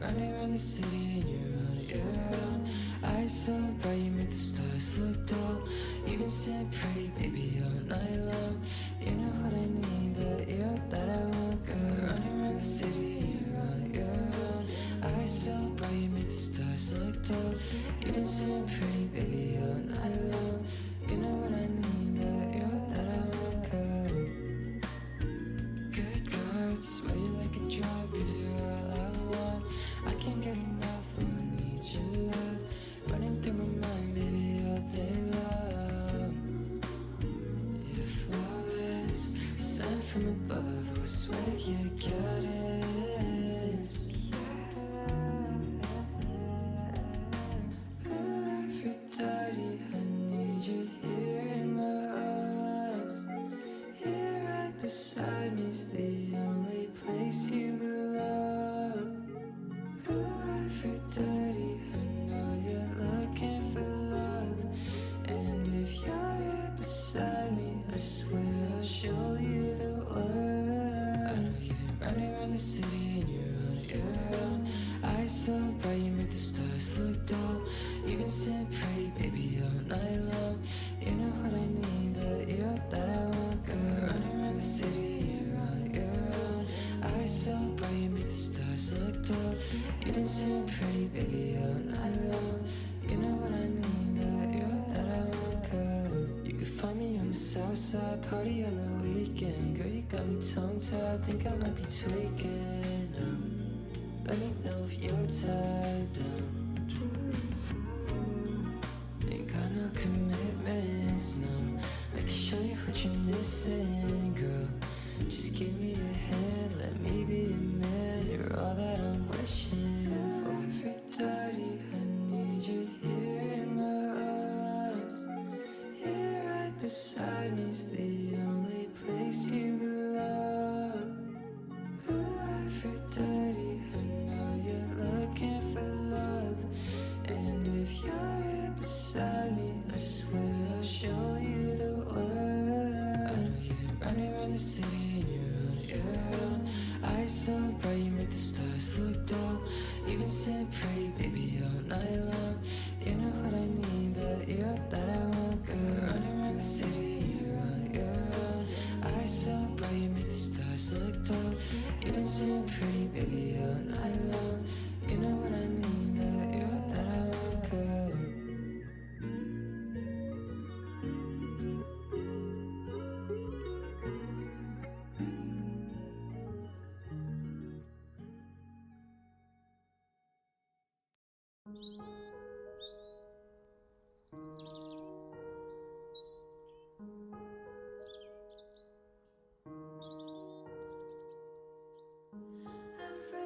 running around the city and you're on your own. Eyes so bright, you make the stars look dull. You've been sitting pretty, baby, all night long. You know what I mean, but you're that I want, girl. Running around the city and you're on your own. Eyes so bright, you make the stars look dull. You've been sitting pretty, baby, all night long. You know what I mean, but you're that I want, girl. Good God, swear you like a drug, 'cause you're all I want. I can't get enough, I need your love. Running through my mind, baby, all day long. You're flawless, sent from above, I swear that you got it. Aphrodite, I need you here in my arms. Here right beside me's the only place you belong. Oh, Aphrodite, I know you're looking for love. And if you're right beside me, I swear I'll show you the world. I know you've been running around the city and you're on your own. Eyes so bright, you make the stars look dull. You've been sitting pretty, baby, all night long. You know what I mean, but you're that I want, girl. Running around the city, you're on your own. Eyes so bright, you make the stars look dull. You've been sitting pretty, baby, all night long. You know what I mean, but you're that I want, girl. You can find me on the south side, party on the weekend. Girl, you got me tongue-tied, think I might be tweaking. Let me know if you're tied down. Ain't got no commitments, no. I can show you what you're missing, girl. Just give me a hand, let me be a man. You're all that I'm wishing for. Aphrodite, I need you here in my arms. Here right beside me's the only place you belong. Oh, Aphrodite, I know you're looking for love. And if you're right beside me, I swear I'll show you the world. I know you've been running around the city and you're on your own. Eyes so bright, you make the stars look dull. You've been sitting pretty, baby, all night long. You know what I mean, but you're that I want, girl. Running around the city and you're on your own. Eyes so bright, you make the stars look dull. You've been sitting pretty, baby, all night long. You know what I mean, but you're that I want, girl.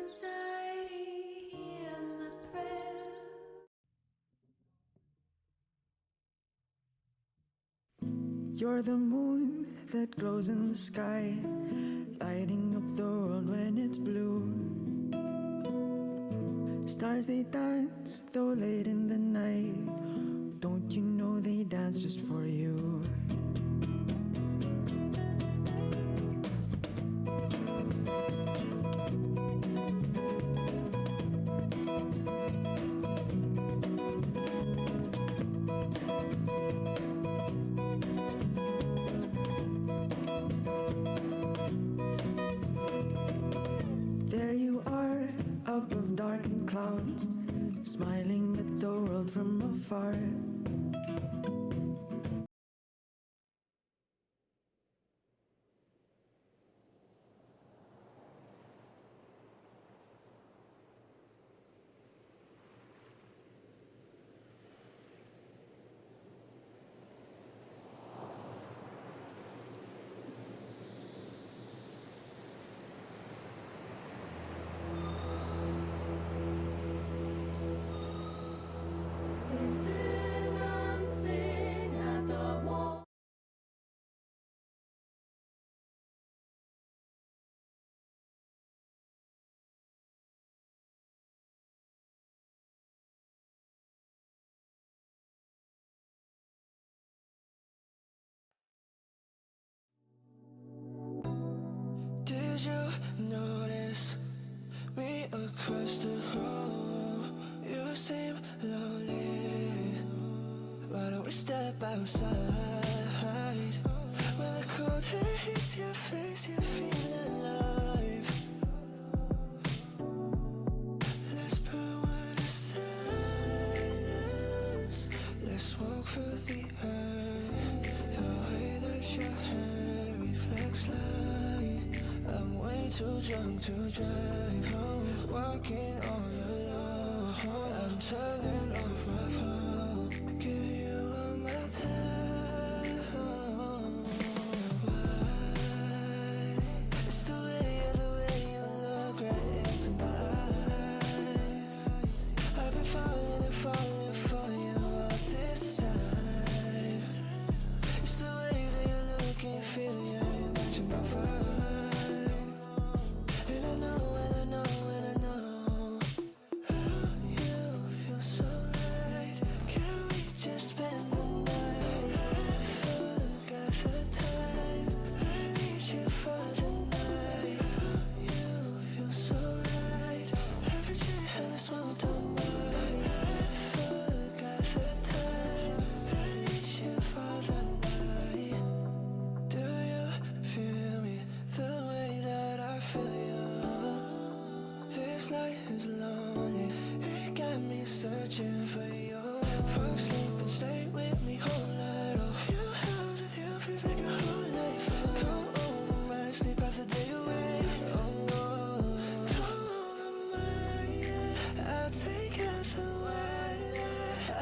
Aphrodite, hear my prayer. You're the moon that glows in the sky, lighting up the world when it's blue. Stars they dance, though late in the night. Don't you know they dance just for you? There you are, above darkened clouds, smiling at the world from afar. We sit and sing at the wall. Did you notice me across the road. You seem lonely. Why don't we step outside? When the cold air hits your face, you feel alive. Let's put one aside. Let's walk through the earth. The way that your hair reflects light. I'm way too drunk to drive home. Walking all alone. I'm turning off my phone. Give you all my time. Why? It's the way you look right into my eyes. I've been falling and falling for you all this time. It's the way that you look and feel, yeah, you matching my vibe. And I know, and I know, and I know how you feel so right. Can we just spend the night? I forgot the time. I need you for the night. You feel so right. Haven't you ever smoked on mine? I forgot the time. I need you for the night. Do you feel me the way that I feel you? This life is lonely. It got me searching for you. Fuck sleep and stay with me whole night. Oh, few hours with you feels like a whole life. Come over my sleep after day away. Oh no, come over mine. Yeah. I'll take out the wine.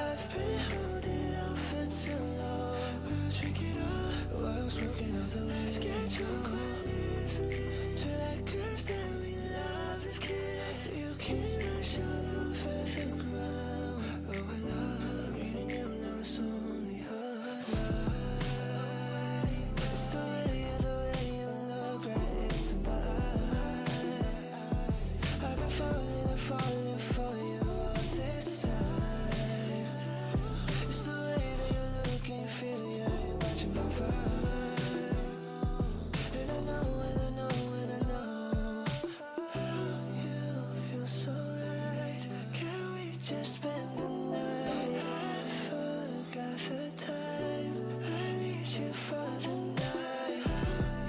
I've been holding out for too long. We'll drink it all while smoking out the way. Let's get drunk while listening to that curse that we love as kids. You cannot shut off at the ground. Oh, I love reading you now, it's only us. It's the way you look right into my eyes. I've been falling and falling for you all this time. It's the way that you look and feel, yeah, you matching my vibe. And I know, and I know, and I know how you feel so right. Can we just spend the night? I forgot the time. I need you for the night.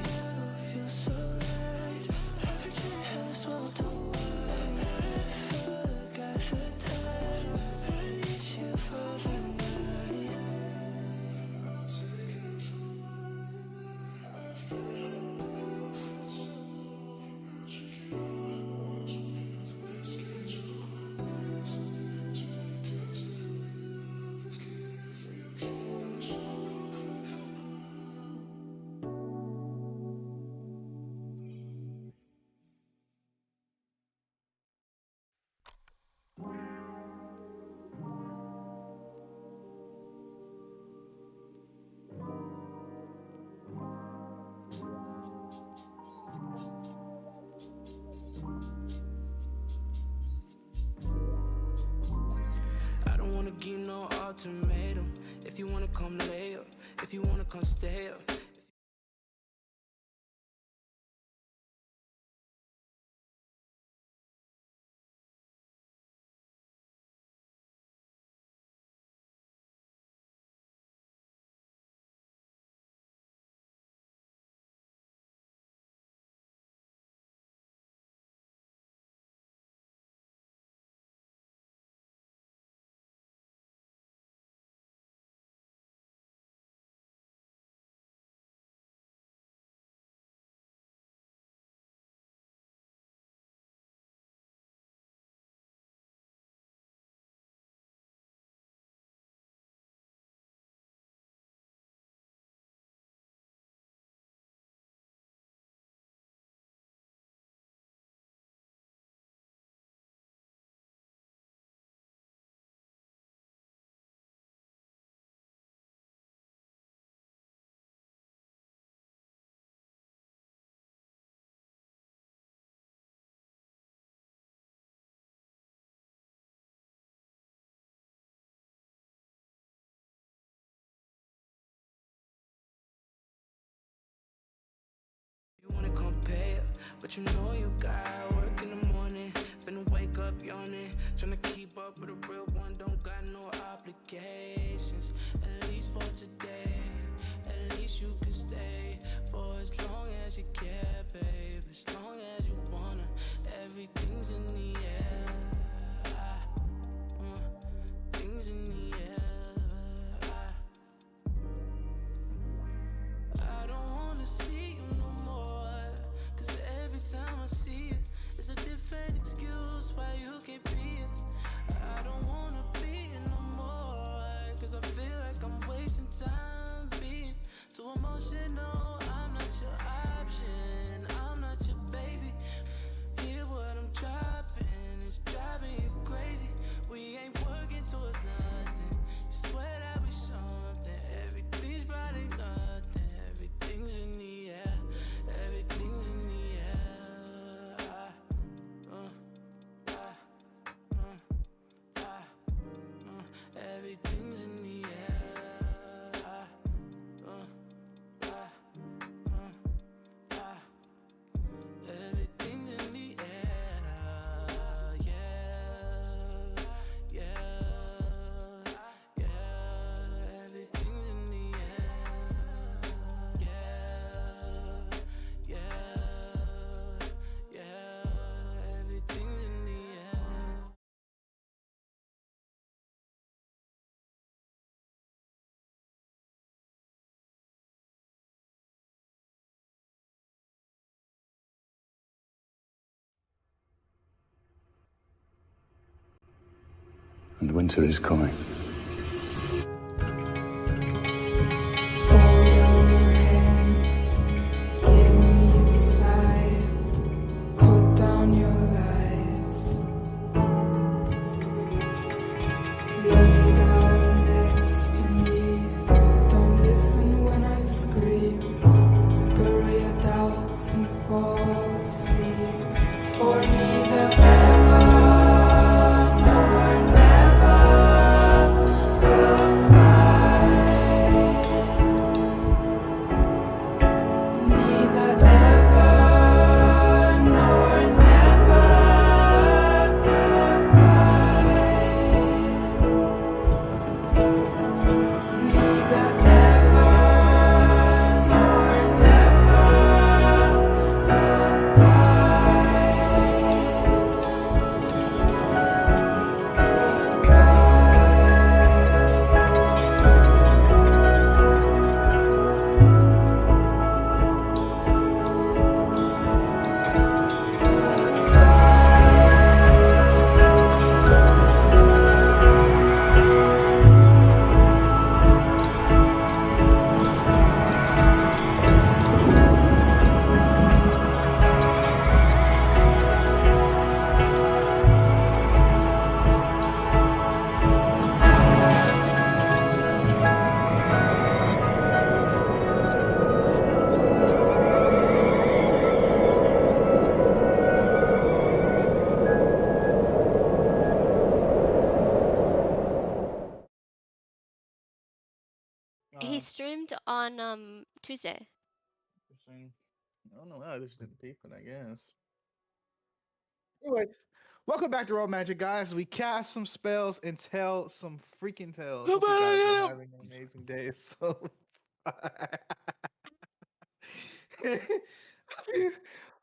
You feel so right. Haven't you ever smoked on mine? I forgot the time. I need you for the night. I don't wanna give no ultimatum. If you wanna come lay up, if you wanna come stay up. You wanna compare, but you know you got work in the morning. on it. Tryna keep up with a real one, don't got no obligations. At least for today, at least you can stay for as long as you care, babe. As long as you wanna, everything's in the air. Things in the air. I don't wanna see you no more. Cause every time I see it, it's a different excuse why you can't be it. I don't wanna be it no more. Cause I feel like I'm wasting time being too emotional. I'm not your option, I'm not your baby. Hear what I'm dropping, it's driving you crazy. We ain't working towards nothing. You swear that we something. Everything's probably nothing. Everything's in the air. Everything's in the air. Everything's in the air. Everything's in the air. Yeah, yeah, yeah. Everything's in the air. Yeah, yeah, yeah. Everything's in the air. And winter is coming. Fold down your hands, give me a sigh, put down your lies. Lay down next to me, don't listen when I scream. Bury your doubts and fall asleep. For neither ever, nor never, goodbye. Neither ever, nor never, goodbye. Neither ever, nor never, He streamed on Tuesday. Interesting. I don't know why I just didn't peep it, I guess. Anyway, welcome back to Roll Magic, guys. We cast some spells and tell some freaking tales. Hope you guys are having an amazing day so far.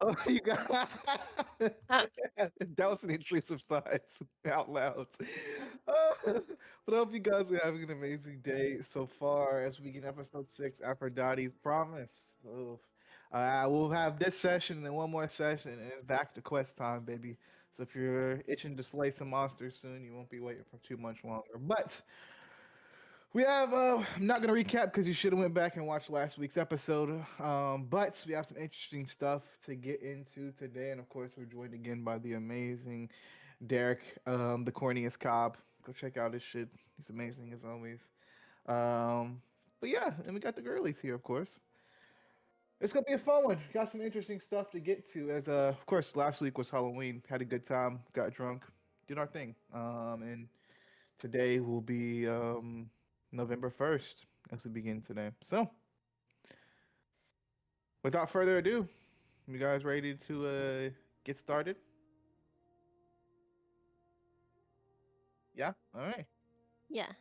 Oh, you got that was an intrusive thoughts out loud. But I hope you guys are having an amazing day so far as we begin episode 6, Aphrodite's Promise. Oof. We'll have this session and then one more session, and it's back to quest time, baby. So if you're itching to slay some monsters soon, you won't be waiting for too much longer. But we have I'm not gonna recap because you should have went back and watched last week's episode. But we have some interesting stuff to get into today, and of course we're joined again by the amazing Derek, the corniest cobb. Go check out his shit. He's amazing as always. But yeah, and we got the girlies here, of course. It's gonna be a fun one. Got some interesting stuff to get to. As of course, last week was Halloween. Had a good time. Got drunk. Did our thing. And today will be November 1st as we begin today. So, without further ado, you guys ready to get started? Yeah. All right. Yeah.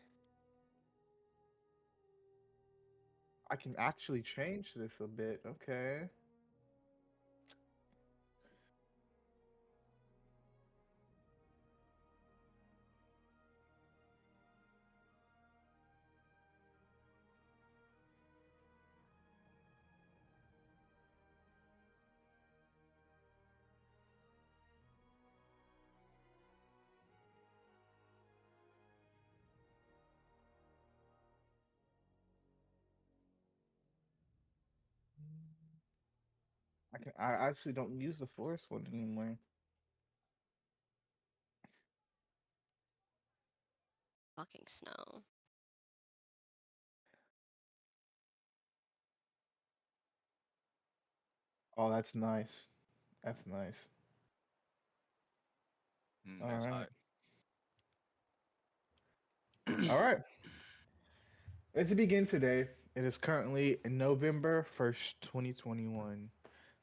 I can actually change this a bit. Okay. I actually don't use the forest one anymore. Fucking snow. Oh, that's nice. That's nice. All That's right. hot. All right. As it begin today, it is currently November 1st, 2021,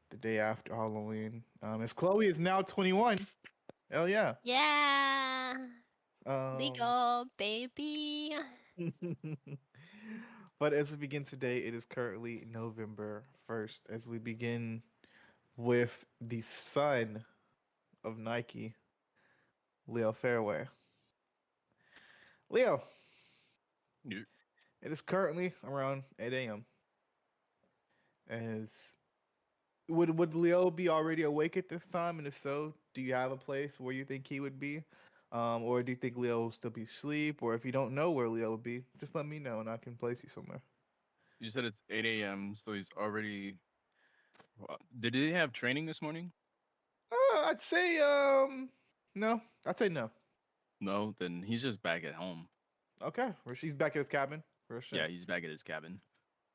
the day after Halloween. As Chloe is now 21. Hell yeah. Yeah. Um, Legal, baby. but as we begin today, it is currently November 1st, as we begin with the son of Nike, Leo Fairway. Leo, You- it is currently around 8 a.m. As would Leo be already awake at this time? And if so, do you have a place where you think he would be? Or do you think Leo will still be asleep? Or if you don't know where Leo would be, just let me know and I can place you somewhere. You said it's 8 a.m., so he's already. Did he have training this morning? I'd say no. I'd say no. No, then he's just back at home. Okay, Rasheed's back at his cabin for sure. Yeah, he's back at his cabin.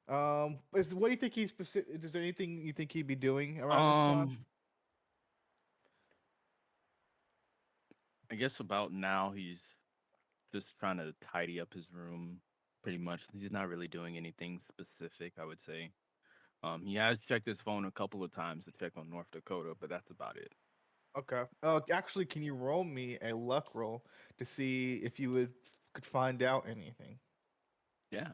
What do you think he's specific? Is there anything you think he'd be doing around this time? Um, I guess about now he's just trying to tidy up his room. Pretty much, he's not really doing anything specific. I would say. He has checked his phone a couple of times to check on North Dakota, but that's about it. Okay. Actually, can you roll me a luck roll to see if you could find out anything? Yeah,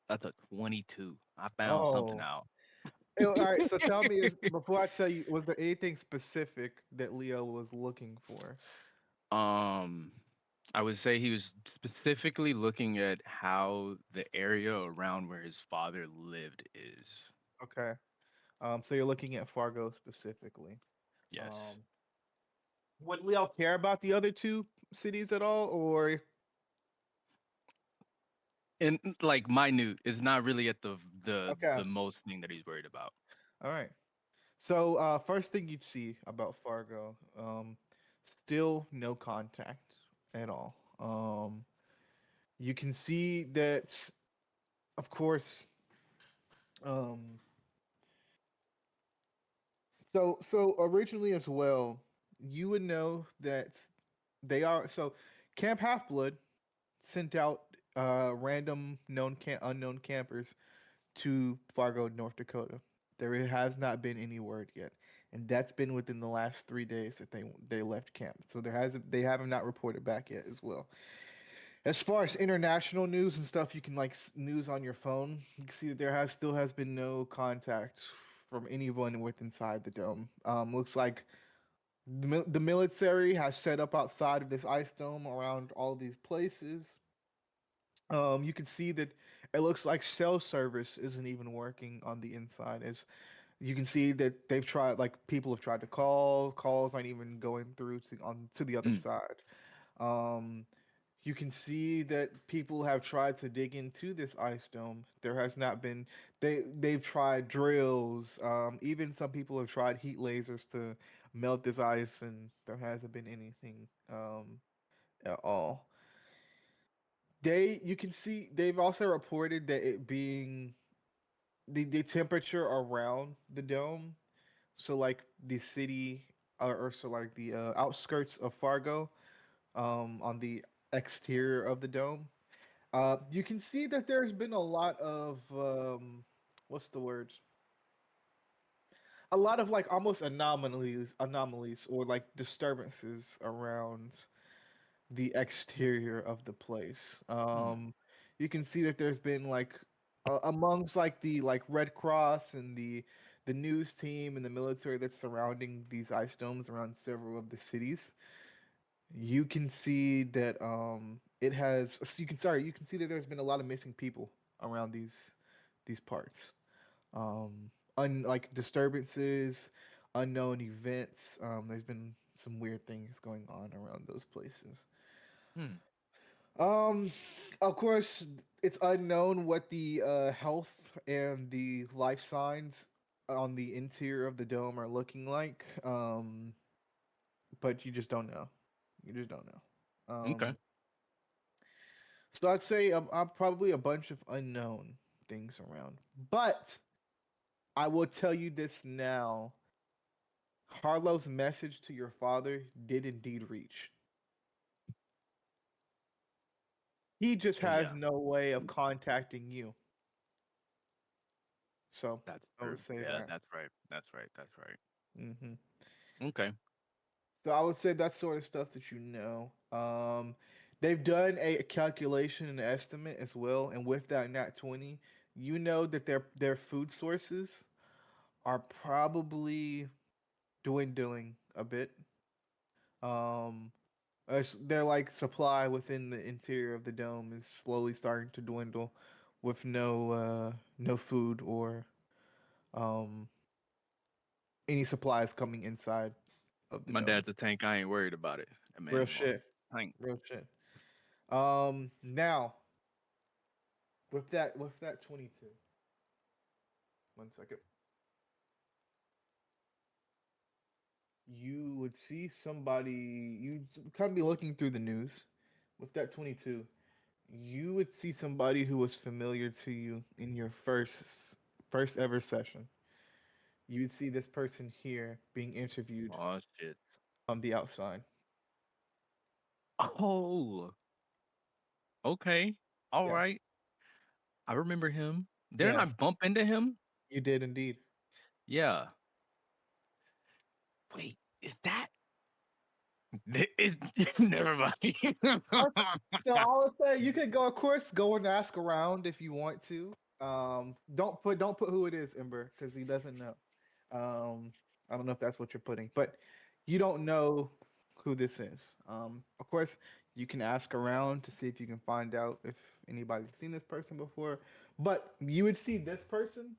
that's a 22. I found something Oh. out. All right. So tell me, is before I tell you, was there anything specific that Leo was looking for? Um, I would say he was specifically looking at how the area around where his father lived is. Okay. So you're looking at Fargo specifically. Yes. Um, would Leo care about the other two cities at all, or And like minute is not really at okay? the most thing that he's worried about. All right. So first thing you'd see about Fargo, still no contact at all. You can see that, of course. Um, so originally as well, you would know that they are so Camp Half Blood sent out random unknown campers to Fargo, North Dakota. There has not been any word yet, and that's been within the last 3 days that they left camp. So they have not reported back yet as well. As far as international news and stuff, you can like news on your phone. You can see that there has still has been no contact from anyone with inside the dome. Looks like the military has set up outside of this ice dome around all these places. You can see that it looks like cell service isn't even working on the inside. As you can see that they've tried, like people have tried to call, calls aren't even going through to the other Mm. side. Um, you can see that people have tried to dig into this ice dome. There has not been they've tried drills. Even some people have tried heat lasers to melt this ice, and there hasn't been anything at all. You can see they've also reported that it being the temperature around the dome, so like the city or so like the outskirts of Fargo, on the exterior of the dome. You can see that there's been a lot of what's the word? a lot of like almost anomalies or like disturbances around the exterior of the place. Hmm. You can see that there's been like amongst like the like Red Cross and the news team and the military that's surrounding these ice domes around several of the cities. You can see that it has so you can see that there's been a lot of missing people around these parts. Like disturbances, unknown events. There's been some weird things going on around those places. Hmm. Um, of course, it's unknown what the health and the life signs on the interior of the dome are looking like. But you just don't know. You just don't know. Okay. So I'd say probably a bunch of unknown things around. But I will tell you this now. Harlow's message to your father did indeed reach. He just has Yeah, no way of contacting you. So that's I would true. say Yeah, that. that's right. That's right. That's right. Hmm. Okay. So I would say that's sort of stuff that you know. They've done a calculation and estimate as well, and with that nat 20, you know that their food sources are probably dwindling a bit. Um, their like supply within the interior of the dome is slowly starting to dwindle, with no food or um any supplies coming inside of the My dome. dad's a tank. I ain't worried about it. That Real man's a shit. tank. Real shit. Now with that 22. One second. You would see somebody. You kind of be looking through the news. With that 22, you would see somebody who was familiar to you in your first ever session. You would see this person here being interviewed Oh shit. on the outside. Oh. Okay. All Yeah. right. I remember him. Didn't I Yes, bump into him? you did indeed. Yeah. Wait, is that? Is never mind. Also- So I would say you could go, of course, go and ask around if you want to. Don't put who it is, Ember, because he doesn't know. I don't know if that's what you're putting, but you don't know who this is. Of course, you can ask around to see if you can find out if anybody's seen this person before. But you would see this person,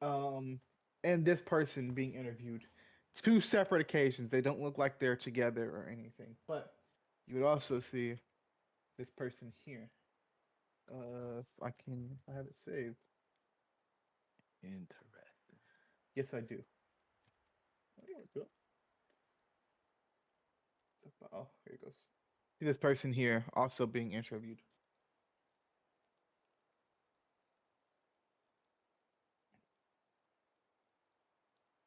um, and this person being interviewed, two separate occasions. They don't look like they're together or anything, but you would also see this person here. If I can, if I have it saved. Interesting. Yes, I do. There we go. Oh, here it goes. See this person here also being interviewed.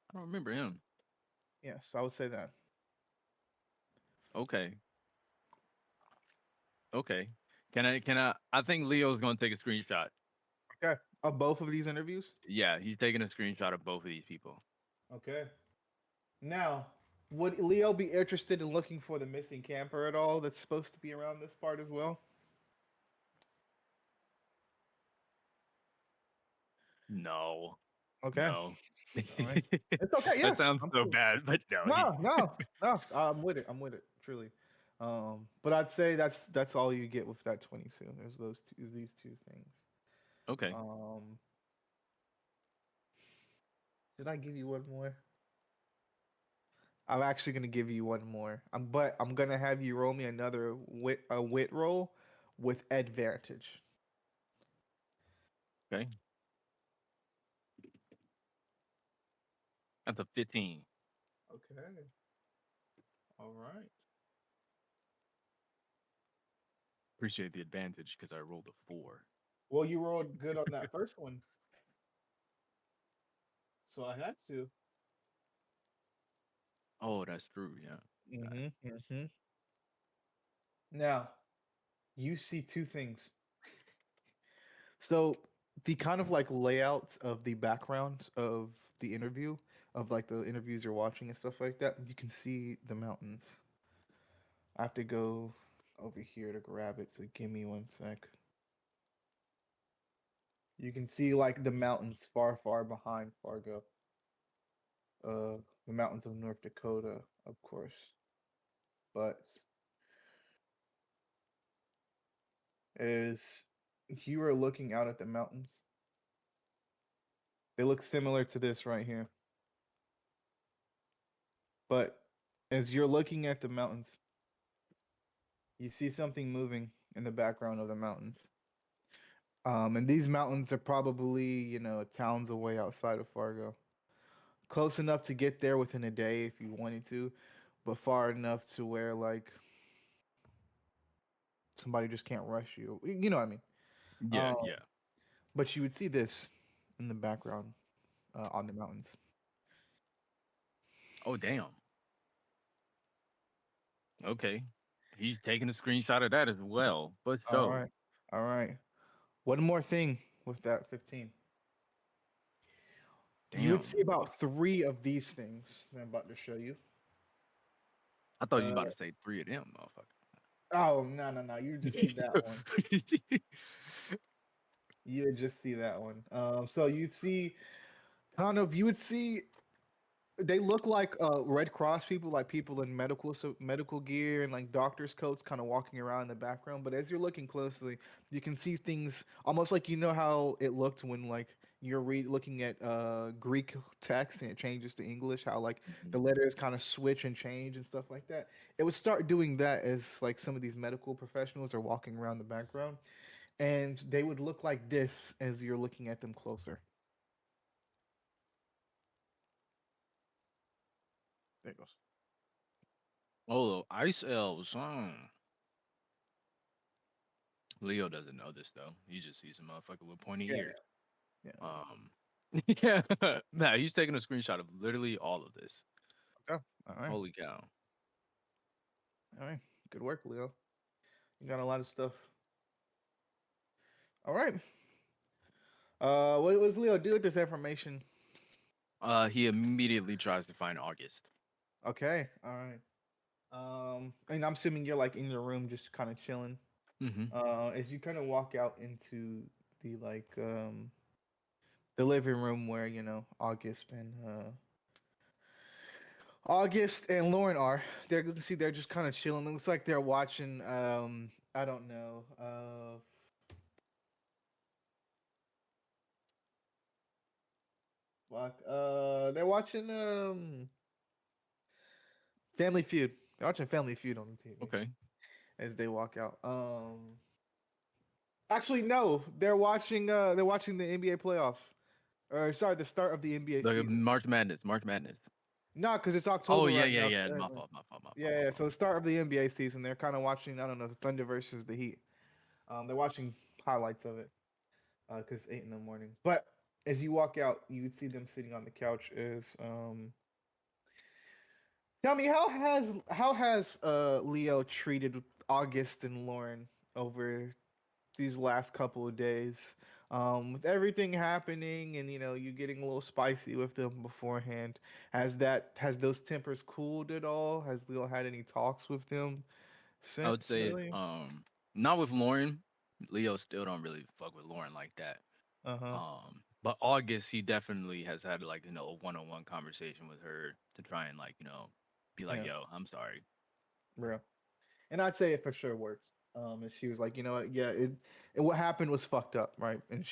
I don't remember him. Yes, I would say that. Okay. Okay. I think Leo's gonna take a screenshot. Okay. Of both of these interviews? Yeah, he's taking a screenshot of both of these people. Okay. Now, would Leo be interested in looking for the missing camper at all that's supposed to be around this part as well? No. Okay. No. All right. It's okay. Yeah. That sounds I'm so cool. bad, but no, he No, no, no. I'm with it. I'm with it. Truly. But I'd say that's all you get with that 22. There's those two, is these two things. okay. Um, did I give you one more? I'm actually gonna give you one more. But I'm gonna have you roll me another wit roll with advantage. Okay. That's a 15. Okay. All right. Appreciate the advantage because I rolled a 4. Well, you rolled good on that first one, so I had to. Oh, that's true. Yeah. Mm-hmm. Mm-hmm. Now, you see two things. So the kind of like layouts of the background of the interview, of like the interviews you're watching and stuff like that, you can see the mountains. I have to go over here to grab it, so give me one sec. You can see like the mountains far, far behind Fargo. The mountains of North Dakota, of course. But as you are looking out at the mountains, they look similar to this right here. But as you're looking at the mountains, you see something moving in the background of the mountains. And these mountains are probably, towns away outside of Fargo. Close enough to get there within a day if you wanted to, but far enough to where like somebody just can't rush you. You know what I mean? Yeah, Um, yeah. but you would see this in the background on the mountains. Oh damn. Okay. He's taking a screenshot of that as well. But All so, right. All right. One more thing with that 15. You would see damn. about three of these things that I'm about to show you. I thought you was Uh, about to say three of them, oh, no, no, no. You would just see that one. motherfucker. You would just see that one. So you'd see, kind of, you would see they look like Red Cross people, like people in medical gear and like doctors' coats, kind of walking around in the background. But as you're looking closely, you can see things almost like how it looked when like you're looking at Greek text and it changes to English. How like the Mhm. letters kind of switch and change and stuff like that. It would start doing that as like some of these medical professionals are walking around the background, and they would look like this as you're looking at them closer. There it goes. Oh, ice elves. Leo doesn't know this though. He just sees a motherfucker with pointy Yeah, ears. yeah. Um, yeah. Nah, he's taking a screenshot of literally all of this. Okay. All right. Holy cow. All right. Good work, Leo. You got a lot of stuff. All right. What was Leo do with this information? He immediately tries to find August. Okay. All right. And I'm assuming you're like in your room, just kind of chilling. Hmm. As you kind of walk out into the like the living room where August and Lauren are. They're you can see they're just kind of chilling. It looks like they're watching. I don't know. Fuck. They're watching Family Feud. They're watching Family Feud on the TV Okay. as they walk out. Actually, no, they're watching the NBA playoffs. Or sorry, the start of the NBA The season. March Madness. March Madness. No, because it's Oh October yeah, right yeah, now. yeah. So, My fault. My fault. My fault. yeah, My yeah. fault. So the start of the NBA season, they're kind of watching. I don't know, the Thunder versus the Heat. They're watching highlights of it because it's 8 in the morning. But as you walk out, you would see them sitting on the couch. Tell me, how has Leo treated August and Lauren over these last couple of days, with everything happening and you getting a little spicy with them beforehand? Has those tempers cooled at all? Has Leo had any talks with them I would since? say Really? not with Lauren. Leo still don't really fuck with Lauren like that. Uh huh. But August he definitely has had like a one-on-one conversation with her to try and like be like, Yeah, yo, I'm sorry. real. And I'd say it for sure works. And she was like, you know what? Yeah, what happened was fucked up, right? And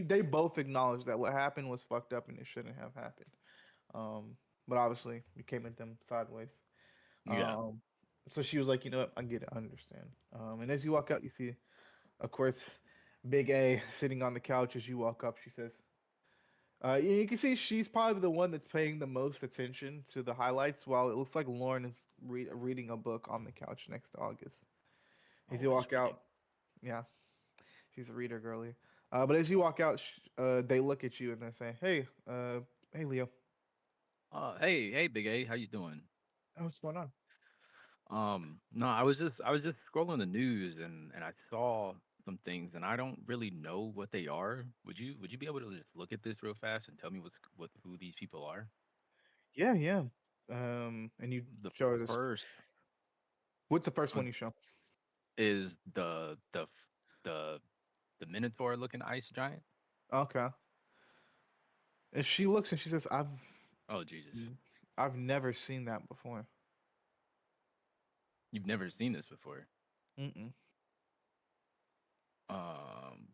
they both acknowledged that what happened was fucked up and it shouldn't have happened. Um, but obviously, we came at them sideways. Yeah. Um, so she was like, you know what? I get it. I understand. And as you walk out, you see, of course, Big A sitting on the couch as you walk up. She says, you can see she's probably the one that's paying the most attention to the highlights, while it looks like Lauren is reading a book on the couch next to August. As you Always walk reading. out, yeah, she's a reader girly. But as you walk out, they look at you and they say, "Hey, hey, Leo, Hey, Big A, how you doing? oh, what's going on?" No, I was just scrolling the news and I saw. some things, and I don't really know what they are. Would you be able to just look at this real fast and tell me what who these people are? Yeah, yeah. And you The show her this. first What's the first uh, one you show? is the the Minotaur looking ice giant. Okay. And she looks and she says, Oh Jesus, I've never seen that before." you've never seen this before. Mm-mm. Um.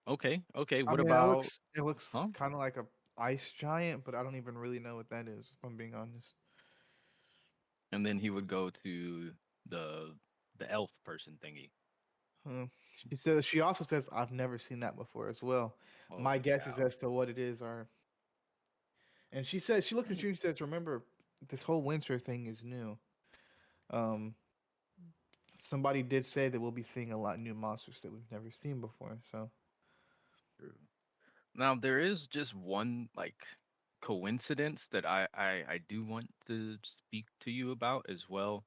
Okay. Okay. I What mean, about? it looks Huh? kind of like a ice giant, but I don't even really know what that is, if I'm being honest. And then he would go to the the elf person thingy. Huh. She also says, "I've never seen that before" as well. My Holy guesses cow! as to what it is are, and she says she looks at you and says, "Remember, this whole winter thing is new. Um, somebody did say that we'll be seeing a lot of new monsters that we've never seen before." So, True. Now there is just one like coincidence that I do want to speak to you about as well.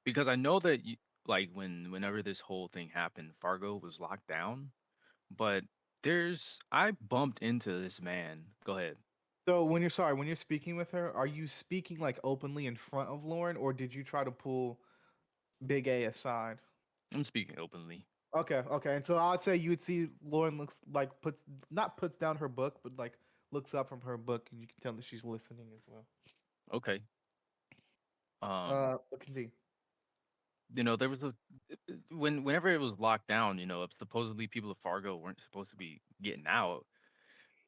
Because I know that like whenever this whole thing happened, Fargo was locked down, but I bumped into this man. Go ahead. so when you're speaking with her, are you speaking like openly in front of Lauren, or did you try to pull Big A aside? I'm speaking openly. Okay, okay. And so I'd say you would see Lauren looks like puts not puts down her book, but like looks up from her book, and you can tell that she's listening as well. Okay. Um, Continue. there was a whenever it was locked down, supposedly people of Fargo weren't supposed to be getting out,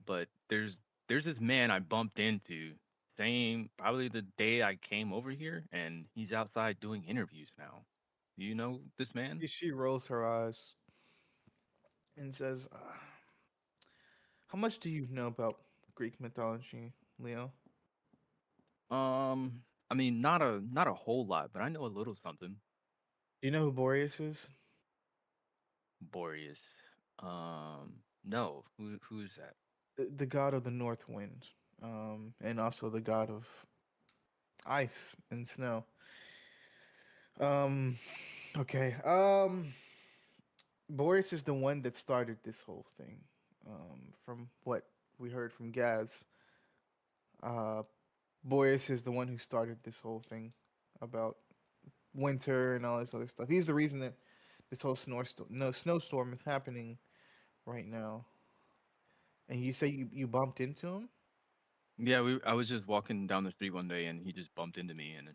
but there's this man I bumped into same probably the day I came over here, and he's outside doing interviews now. Do you know this man? She rolls her eyes and says, "How much do you know about Greek mythology, Leo? I mean, not a whole lot, but I know a little something. Do you know who Boreas is? Boreas. No. Who's that? The god of the north wind, and also the god of ice and snow. Um, okay. Boreas is the one that started this whole thing. From what we heard from Gaz, uh, Boreas is the one who started this whole thing about winter and all this other stuff. He's the reason that this whole snowstorm is happening right now. And you say you bumped into him? Yeah, I was just walking down the street one day and he just bumped into me and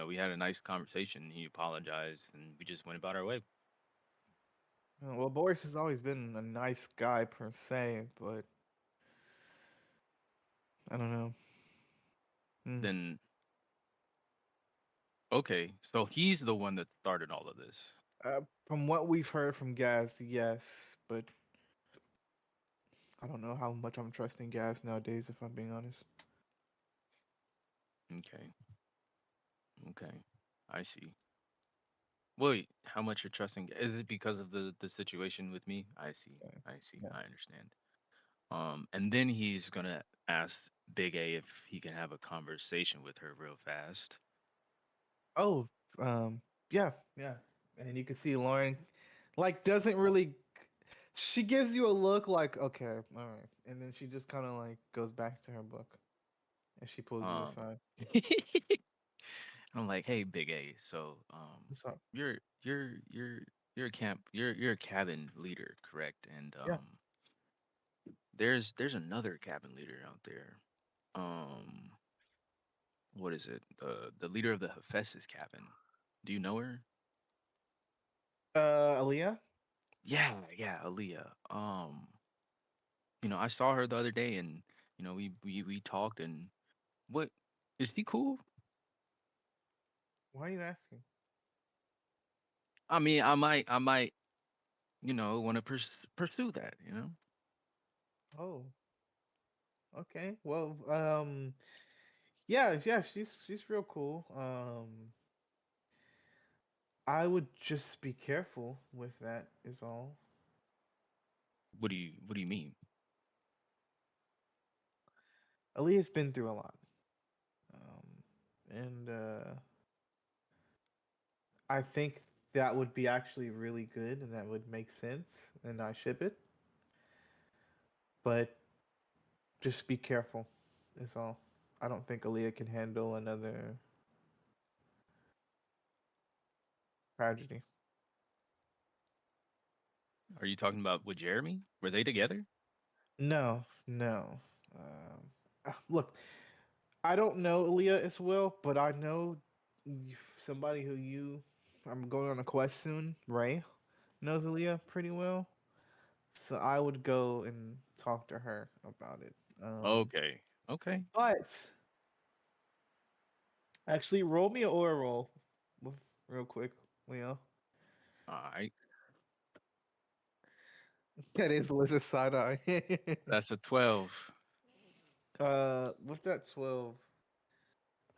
we had a nice conversation. He apologized and we just went about our way. Well, Boris has always been a nice guy per se, but I don't know. Hmm. Then okay, so he's the one that started all of this. From what we've heard from Gaz, yes, but I don't know how much I'm trusting Gaz nowadays, if I'm being honest. Okay. Okay. I see. Wait, how much you're trusting? Is it because of the situation with me? I see. Yeah. I see. Yeah. I understand. And then he's gonna ask Big A if he can have a conversation with her real fast. Oh, um, yeah, yeah. And you can see Lauren, like, doesn't really. She gives you a look like, okay, all right, and then she just kind of like goes back to her book, and she pulls you Um, aside. I'm like, hey, Big A. So, What's up? you're you're you're you're a cabin leader, correct? And Yeah. there's another cabin leader out there. Um, what is it? The leader of the Hephaestus cabin. Do you know her? Aaliyah. Yeah, yeah, Aaliyah. I saw her the other day, and we talked, and what is she cool? Why are you asking? I mean, I might, want to pursue that. Oh, okay. Well, yeah, yeah. She's real cool. I would just be careful with that. Is all. What do you mean? Aaliyah's been through a lot. And I think that would be actually really good and that would make sense and I ship it. But just be careful, is all. I don't think Aaliyah can handle another tragedy. Are you talking about with Jeremy? Were they together? No, no. Look, I don't know Aaliyah as well, but I know somebody who you. I'm going on a quest soon. Ray knows Aaliyah pretty well, so I would go and talk to her about it. Okay. Okay. But actually, roll me an aura roll, real quick, Leo. All right. That is Liz's side eye. That's a 12. With that 12,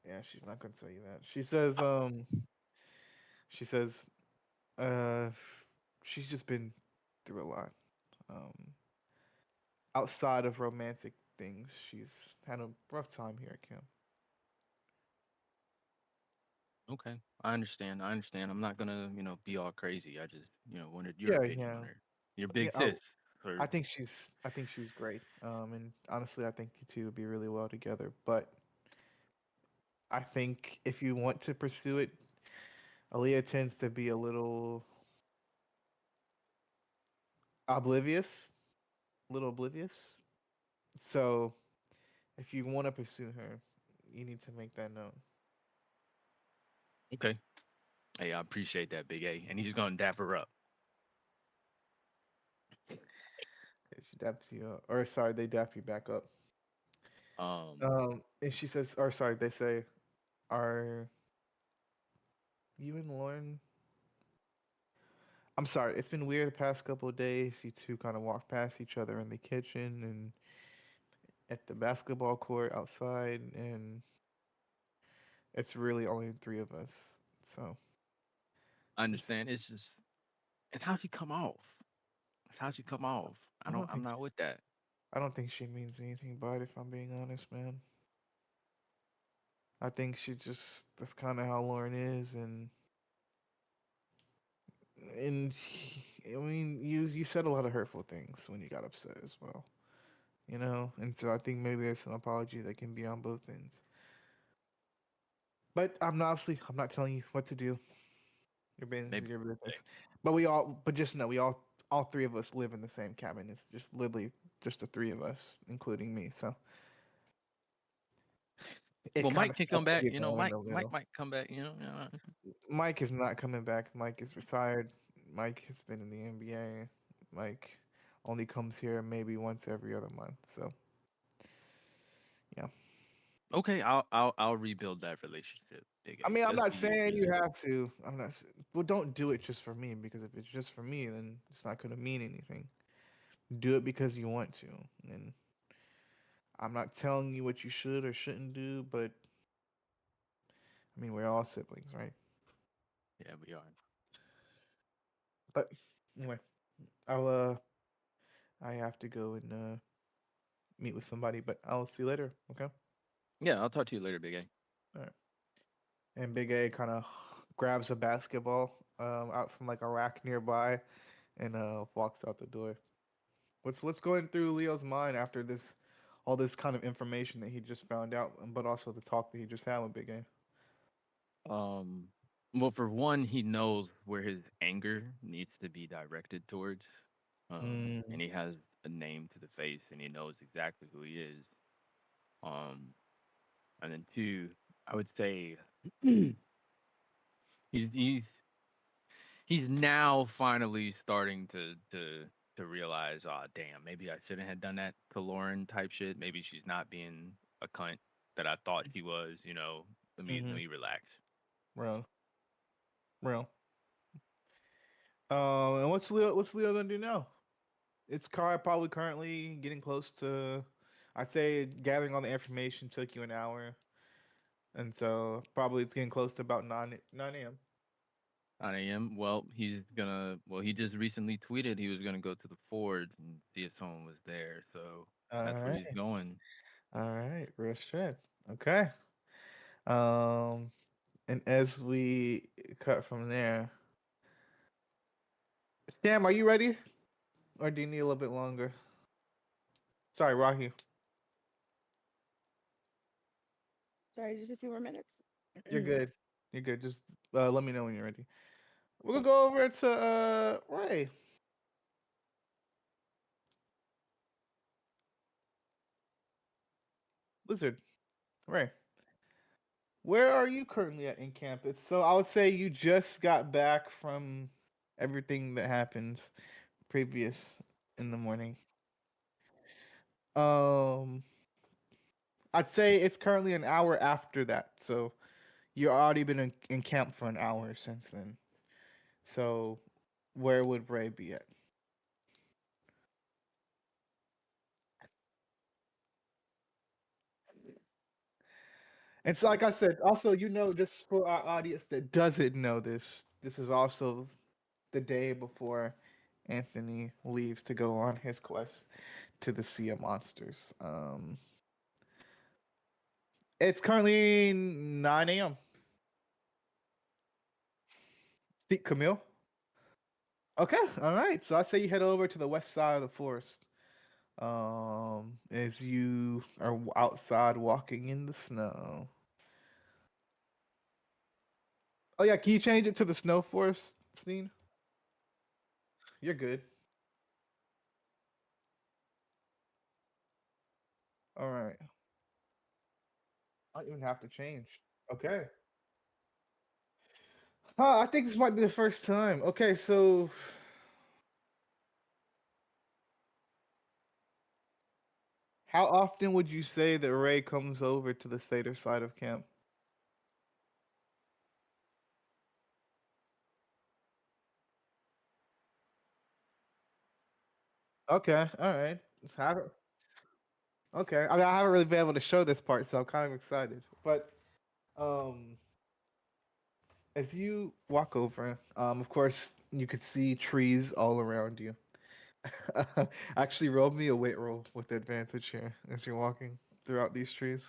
yeah, she's not gonna tell you that. She says, uh, she's just been through a lot. Um, outside of romantic things, she's had a rough time here at camp. Okay. I understand. I understand. I'm not gonna, be all crazy. I just, wanted your Yeah, opinion yeah, on her. Your yeah. big sis. I Or think she's great. And honestly, I think you two would be really well together. But I think if you want to pursue it, Aaliyah tends to be a oblivious, little oblivious. So if you want to pursue her, you need to make that known. okay. Hey, I appreciate that, Big A. And he's gonna dap her up. If she daps you up, or sorry, they dap you back up. Um, And she says, or sorry, they say, are you and Lauren? I'm sorry, it's been weird the past couple of days. You two kind of walk past each other in the kitchen and at the basketball court outside, and it's really only three of us. So I it's, understand. It's how she come off. It's how she come off. I don't I'm think, not with that. I don't think she means anything by it. If I'm being honest, man, I think she just that's kind of how Lauren is, and I mean, you said a lot of hurtful things when you got upset as well. And so I think maybe there's an apology that can be on both ends. But I'm not telling you what to do. Your business is Maybe your okay. business. But just know all three of us live in the same cabin. It's just literally just the three of us, including me. So it Well, kind Mike of can come sucks to back. be annoying a Mike little. might come back. Mike is not coming back. Mike is retired. Mike has been in the NBA. Mike only comes here maybe once every other month. So yeah. Okay, I'll rebuild that relationship, Big I A. mean, I'm Just not for you, saying just you have to. Well, don't do it just for me because if it's just for me, then it's not going to mean anything. Do it because you want to. And I'm not telling you what you should or shouldn't do, but I mean, we're all siblings, right? yeah, we are. But anyway, I'll I have to go and meet with somebody, but I'll see you later. Okay. Yeah, I'll talk to you later, Big A. All right. And Big A kind of grabs a basketball out from like a rack nearby and walks out the door. What's going through Leo's mind after all this kind of information that he just found out, but also the talk that he just had with Big A? Um, well, for one, he knows where his anger needs to be directed towards. Mm, And he has a name to the face, and he knows exactly who he is. Um, and then two, I would say he's he's he's now finally starting to realize, oh damn, maybe I shouldn't have done that to Lauren type shit. Maybe she's not being a cunt that I thought she was. Let mm-hmm. me relax. Real, real. And what's Leo gonna do now? It's probably currently getting close to. I'd say gathering all the information took you an hour, and so probably it's getting close to about 9 a.m. 9 a.m. Well, he just recently tweeted he was gonna go to the Fords and see if someone was there. So All that's where right, he's going. all right, real shit. Okay. Um, and as we cut from there, Sam, are you ready? Or do you need a little bit longer? Sorry, Rahi. Sorry, just a few more minutes. You're good. You're good. Just let me know when you're ready. We're gonna go over to Ray. Lizard. Ray. Where are you currently at in camp? It's so I would say you just got back from everything that happens previous in the morning. Um I'd say it's currently an hour after that. So you already been in camp for an hour since then. So where would Ray be at? And so, like I said, also, just for our audience that doesn't know this, this is also the day before Anthony leaves to go on his quest to the Sea of Monsters. It's currently 9 a.m. Speak Camille. Okay, all right. So I say you head over to the west side of the forest. As you are outside walking in the snow. Oh yeah, can you change it to the snow forest scene? You're good. All right. I don't even have to change. Okay. I think this might be the first time. Okay, so how often would you say that Ray comes over to the Stater side of camp? Okay, all right. Let's have it. Okay, I mean, I haven't really been able to show this part, so I'm kind of excited. But um, as you walk over, of course, you could see trees all around you. Actually, roll me a weight roll with advantage here as you're walking throughout these trees.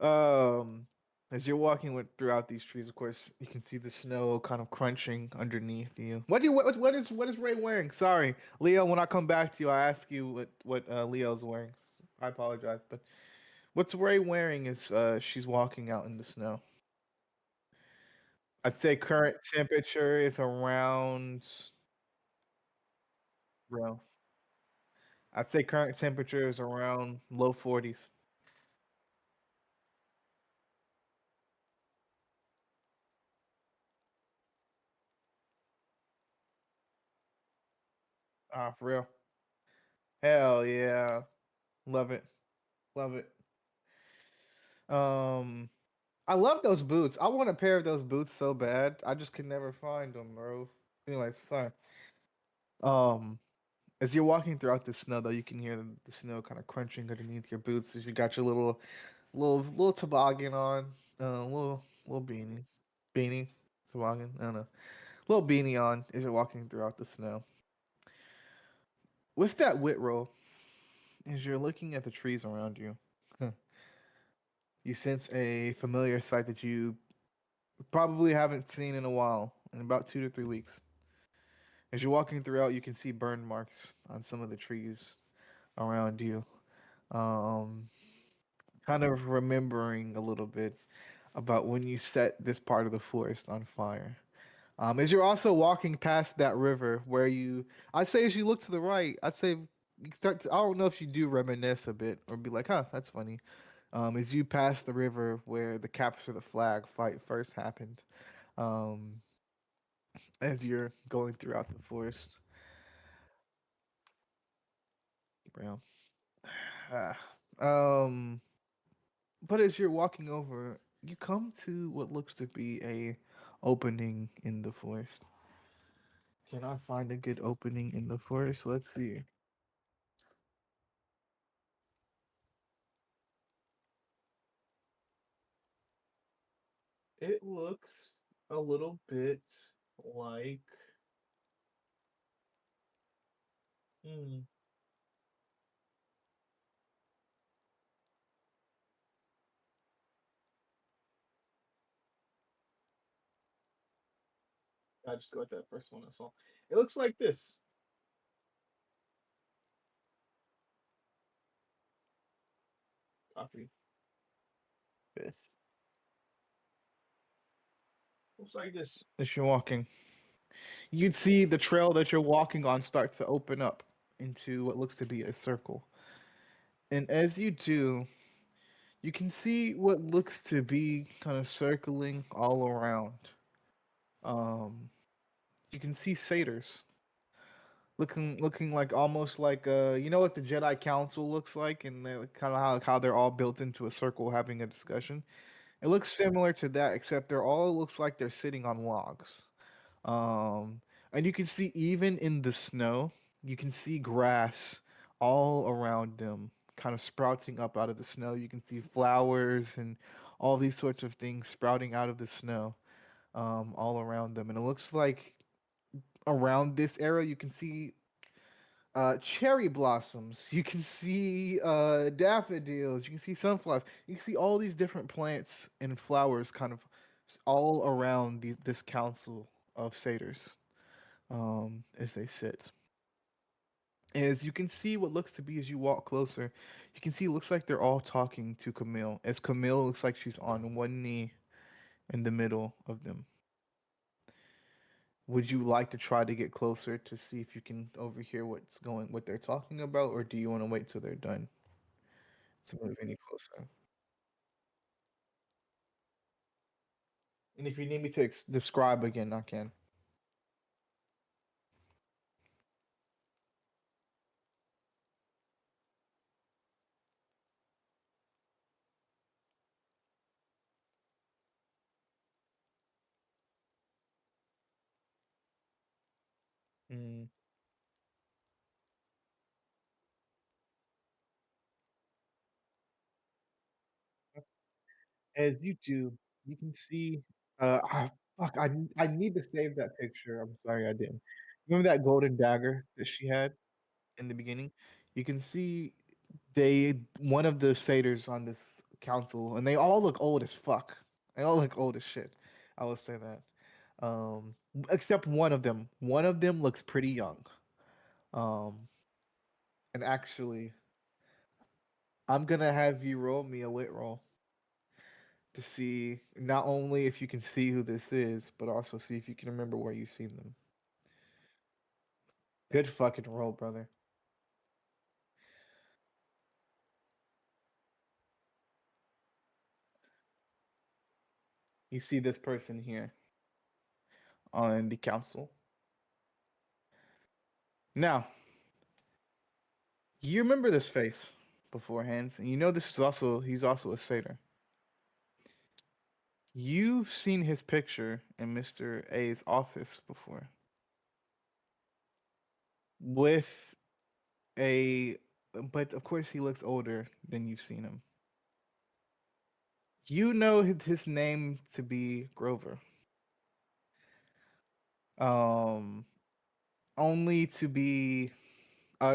Um, as you're walking throughout these trees, of course, you can see the snow kind of crunching underneath you. What is Ray wearing? Sorry, Leo. When I come back to you, I ask you what Leo's wearing. I apologize, but what's Ray wearing? Is she's walking out in the snow? I'd say current temperature is bro. I'd say current temperature is around low 40s. Ah, for real. Hell yeah, love it, love it. Um, I love those boots. I want a pair of those boots so bad. I just can never find them, bro. Anyways, sorry. Um, as you're walking throughout the snow, though, you can hear the snow kind of crunching underneath your boots as you got your little toboggan on, little beanie, toboggan. I don't know, little beanie on as you're walking throughout the snow. With that wit roll, as you're looking at the trees around you, you sense a familiar sight that you probably haven't seen in a while, in about 2 to 3 weeks. As you're walking throughout, you can see burn marks on some of the trees around you. Um, Kind of remembering a little bit about when you set this part of the forest on fire. As you're also walking past that river where I'd say as you look to the right, I'd say you start to, I don't know if you do reminisce a bit or be like, huh, that's funny. As you pass the river where the capture the flag fight first happened, um, as you're going throughout the forest. Bro. Ah. Um, but as you're walking over, you come to what looks to be a opening in the forest. Can I find a good opening in the forest? Let's see. It looks a little bit like Mm. I just go with that first one I saw. It looks like this. Copy. This. Looks like this. As you're walking, you'd see the trail that you're walking on start to open up into what looks to be a circle. And as you do, you can see what looks to be kind of circling all around. Um, you can see satyrs looking like almost like you know what the Jedi Council looks like, and kind of how they're all built into a circle having a discussion. It looks similar to that, except they're all looks like they're sitting on logs. Um, and you can see even in the snow, you can see grass all around them, kind of sprouting up out of the snow. You can see flowers and all these sorts of things sprouting out of the snow, all around them. And it looks like around this area, you can see cherry blossoms. You can see daffodils. You can see sunflowers. You can see all these different plants and flowers kind of all around this council of satyrs as they sit. As you can see, what looks to be as you walk closer, you can see it looks like they're all talking to Camille. As Camille looks like she's on one knee in the middle of them. Would you like to try to get closer to see if you can overhear what they're talking about, or do you want to wait till they're done to move any closer? And if you need me to describe again, I can. Mm. As you do, you can see. Fuck! I need to save that picture. I'm sorry I didn't. Remember that golden dagger that she had in the beginning? You can see one of the satyrs on this council, and they all look old as fuck. They all look old as shit. I will say that. Except one of them. One of them looks pretty young. Um, and actually, I'm gonna have you roll me a wit roll to see not only if you can see who this is, but also see if you can remember where you've seen them. Good fucking roll, brother. You see this person here on the council. Now, you remember this face beforehand, and you know this is also he's also a satyr. You've seen his picture in Mr. A's office before with a but of course he looks older than you've seen him. You know his name to be Grover. Um only to be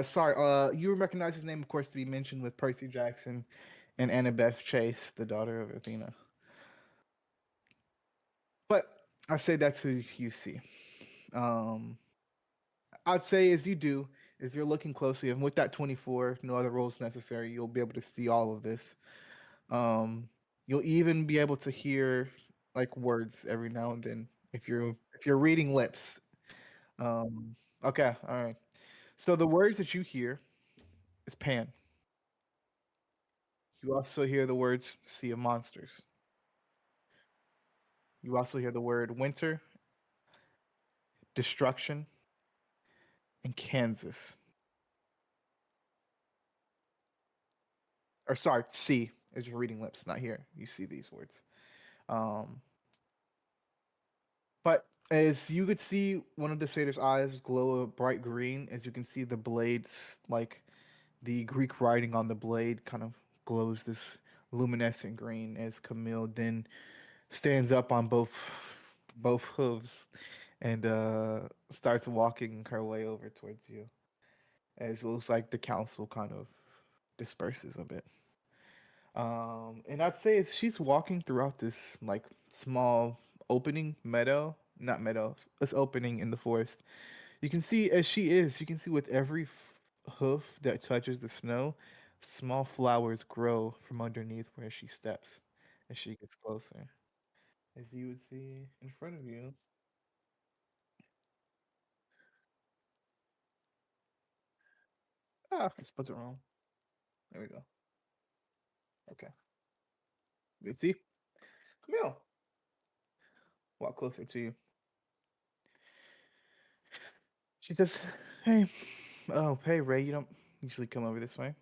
sorry, you recognize his name of course to be mentioned with Percy Jackson and Annabeth Chase, the daughter of Athena. But I say that's who you see. Um I'd say as you do, if you're looking closely and with that 24, no other roles necessary, you'll be able to see all of this. Um, you'll even be able to hear like words every now and then if you're reading lips. Okay, all right. So the words that you hear is Pan. You also hear the words Sea of Monsters. You also hear the word winter, destruction, and Kansas. Or sorry, sea as you're reading lips, not here. You see these words. Um, But as you could see, one of the satyr's eyes glow a bright green. As you can see, the blades, like the Greek writing on the blade, kind of glows this luminescent green. As Camille then stands up on both hooves and starts walking her way over towards you. as it looks like the council kind of disperses a bit. And I'd say she's walking throughout this like small opening meadow, not meadow, this opening in the forest. You can see as she is, you can see with every hoof that touches the snow, small flowers grow from underneath where she steps as she gets closer. As you would see in front of you. Ah, I spelled it wrong. There we go. Okay. Good see. Camille, walk closer to you. She says, "Hey, oh, hey, Ray, you don't usually come over this way."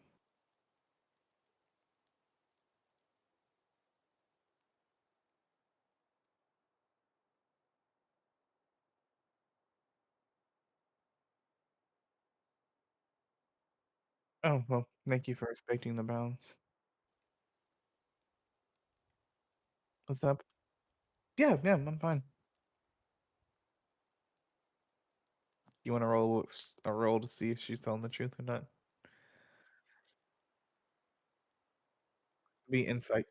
Oh, well, thank you for respecting the bounds. What's up? Yeah, yeah, I'm fine. You want to roll a roll to see if she's telling the truth or not? Be insight.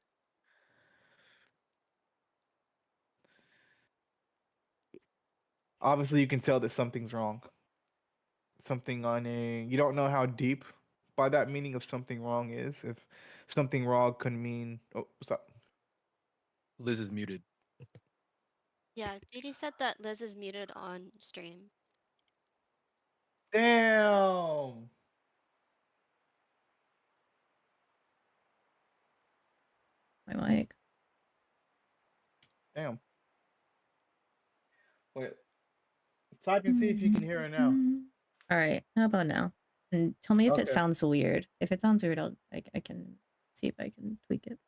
Obviously, you can tell that something's wrong. Something on a you don't know how deep by that meaning of something wrong is. If something wrong could mean oh, what's up? Liz is muted. Yeah, Didi said that Liz is muted on stream. Damn. My mic. Damn. Wait. Type and see if you can hear her now. All right. How about now? And tell me if it Okay. sounds weird. If it sounds weird, I can see if I can tweak it.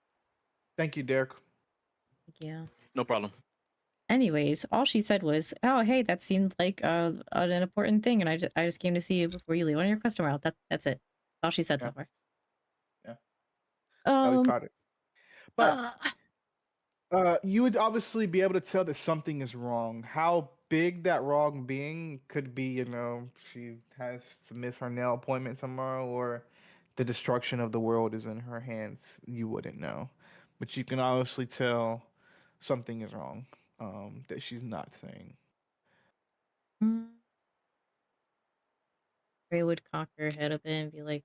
Thank you, Derek. Yeah. No problem. Anyways, all she said was, "Oh, hey, that seemed like an important thing, and I just came to see you before you leave on your customer out." That's it. All she said Yeah. so far. Yeah. Oh, we Um. caught it. But you would obviously be able to tell that something is wrong. How big that wrong being could be, she has to miss her nail appointment tomorrow, or the destruction of the world is in her hands. You wouldn't know, but you can obviously tell something is wrong. That she's not saying. Ray would cock her head up and be like,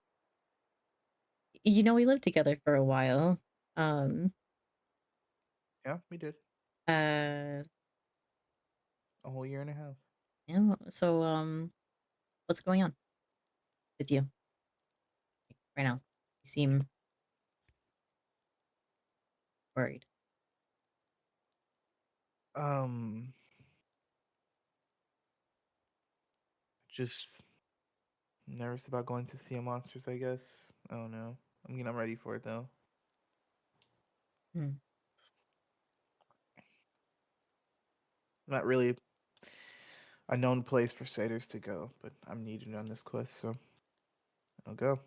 we lived together for a while. Yeah, we did Uh. a whole year and a half. Yeah. So what's going on with you right now? You seem worried. Just nervous about going to see a monsters. I guess. I don't know. I'm ready for it though. Not really a known place for satyrs to go, but I'm needed on this quest, so I'll go.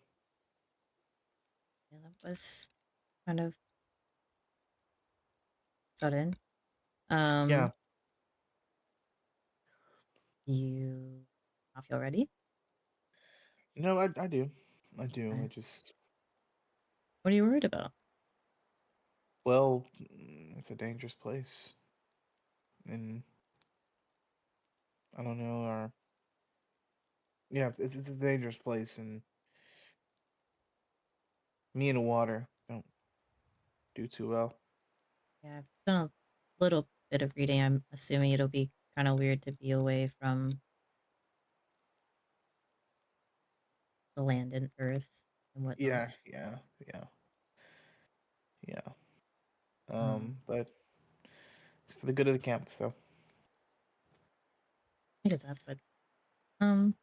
Yeah, that was kind of sudden. Yeah. You not feel ready? I do. I do. Okay. I just, What are you worried about? well, it's a dangerous place. And I don't know, yeah, it's a dangerous place, and me and the water don't do too well. Yeah, I've done a little bit of reading. I'm assuming it'll be kind of weird to be away from the land and earth and Yeah, whatnot. yeah, yeah, yeah. Um, But it's for the good of the camp, so. I get that, but um,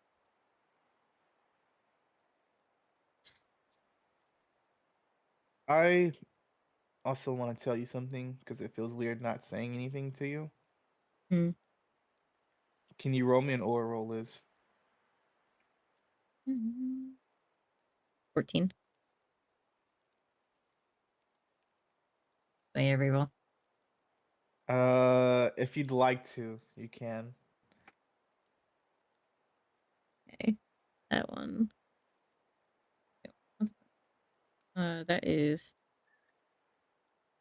I also want to tell you something because it feels weird not saying anything to you. hmm. Can you roll me an aura roll, Liz? 14. Do I ever roll? If you'd like to, you can. Okay. that one. That is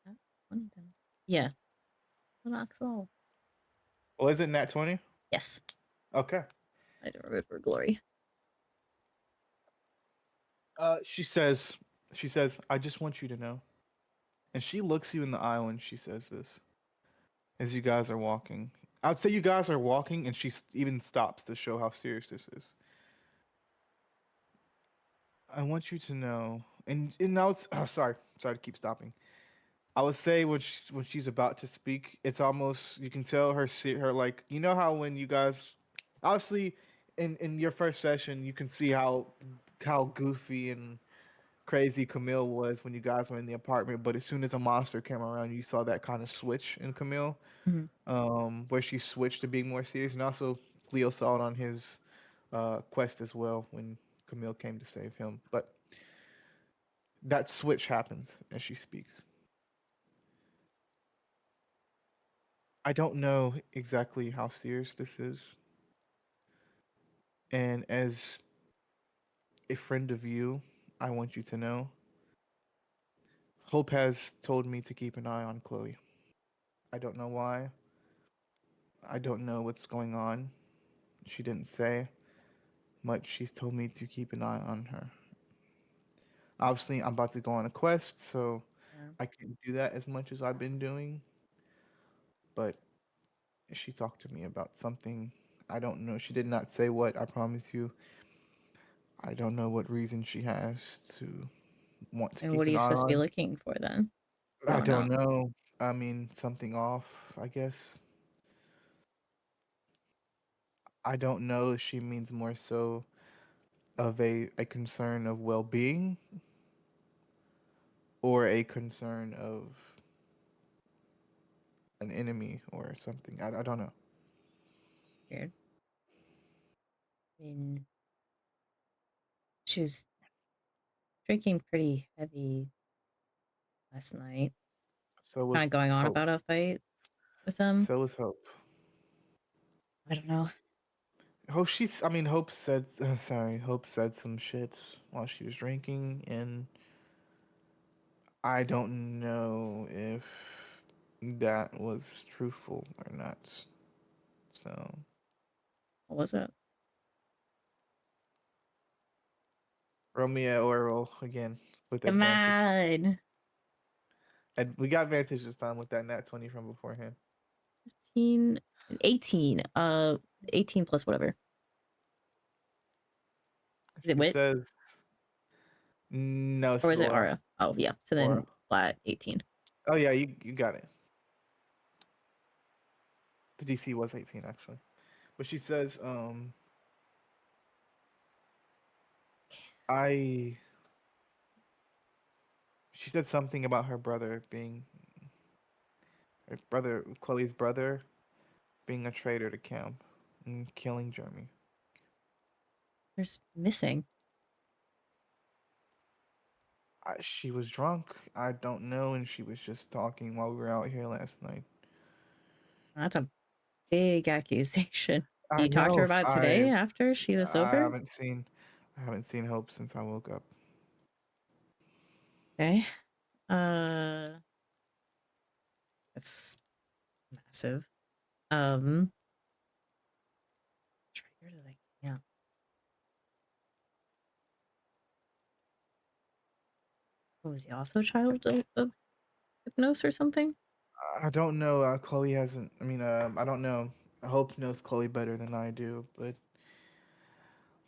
that 20 then. Yeah, unlocks all. Was it nat 20? Yes, Okay. I don't remember glory. She says, I just want you to know. And she looks you in the eye when she says this. As you guys are walking, I'd say you guys are walking, and even stops to show how serious this is. I want you to know, and now it's sorry to keep stopping. I would say when she's about to speak, it's almost you can tell her like you know how when you guys obviously in your first session you can see how goofy and crazy Camille was when you guys were in the apartment, but as soon as a monster came around, you saw that kind of switch in Camille, Mhm. where she switched to being more serious, and also Leo saw it on his quest as well when Camille came to save him. But that switch happens as she speaks. I don't know exactly how serious this is, and as a friend of you, I want you to know. Hope has told me to keep an eye on Chloe. I don't know why. I don't know what's going on. She didn't say much. She's told me to keep an eye on her. Obviously, I'm about to go on a quest, so Yeah. I can't do that as much as I've been doing. But she talked to me about something. I don't know. She did not say what, I promise you. I don't know what reason she has to want to And what keep are an you eye supposed to be on. looking for then? I Growing don't up. know. I mean, something off, I guess. I don't know if she means more so of a concern of well being or a concern of an enemy or something. I don't know. Weird. I mean, she was drinking pretty heavy last night. So Kind was of going on Hope. about a fight with him. So was Hope. I don't know. Hope said, sorry, Hope said some shit while she was drinking, and I don't know if that was truthful or not. So, What was it? Romeo Oral again with Come advantage. on. And we got advantage this time with that nat 20 from beforehand. 15, 18. 18 plus whatever. Is it She wit? says, no, Or is it Sora. aura? Oh, yeah. So Aura. then flat 18. Oh, yeah, you got it. The DC was 18, actually. But she says, I. She said something about her brother being. Her brother, Chloe's brother, being a traitor to camp and killing Jeremy. There's missing. She was drunk. I don't know, and she was just talking while we were out here last night. That's a big accusation. Do I you talk to her know. about it today after she was I sober? haven't seen I haven't seen Hope since I woke up. Okay. Uh, that's massive. Trigger to the camp. Oh, was he also a child of hypnosis or something? I don't know. Chloe hasn't. I don't know. Hope knows Chloe better than I do, but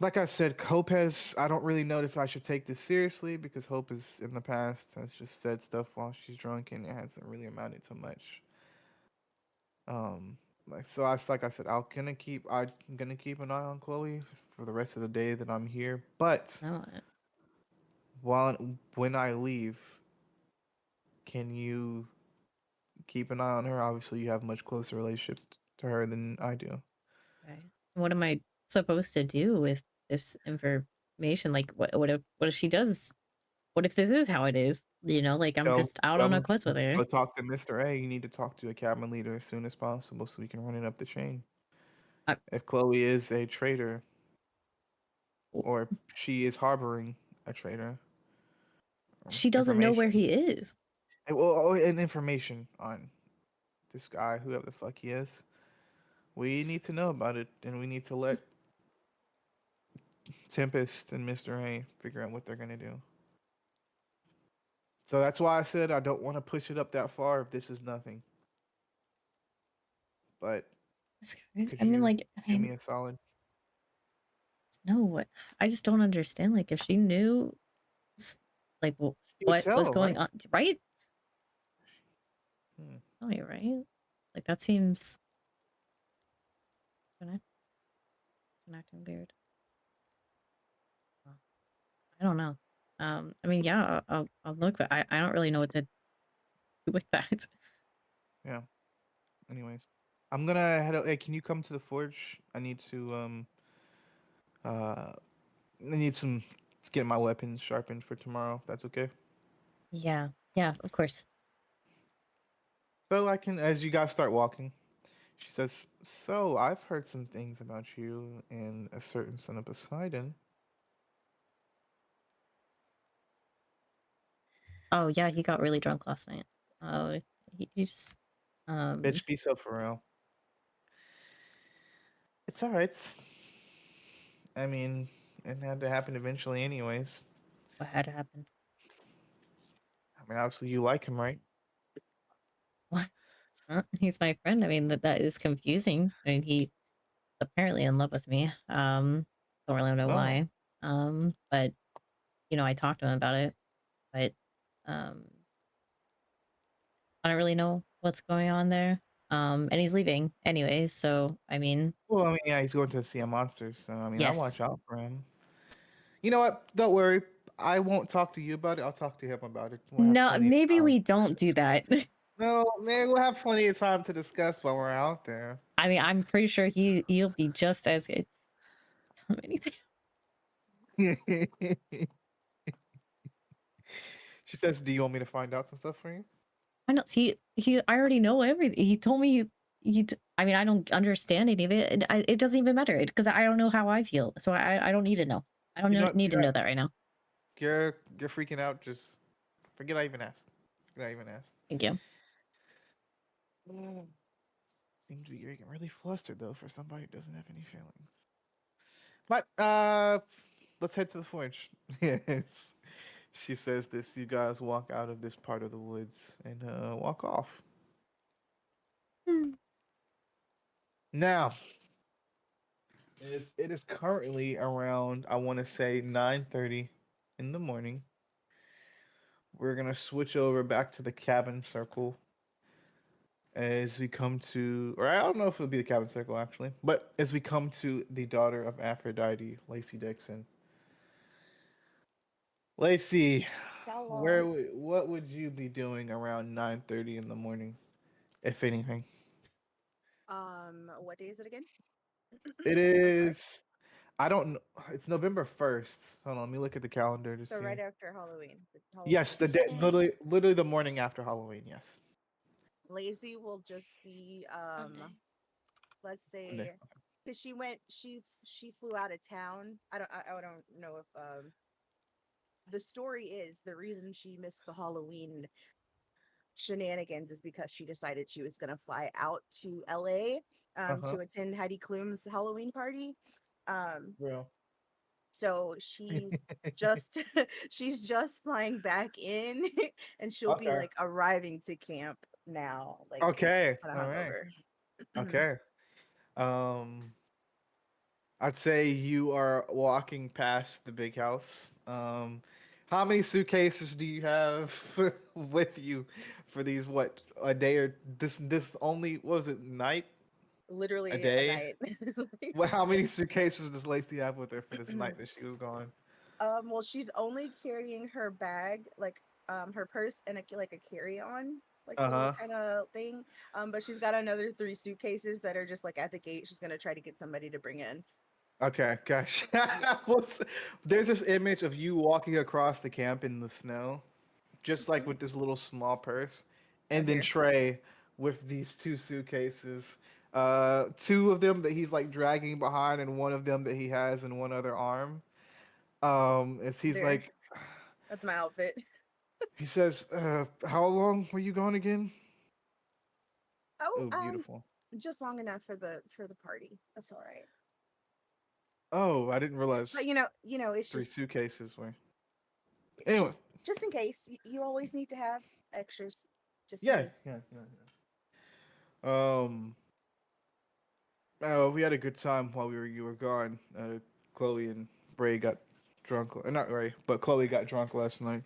like I said, Hope has. I don't really know if I should take this seriously because Hope is in the past has just said stuff while she's drunk and it hasn't really amounted to much. Um, like I said, I'm gonna keep an eye on Chloe for the rest of the day that I'm here. But No. while when I leave, can you keep an eye on her? Obviously, you have a much closer relationship to her than I do. Okay. What am I supposed to do with this information? Like, what if she does? What if this is how it is? You know, like I'm Tell just out on a them quest with her. go talk to Mr. A. You need to talk to a cabin leader as soon as possible so we can run it up the chain. I, If Chloe is a traitor, or she is harboring a traitor. She doesn't know where Information. he is. And information on this guy, whoever the fuck he is. We need to know about it, and we need to let Tempest and Mr. A figure out what they're gonna do. So that's why I said I don't want to push it up that far if this is nothing. But could I mean, you like, do me a solid? no, I just don't understand. Like, if she knew, like, She would what was tell, going right? on, right? Hmm. Tell me, right? Like, that seems connect, connecting weird. I don't know. I mean, yeah, I'll look, but I don't really know what to do with that. Yeah. Anyways, I'm gonna head out. Hey, can you come to the forge? I need some to get my weapons sharpened for tomorrow. If that's okay. Yeah, yeah, of course. So I can, as you guys start walking, she says, "So I've heard some things about you and a certain son of Poseidon." Oh yeah, he got really drunk last night. He just Bitch, be so for real. It's all right. I mean, it had to happen eventually, anyways. what had to happen? I mean, obviously you like him, right? What? He's my friend. I mean, that is confusing. I mean, he apparently in love with me. Don't really know Oh, why. But you know, I talked to him about it, but um, I don't really know what's going on there. And he's leaving anyways, so I mean, well, I mean, yeah, he's going to see a monster, so I mean, I yes. watch out for him. You know what? Don't worry. I won't talk to you about it. I'll talk to him about it. We'll have No, plenty of maybe time. we don't do that. No, man, we'll have plenty of time to discuss while we're out there. I mean, I'm pretty sure he'll be just as good. Tell him anything. She says, "Do you want me to find out some stuff for you?" I know. He. I already know everything. He told me. I mean, I don't understand any of it. It doesn't even matter because I don't know how I feel. So I don't need to know. I don't You know what? need to know that right now. You're freaking out. Just forget I even asked. Forget I even asked. Thank you. Mm. Seems to be getting really flustered though for somebody who doesn't have any feelings. But let's head to the forge. Yes. She says this. You guys walk out of this part of the woods and walk off. Hmm. Now, it is currently around, I want to say, 9:30 in the morning. We're gonna switch over back to the cabin circle as we come to, or I don't know if it'll be the cabin circle actually, but as we come to the daughter of Aphrodite, Lacey Dixon. Lacey, Hello. what would you be doing around 9:30 in the morning, if anything? What day is it again? It I'm sorry. is. I don't know. It's November 1st. Hold on, let me look at the calendar to So see. right after Halloween, the Halloween Yes, the day, weekend. Tuesday, literally the morning after Halloween. Yes, Lazy will just be Monday. let's Monday. say because she flew out of town. I don't know if the story is the reason she missed the Halloween shenanigans is because she decided she was gonna fly out to LA Uh huh. to attend Heidi Klum's Halloween party. Um Real. so just she's just flying back in and she'll be Okay. like arriving to camp now, like Okay. kind All of right. hungover. Okay. Um, I'd say you are walking past the big house. How many suitcases do you have with you for these? What, a day, or this only, what was it, night? A Literally a day? night. Well, how many suitcases does Lacey have with her for this night that she was gone? Well, she's only carrying her bag, like her purse and like a carry-on, like Uh little huh. kind of thing. But she's got another three suitcases that are just like at the gate. She's gonna try to get somebody to bring in. Okay, gosh. Yeah. There's this image of you walking across the camp in the snow, just like Mhm. with this little small purse, Oh and then dear. Trey with these two suitcases. Two of them that he's like dragging behind, and one of them that he has in one other arm. As he's There. like, That's my outfit. he says, "How long were you gone again?" Oh, Oh, beautiful. just long enough for the party. That's all right. Oh, I didn't But realize it's three just suitcases were. Anyway, just in case. You always need to have extras, just in yeah, case. yeah. We had a good time while you were gone. Chloe and Bray got drunk. Not Ray, but Chloe got drunk last night,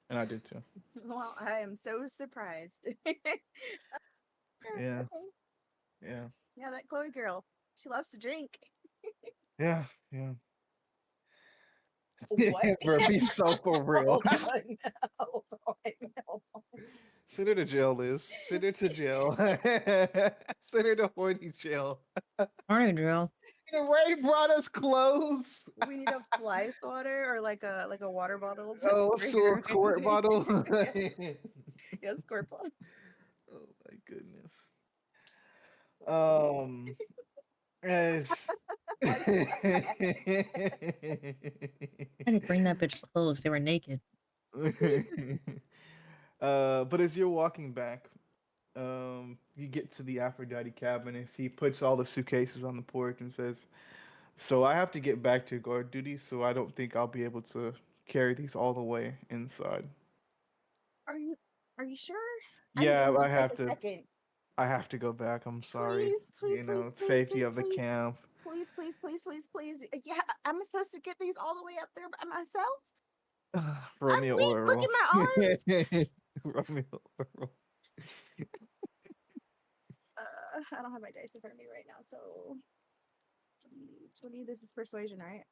and I did too. Well, I am so surprised. Yeah, Okay. yeah, Yeah, that Chloe girl. She loves to drink. yeah, yeah. What? Bro, be so for real. Hold on. Hold on. Hold on. Send her to jail, Liz. Send her to jail. Send her to horny jail. Morning drill. Ray brought us clothes. We need a fly swatter or like a water bottle to Oh, spray so a her squirt in. bottle. Yeah, yeah, squirt bottle. Oh my goodness. Um, as Why do you laugh? I didn't bring that bitch clothes. They were naked. but as you're walking back, you get to the Aphrodite cabin and he puts all the suitcases on the porch and says, "So I have to get back to guard duty, so I don't think I'll be able to carry these all the way inside." Are you are you sure? I mean, it Yeah, would just take a second. I have to go back. I'm sorry. Please, please, You please, know, please, safety please, of the please, camp. please, please, please, please, please. Yeah, I'm supposed to get these all the way up there by myself. I'm Romeo weak. or Look Earl. at my arms. Romeo or Earl. I don't have my dice in front of me right now, so 20. This is persuasion, right?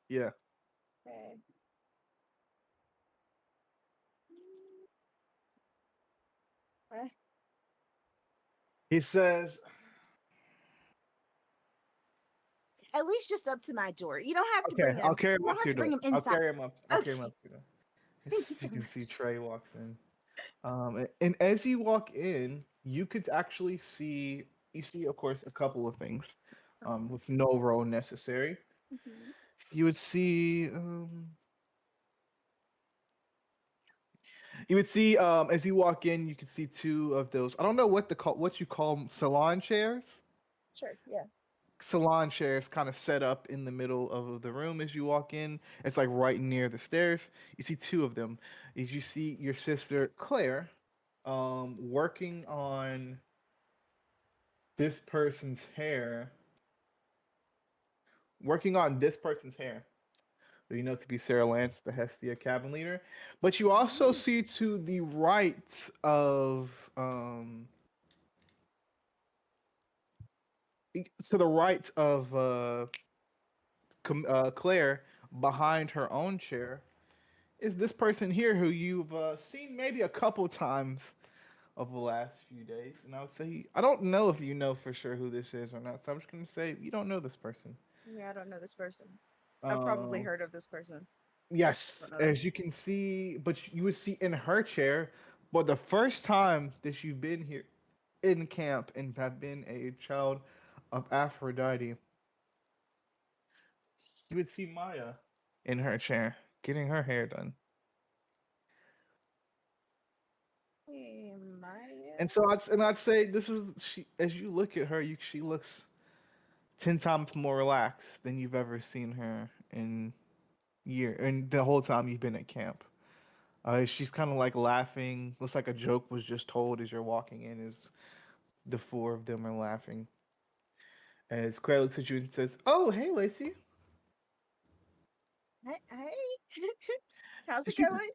Yeah. Okay. What? He says, At least just up to my door. You don't have to "Okay, bring I'll him. carry You him up don't to have your to bring door. him I'll inside. carry him up. I'll carry him Okay. up to your door." Thank you You so can see much. Trey walks in. And as you walk in, you could actually see you see, of course, a couple of things, with no role necessary. Mhm. You would see, as you walk in, you can see two of those. I don't know what you call 'em, salon chairs. Sure. Yeah. Salon chairs kind of set up in the middle of the room as you walk in. It's like right near the stairs. You see two of them. As you see your sister Claire, working on this person's hair, working on this person's hair. Who you know to be Sarah Lance, the Hestia cabin leader. But you also Mhm. see to the right of Claire, behind her own chair, is this person here who you've seen maybe a couple times over the last few days. And I would say, I don't know if you know for sure who this is or not. So I'm just going to say, you don't know this person. Yeah, I don't know this person. I've probably Um, heard of this person. yes, Don't know them. as you can see, but you would see in her chair, but the first time that you've been here in camp and have been a child of Aphrodite, you would see Maya in her chair getting her hair done. Hey, And Maya. so I'd say this is she as you look at her, she looks 10 times more relaxed than you've ever seen her in and the whole time you've been at camp. She's kind of like laughing. Looks like a joke was just told as you're walking in. As the four of them are laughing. As Claire looks at you and says, "Oh, hey, Lacey. Hey. How's it Did you? going?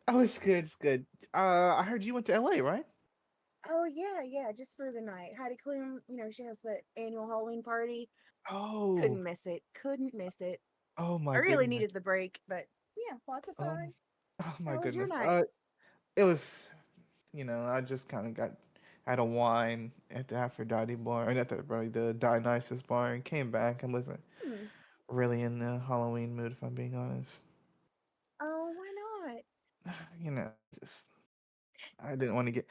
Oh, it's good. It's good. I heard you went to LA, right? Oh yeah, yeah, just for the night. Heidi Klum, she has that annual Halloween party. Oh, Couldn't miss it. Couldn't miss it. oh I my really goodness. needed the break, but yeah, lots of Oh, fun. oh my How was your goodness. night? It was. I just kind of got had a wine at the Aphrodite bar, or not the Dionysus bar, and came back and wasn't Hmm. really in the Halloween mood, if I'm being honest. Oh, why not? You know, just I didn't want to get.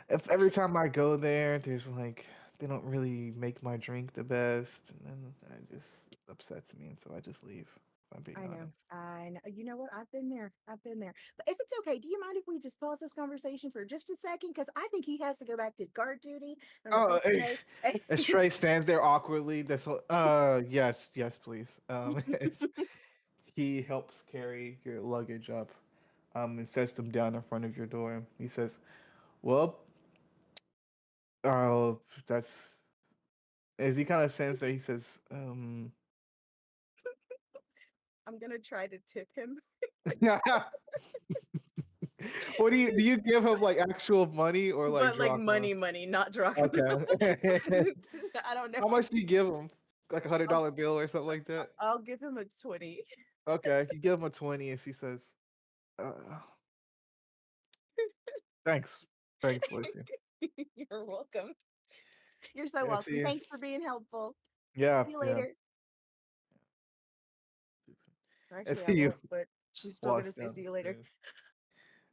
If every Actually, time I go there, there's like they don't really make my drink the best, and then I just it upsets me, and so I just leave. If I'm being I know. honest. I know. You know what? I've been there. I've been there. But if it's okay, do you mind if we just pause this conversation for just a second? Because I think he has to go back to guard duty on the Oh, first day. as Trey stands there awkwardly, this whole, yes, yes, please. It's he helps carry your luggage up, and sets them down in front of your door. He says, "Well, oh, that's." As he kind of stands there, he says, I'm gonna try to tip him, "What do you give him like actual money or like but like drachma?" money, not drachma. Okay. I don't know. How much do you give him? Like a hundred I'll, dollar bill or something like that? I'll give him a 20. Okay, you give him a 20, and he says, uh, "Thanks, thanks, Lacey." You're welcome. You're so Yeah, welcome. see, Thanks for being helpful. yeah, See you yeah. later. Or And actually, I see you won't, but she's still gonna walks say down see the you later.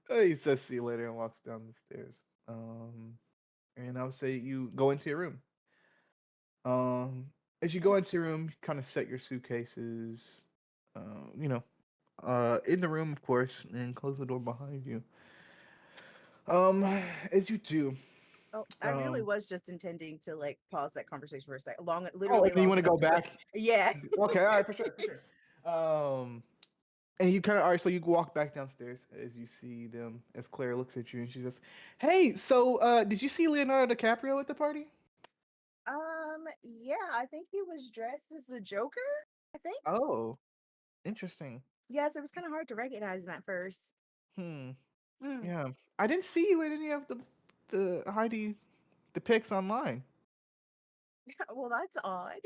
stairs. He says, "See you later," and walks down the stairs. And I would say you go into your room. Um, as you go into your room, you kind of set your suitcases. You know, in the room, of course, and close the door behind you. Um, as you do, Oh, I really um, was just intending to like pause that conversation for a second, long, oh, literally and then you long want to enough go to go. back? Yeah. Okay, all right, for sure, for sure. And you kind of all right. So you walk back downstairs as you see them. As Claire looks at you and she says, "Hey, so did you see Leonardo DiCaprio at the party?" Yeah, I think he was dressed as the Joker. I think. Oh, interesting. Yes, it was kind of hard to recognize him at first. Hmm. Hmm. Yeah, I didn't see you in any of the Heidi the pics online. Well, that's odd.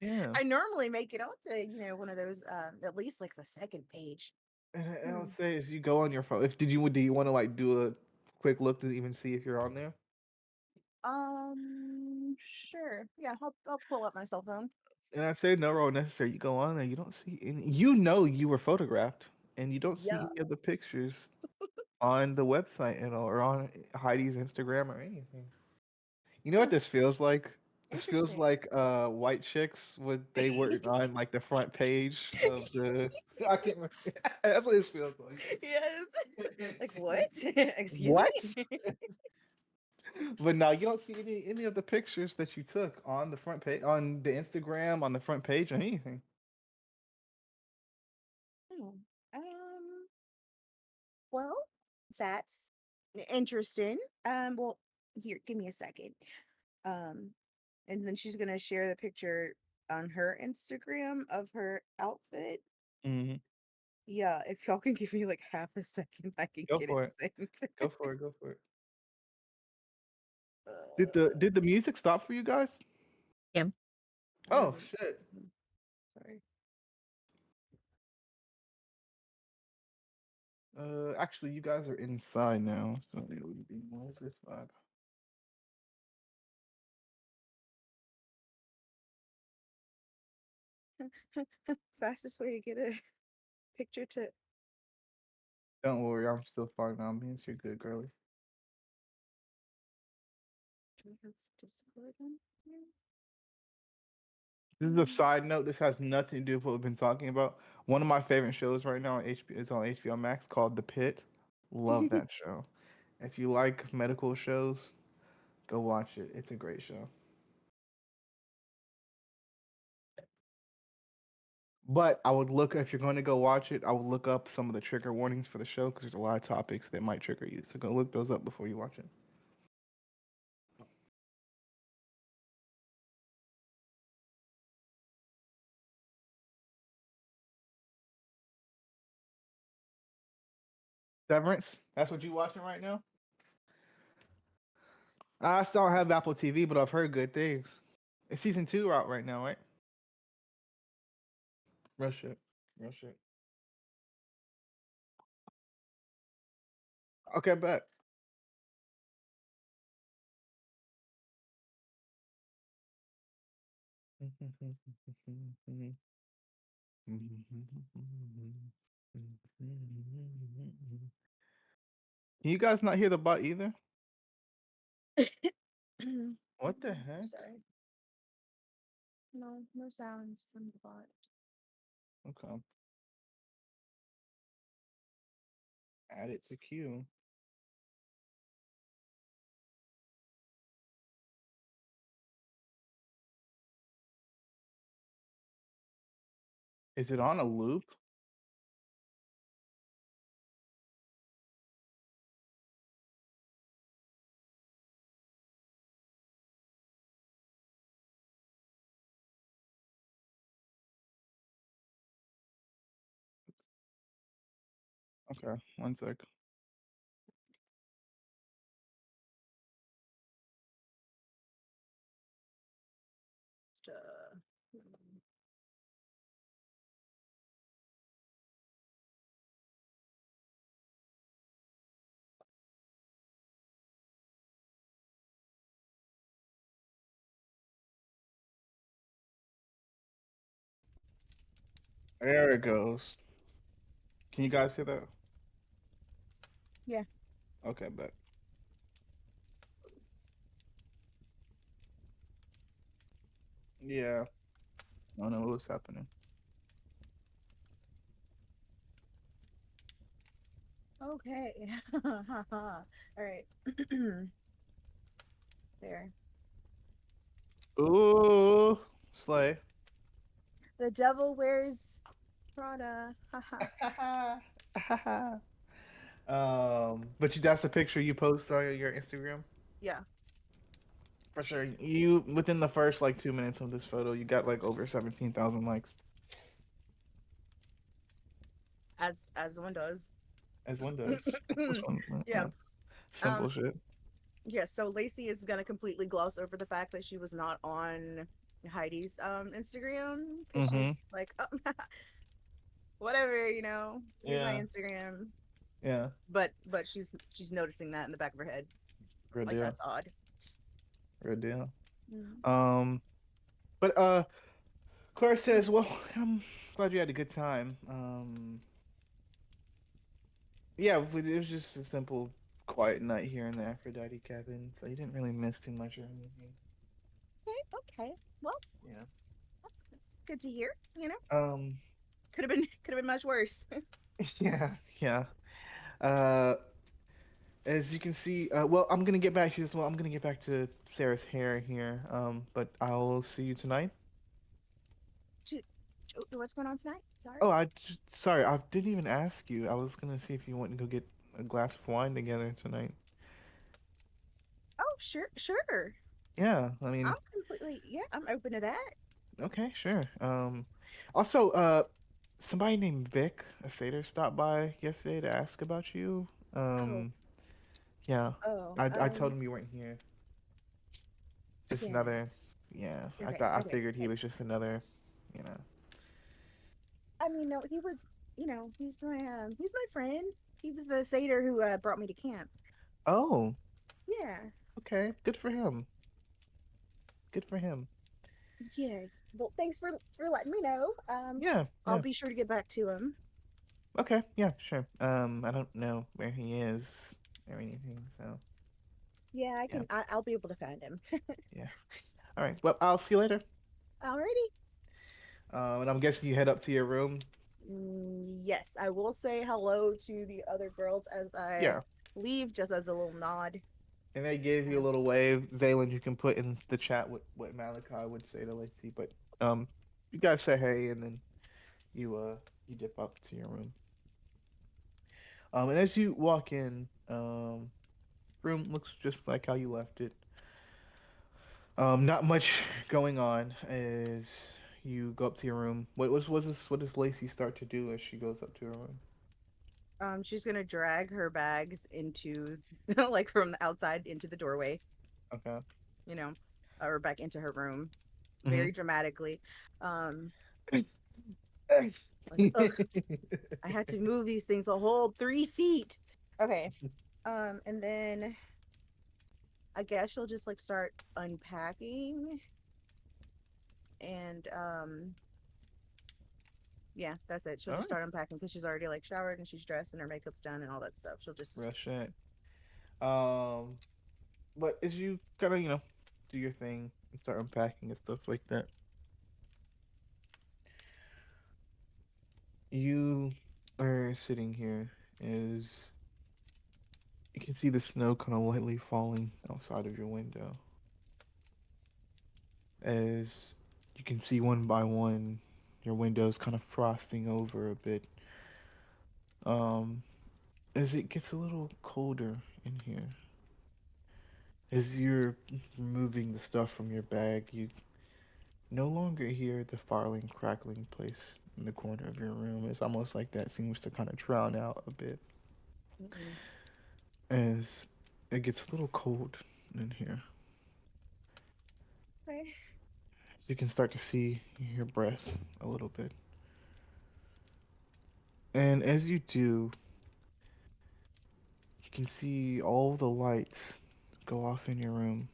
Yeah, I normally make it onto, one of those, at least like the second page. and I Hmm. would say as you go on your phone, if did you do you want to like do a quick look to even see if you're on there? Sure. Yeah, I'll pull up my cell phone. And I say no role necessary. You go on there, you don't see any. You know you were photographed, and you don't see Yeah. any of the pictures on the website and or on Heidi's Instagram or anything. You know what Hmm. this feels like? This feels Interesting. like white chicks when they were on like the front page of the I can't remember. That's what this feels Yes. like. Like what? Excuse What? me? But no, you don't see any of the pictures that you took on the front page on the Instagram, on the front page or anything. Oh, well, that's interesting. Well, here, give me a second. Um, and then she's gonna share the picture on her Instagram of her outfit. Hmm. Yeah, if y'all can give me like half a second, I can Go get it for it. synced. Go for it. Go for it. Uh, Did the music stop for you guys? Yeah. Oh um, shit. sorry. Actually, you guys are inside now, so it would be noise this vibe. Fastest way to get a picture to Don't worry, I'm still finding ambience. You're good, girly. do we have Discord on here? This is a side note. This has nothing to do with what we've been talking about. One of my favorite shows right now on HBO is on HBO Max called The Pit. Love that show. If you like medical shows, go watch it. It's a great show. But I would look if you're going to go watch it. I would look up some of the trigger warnings for the show because there's a lot of topics that might trigger you. So go look those up before you watch it. Severance. That's what you watching right now. I still don't have Apple TV, but I've heard good things. It's season 2 out right now, right? Real shit. Real shit. Okay, bet. Can you guys not hear the bot either? What the heck? Sorry. No, no sounds from the bot. Okay. Add it to queue. Is it on a loop? Okay, one sec. Just, There it goes. Can you guys see that? yeah. Okay, bet. Yeah. I don't know what was happening. Okay. All right. There. Ooh, Slay. The devil wears Prada. Haha. But that's the picture you post on your Instagram? Yeah. For sure. You within the first like 2 minutes of this photo, you got like over 17,000 likes. As one does. As one does. That's one. Yeah. Yeah. Simple Um. shit. Yeah. So Lacey is gonna completely gloss over the fact that she was not on Heidi's Instagram because Mm-hmm. she's like, oh, whatever, here's my Yeah. Instagram. Yeah. But she's noticing that in the back of her head, Good like deal. that's odd. Good deal. Mm. Um, but Claire says, "Well, I'm glad you had a good time. Yeah, it was just a simple, quiet night here in the Aphrodite cabin, so you didn't really miss too much or anything. Okay. Okay. Well, Yeah. that's good to hear. Um, Could have been much worse. yeah, yeah. Uh, as you can see, well, I'm gonna get back to this. Well, I'm gonna get back to Sarah's hair here. But I'll see you tonight. What's going on tonight? Sorry. Oh, sorry, I didn't even ask you. I was gonna see if you want to go get a glass of wine together tonight. Oh, sure, sure. Yeah, I mean, Yeah, I'm open to that. okay, sure. Also, somebody named Vic, a satyr, stopped by yesterday to ask about you. Oh, Um, yeah, oh, I told him you weren't here. Just yeah. another, yeah. Okay, I okay. figured he was Thanks. just another, you know. I mean, no, he was, he's my friend. He was the satyr who brought me to camp. Oh, Yeah, okay. Good for him. Good for him. yeah. Well, thanks for letting me know. Yeah, I'll yeah. be sure to get back to him. Okay, yeah, sure. I don't know where he is or anything, so Yeah, I yeah, can. I'll be able to find him. yeah. All right. Well, I'll see you later. Alrighty. And I'm guessing you head up to your room. Yes, I will say hello to the other girls as I Yeah. leave, just as a little nod. And they gave you a Uh, little wave, Zaylen. You can put in the chat what Malachi would say to Lacey, but you guys say hey, and then you dip up to your room. And as you walk in, room looks just like how you left it. Not much going on as you go up to your room. Was this? What does Lacey start to do as she goes up to her room? she's gonna drag her bags into, like from the outside into the doorway, Okay. you know, or back into her room, Mm-hmm. very dramatically. Um, like, ugh, I had to move these things a whole 3 feet. Okay. And then I guess she'll just like start unpacking and yeah, that's it. She'll All just right. start unpacking because she's already like showered and she's dressed and her makeup's done and all that stuff. She'll just Rush it. Um, but as you kind of do your thing and start unpacking and stuff like that, You are sitting here as you can see the snow kind of lightly falling outside of your window. As you can see one by one, your windows kind of frosting over a bit. Um, as it gets a little colder in here. As you're removing the stuff from your bag, you no longer hear the farling, crackling place in the corner of your room. It's almost like that seems to kind of drown out a bit Mm-mm. as it gets a little cold in here. Okay. You can start to see your breath a little bit. And as you do, you can see all the lights go off in your room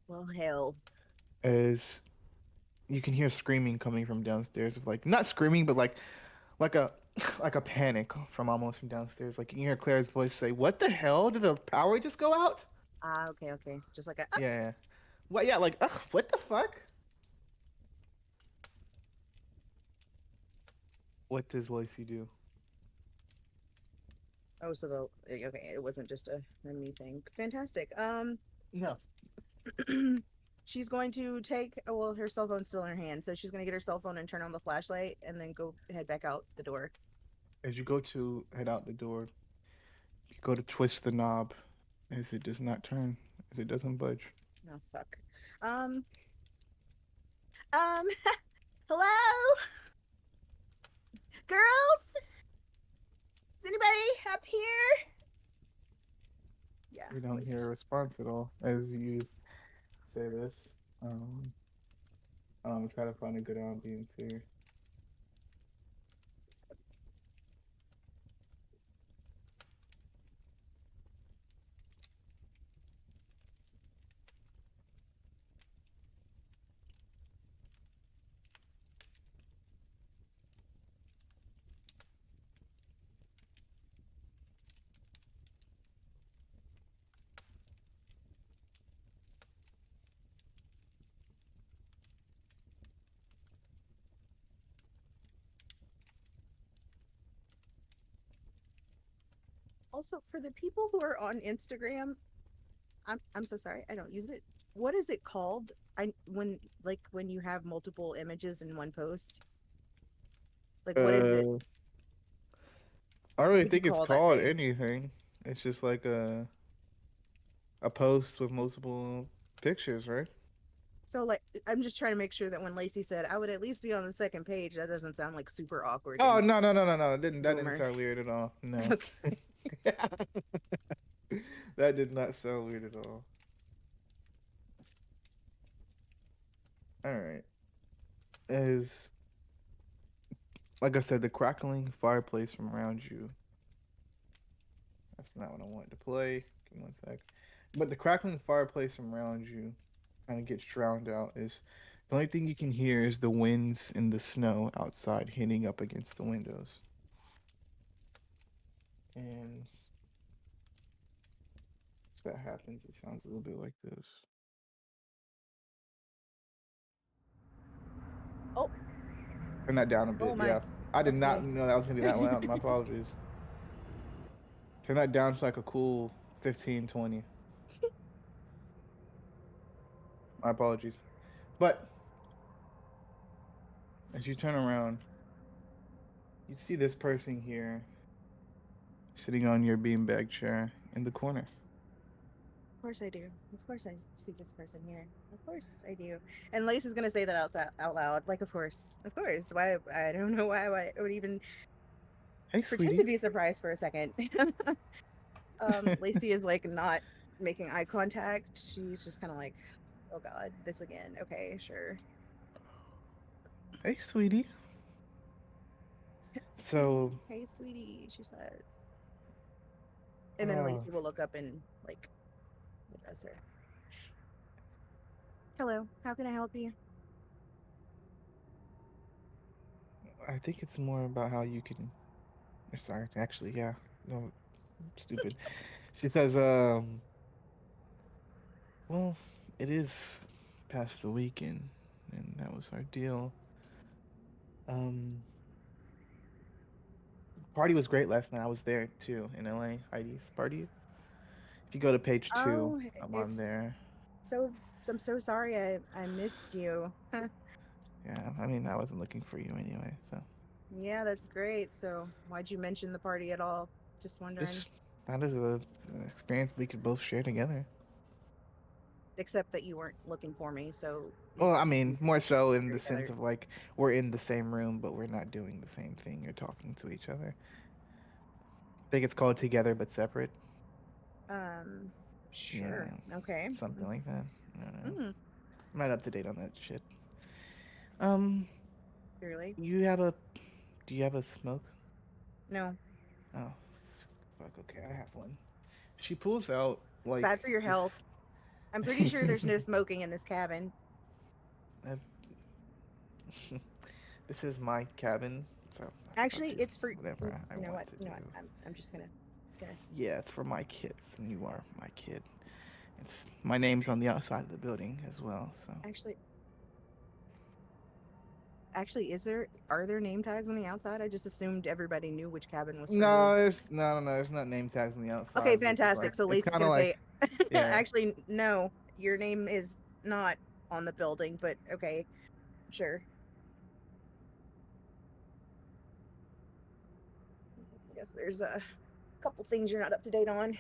Well, hell. as you can hear screaming coming from downstairs of like not screaming but like a like a panic from almost from downstairs. Like you can hear Claire's voice say, "What the hell? Did the power just go out?" Ah, okay, okay. Just like a Yeah. Yeah. What? Yeah. Like, ugh, what the fuck? What does Lacey do? oh, so okay, it wasn't just a me thing. Fantastic. Yeah. She's going to take well, her cell phone's still in her hand, so she's gonna get her cell phone and turn on the flashlight and then go head back out the door. As you go to head out the door, you go to twist the knob, as it does not turn, as it doesn't budge. Oh fuck. Um um hello? Girls? Is anybody up here? Yeah, You don't hear a Lacey's response at all as you say this. Um, I'm try to find a good ambience here. also for the people who are on Instagram, I'm so sorry, I don't use it. What is it called? I when like when you have multiple images in one post? Like what is it? Uh, I don't really What do you think it's call that called thing? anything. It's just like a post with multiple pictures, right? So like I'm just trying to make sure that when Lacey said I would at least be on the second page, that doesn't sound like super awkward Oh and no no no no no! That didn't boomer. sound weird at all. No, Okay. that did not sound weird at all. All right, as like I said, the crackling fireplace from around you. That's not what I wanted to play. Give me one sec. But the crackling fireplace from around you kind of gets drowned out. Is the only thing you can hear is the winds and the snow outside hitting up against the windows. And as that happens, it sounds a little bit like this. Oh, Turn that down a oh bit. my. Yeah. I did not Okay. know that was gonna be that loud. My apologies. Turn that down to like a cool 15, 20. My apologies. But as you turn around, you see this person here sitting on your beanbag chair in the corner. Of course I do. Of course I see this person here. Of course I do. And Lacey's gonna say that out loud. Like, of course. Of course. Why I don't know why I would even Hey, pretend to sweetie. be surprised for a second. Lacey is like not making eye contact. She's just kind of like, oh god, this again. Okay, sure. Hey, sweetie. So, Hey, sweetie, she says. And then uh, Lacey will look up and like address her. Hello, how can I help you? I think it's more about how you can. Sorry, actually, yeah. No, stupid. She says, well, it is past the weekend, and that was our deal. Um, Party was great last night. I was there too in LA. Heidi's party. If you go to page 2, Oh, I'm on it's there. so I'm so sorry I missed you. Yeah, I mean, I wasn't looking for you anyway, so Yeah, that's great. So why'd you mention the party at all? Just wondering. just that is a an experience we could both share together. Except that you weren't looking for me, so Well, I we mean, more should so share in the sense together. of like we're in the same room, but we're not doing the same thing or talking to each other. I think it's called Together but Separate. Um, Yeah, sure. Okay. something like that. I don't know. Mm, I'm not up to date on that shit. Um, clearly. you have a? Do you have a smoke? No, Oh, fuck. Okay, I have one. She pulls out it's like bad for your health. this. I'm pretty sure there's no smoking in this cabin. uh, this is my cabin, so I'll Actually, do it's for whatever I you know want what? to You do. know what? I'm just gonna Yeah, it's for my kids, and you are my kid. It's my name's on the outside of the building as well. So actually actually is there are there name tags on the outside? I just assumed everybody knew which cabin was for who. no, no. There's not name tags on the Okay, outside, but it's fantastic. like So it's Lacey's kind of gonna like say yeah. actually no, your name is not on the building, but okay, sure. I guess there's a couple things you're not up to date on.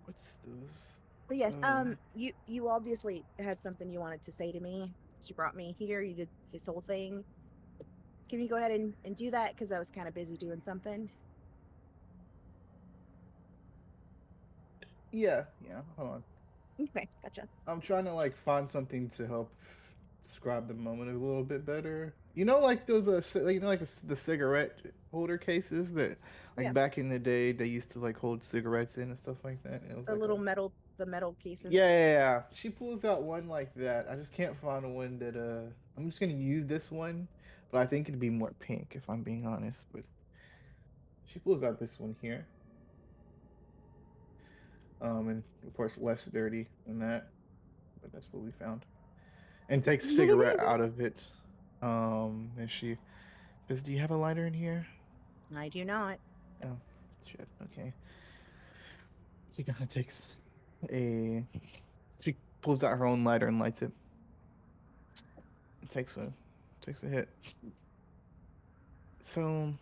What's those? But yes, Oh, you obviously had something you wanted to say to me. You brought me here, you did this whole thing. Can you go ahead and do that? Because I was kind of busy doing something. yeah, yeah. Hold on. Okay, gotcha. I'm trying to like find something to help describe the moment a little bit better. You know, like those like the cigarette holder cases that, Yeah. like back in the day, they used to like hold cigarettes in and stuff like that. It was The like little a metal yeah, cases. yeah, yeah. She pulls out one like that. I just can't find one that I'm just gonna use this one, but I think it'd be more pink if I'm being honest. But she pulls out this one here, and of course less dirty than that, but that's what we found. And takes a cigarette out of it. And she says, "Do you have a lighter in here?" I do not. Oh, shit. Okay. She kind of takes a. She pulls out her own lighter and lights it. Takes a hit. So,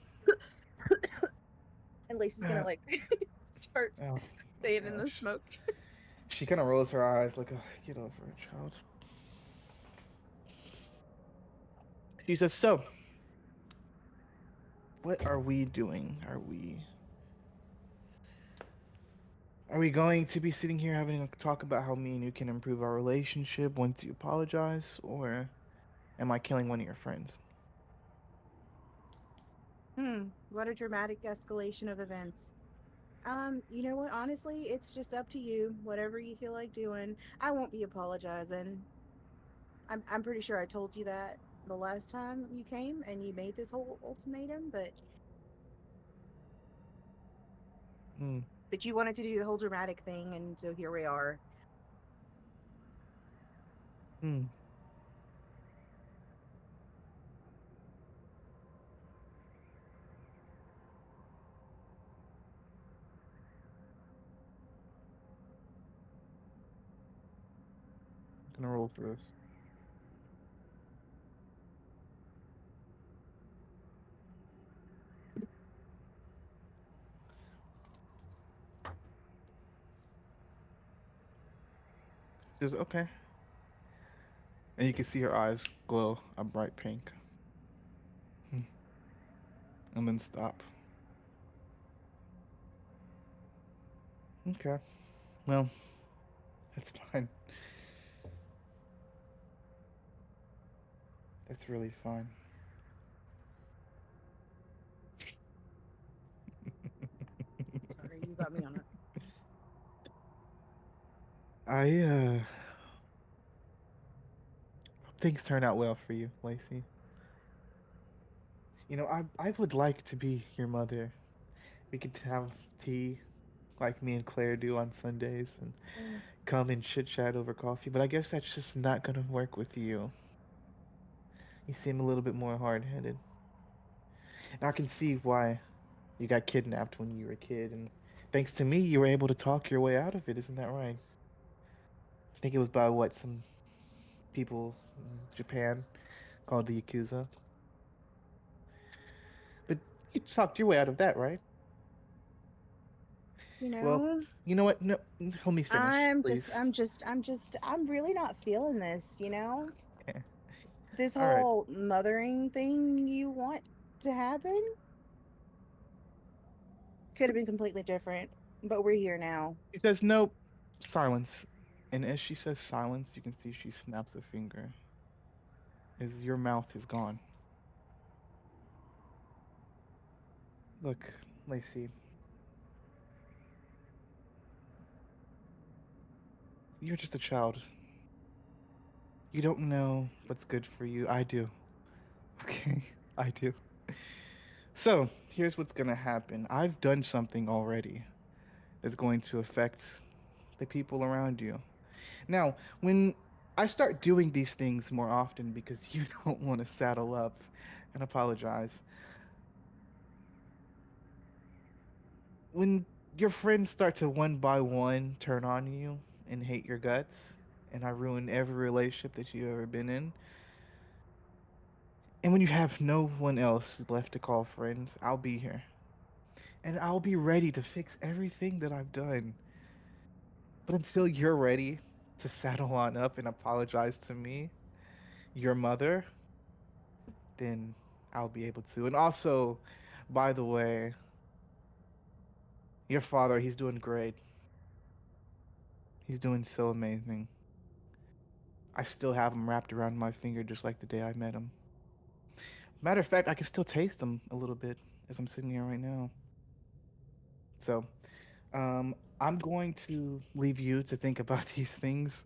And Lacey's gonna uh, like start oh staying my in the gosh. smoke. She kind of rolls her eyes like, oh, "Get over it, child." She says, "So, what are we doing? Are we going to be sitting here having a talk about how me and you can improve our relationship once you apologize, or am I killing one of your friends?" What a dramatic escalation of events. You know what? Honestly, it's just up to you. Whatever you feel like doing. I won't be apologizing. I'm pretty sure I told you that the last time you came and you made this whole ultimatum, Hmm. but you wanted to do the whole dramatic thing, and so here we are. Hmm. I'm gonna roll for this. She says, "Okay," and you can see her eyes glow a bright pink, Hmm. and then stop. Okay. Well, that's fine. That's really fine. Sorry, you got me on it. I hope things turn out well for you, Lacey. You know, I would like to be your mother. We could have tea like me and Claire do on Sundays and come and chit chat over coffee, but I guess that's just not gonna work with you. You seem a little bit more hard headed. And I can see why you got kidnapped when you were a kid, and thanks to me, you were able to talk your way out of it, isn't that right? I think it was by what some people in Japan called the Yakuza. But you talked your way out of that, right? You Well, know, you know what? No, let me finish, please. I'm really not feeling this, you know? Okay. This All right. whole mothering thing you want to happen could have been completely different, but we're here now. She says nope. Silence. And as she says silence, you can see she snaps a finger as your mouth is gone. Look, Lacey, you're just a child. You don't know what's good for you. I do. Okay? I do. So, here's what's gonna happen. I've done something already that's going to affect the people around you. Now, when I start doing these things more often because you don't want to saddle up and apologize, when your friends start to one by one turn on you and hate your guts, and I ruin every relationship that you've ever been in, and when you have no one else left to call friends, I'll be here. And I'll be ready to fix everything that I've done. But until you're ready to saddle on up and apologize to me, your mother, then I'll be able to. And also, by the way, your father, he's doing great. He's doing so amazing. I still have him wrapped around my finger just like the day I met him. Matter of fact, I can still taste him a little bit as I'm sitting here right now. So, I'm going to leave you to think about these things,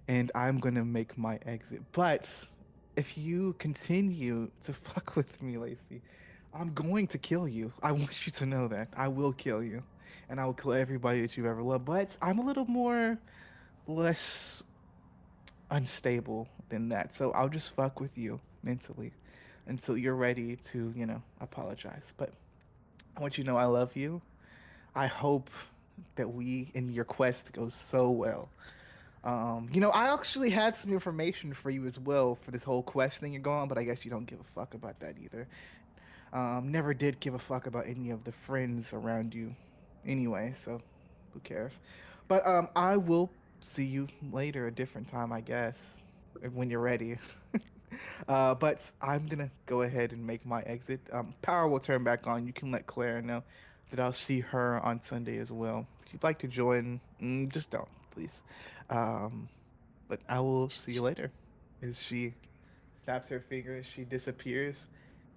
and I'm going to make my exit. But if you continue to fuck with me, Lacey, I'm going to kill you. I want you to know that. I will kill you. And I will kill everybody that you've ever loved. But I'm a little more less unstable than that. So I'll just fuck with you mentally until you're ready to, apologize. But I want you to know I love you. I hope that we in your quest goes so well. I actually had some information for you as well for this whole quest thing you're going on, but I guess you don't give a fuck about that either. Never did give a fuck about any of the friends around you anyway, so who cares? But I will see you later, a different time, I guess, when you're ready. But I'm gonna go ahead and make my exit. Power will turn back on. You can let Claire know that I'll see her on Sunday as well. If you'd like to join, just don't, please. Um, but I will see you later. As she snaps her fingers, she disappears,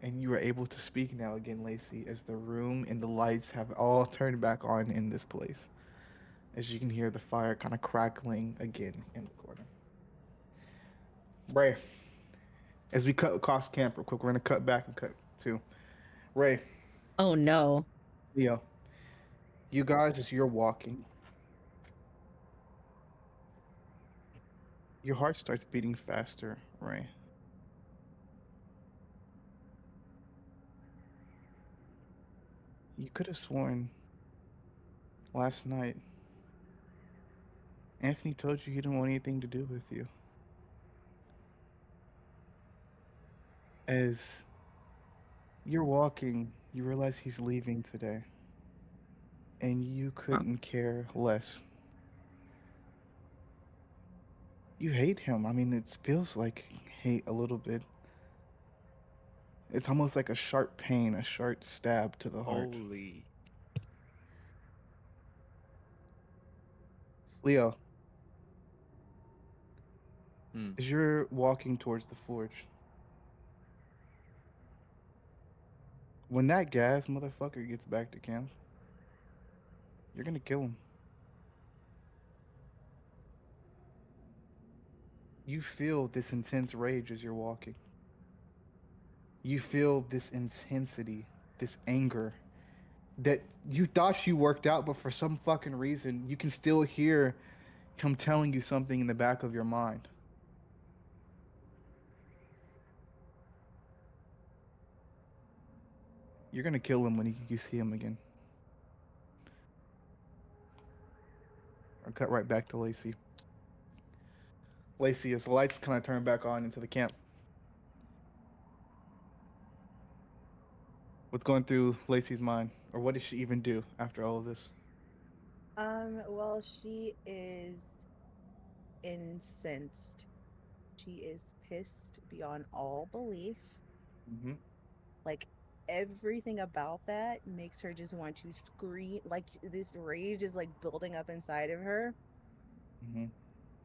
and you are able to speak now again, Lacey, as the room and the lights have all turned back on in this place. As you can hear the fire kind of crackling again in the corner. Ray, as we cut across camp real quick, we're gonna cut back and cut to Ray, Oh no. Leo. You guys, as you're walking, your heart starts beating faster, Ray. You could have sworn last night Anthony told you he didn't want anything to do with you. As you're walking, you realize he's leaving today, and you couldn't care less. You hate him. I mean, it feels like hate a little bit. It's almost like a sharp pain, a sharp stab to the heart. Holy. Leo, Hmm. as you're walking towards the forge, when that gas motherfucker gets back to camp, you're gonna kill him. You feel this intense rage as you're walking. You feel this intensity, this anger that you thought you worked out, but for some fucking reason, you can still hear him telling you something in the back of your mind. You're gonna kill him when you see him again. Or cut right back to Lacey. Lacey, as the lights kind of turn back on into the camp, what's going through Lacey's mind, or what does she even do after all of this? Well, she is incensed. She is pissed beyond all belief. Mm-hmm. Like everything about that makes her just want to scream. Like this rage is like building up inside of her. Mm-hmm.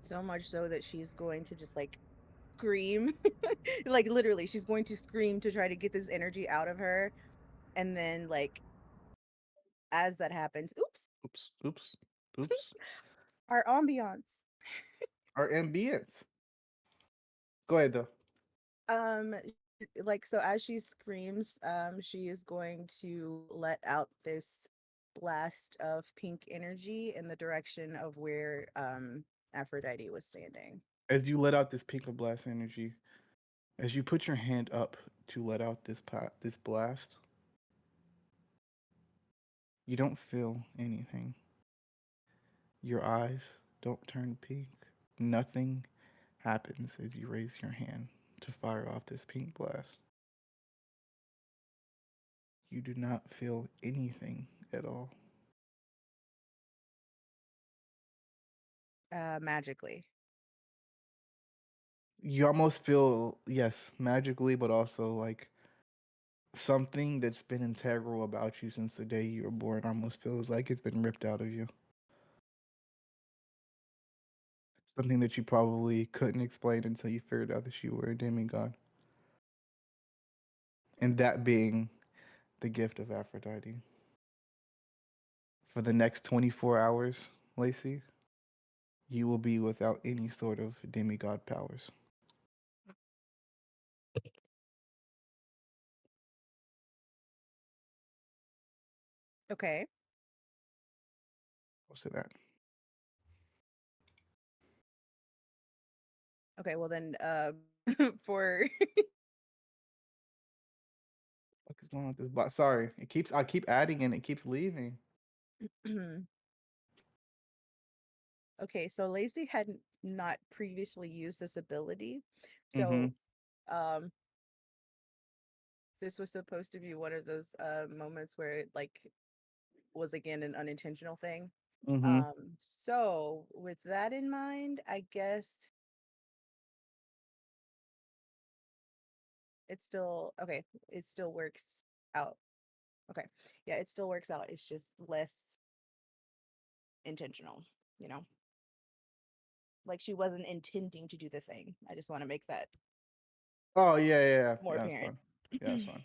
So much so that she's going to just like scream. Like literally, she's going to scream to try to get this energy out of her. And then like as that happens, oops, Oops, oops, oops. our ambiance. Our ambience. Go ahead though. Um like so as she screams, she is going to let out this blast of pink energy in the direction of where Aphrodite was standing. As you let out this pink of blast energy, as you put your hand up to let out this blast, you don't feel anything. Your eyes don't turn pink. Nothing happens as you raise your hand to fire off this pink blast. You do not feel anything at all. Magically. You almost feel, yes, magically, but also like something that's been integral about you since the day you were born almost feels like it's been ripped out of you. Something that you probably couldn't explain until you figured out that you were a demigod. And that being the gift of Aphrodite. For the next 24 hours, Lacey, you will be without any sort of demigod powers. Okay. What's that? Okay, well then for What is going on with this bot? Sorry, I keep adding and it keeps leaving. okay, so Lacey had not previously used this ability. Mm-hmm. So um this was supposed to be one of those moments where it like was again an unintentional thing. Mm-hmm. So with that in mind, I guess it's still okay. It still works out. Okay. Yeah, it still works out. It's just less intentional, you know? Like she wasn't intending to do the thing. I just want to make that Oh yeah. more Yeah, that's apparent. fine. Yeah, that's fine.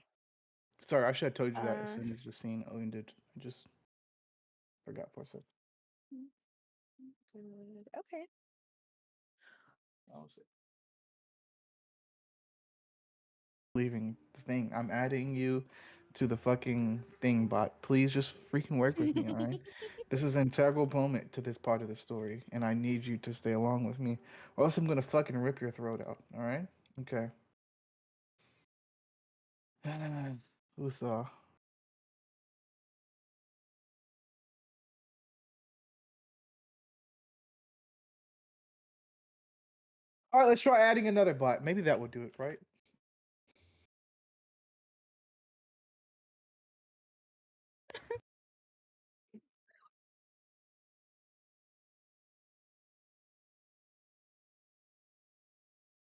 Sorry, I should have told you that as uh soon as the scene ended. I just forgot for a second. good. Okay. I was leaving the thing. I'm adding you to the fucking thing, bot. Please just freaking work with me, all right? This is an integral moment to this part of the story, and I need you to stay along with me, or else I'm gonna fucking rip your throat out. All right? Okay. Who saw? All right, let's try adding another bot. Maybe that would do it, right?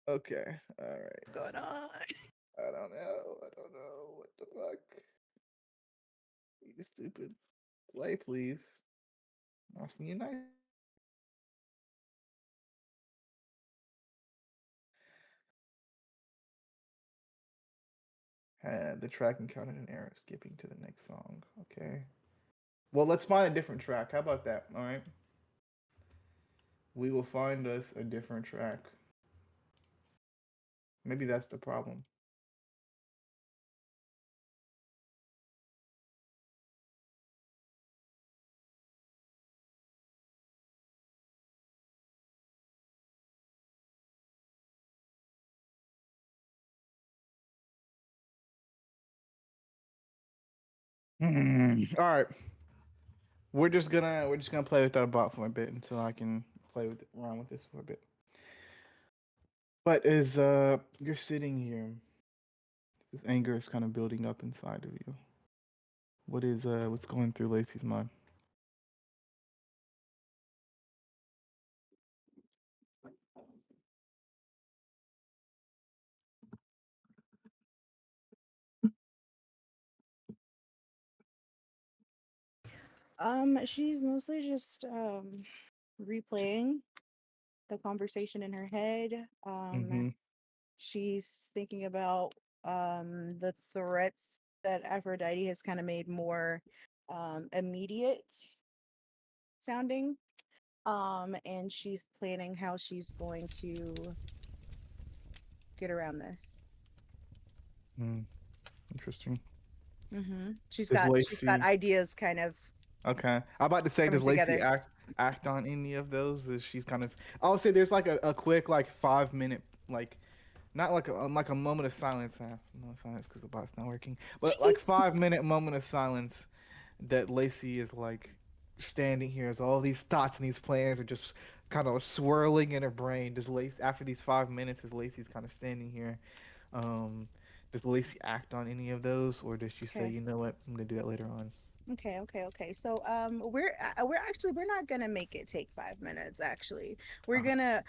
Okay. All right. What's going on? I don't know. I don't know. What the fuck? You stupid. Play, please. I'll see you nice. The track encountered an error. Skipping to the next song. Okay. Well, let's find a different track. How about that? All right. We will find us a different track. Maybe that's the problem. All right. We're just gonna play with that bot for a bit until I can play with around with this for a bit. But as you're sitting here, this anger is kind of building up inside of you. What's going through Lacey's mind? She's mostly just replaying the conversation in her head. Mm-hmm. She's thinking about the threats that Aphrodite has kind of made more immediate sounding. And she's planning how she's going to get around this. Interesting. She's Does got Lacey? ideas kind of Okay, I'm about to say, coming does Lacey together. act on any of those? Is she's kind of? I'll say there's like a quick like 5 minute like not like a moment of silence. No silence because the bot's not working. But like 5 minute moment of silence that Lacey is like standing here as all these thoughts and these plans are just kind of swirling in her brain. Does Lacey after these 5 minutes as Lacey's kind of standing here? Um, does Lacey act on any of those, or does she say, Okay. you know what, I'm gonna do that later on? Okay. So we're not gonna make it take 5 minutes. Actually, we're Oh, gonna.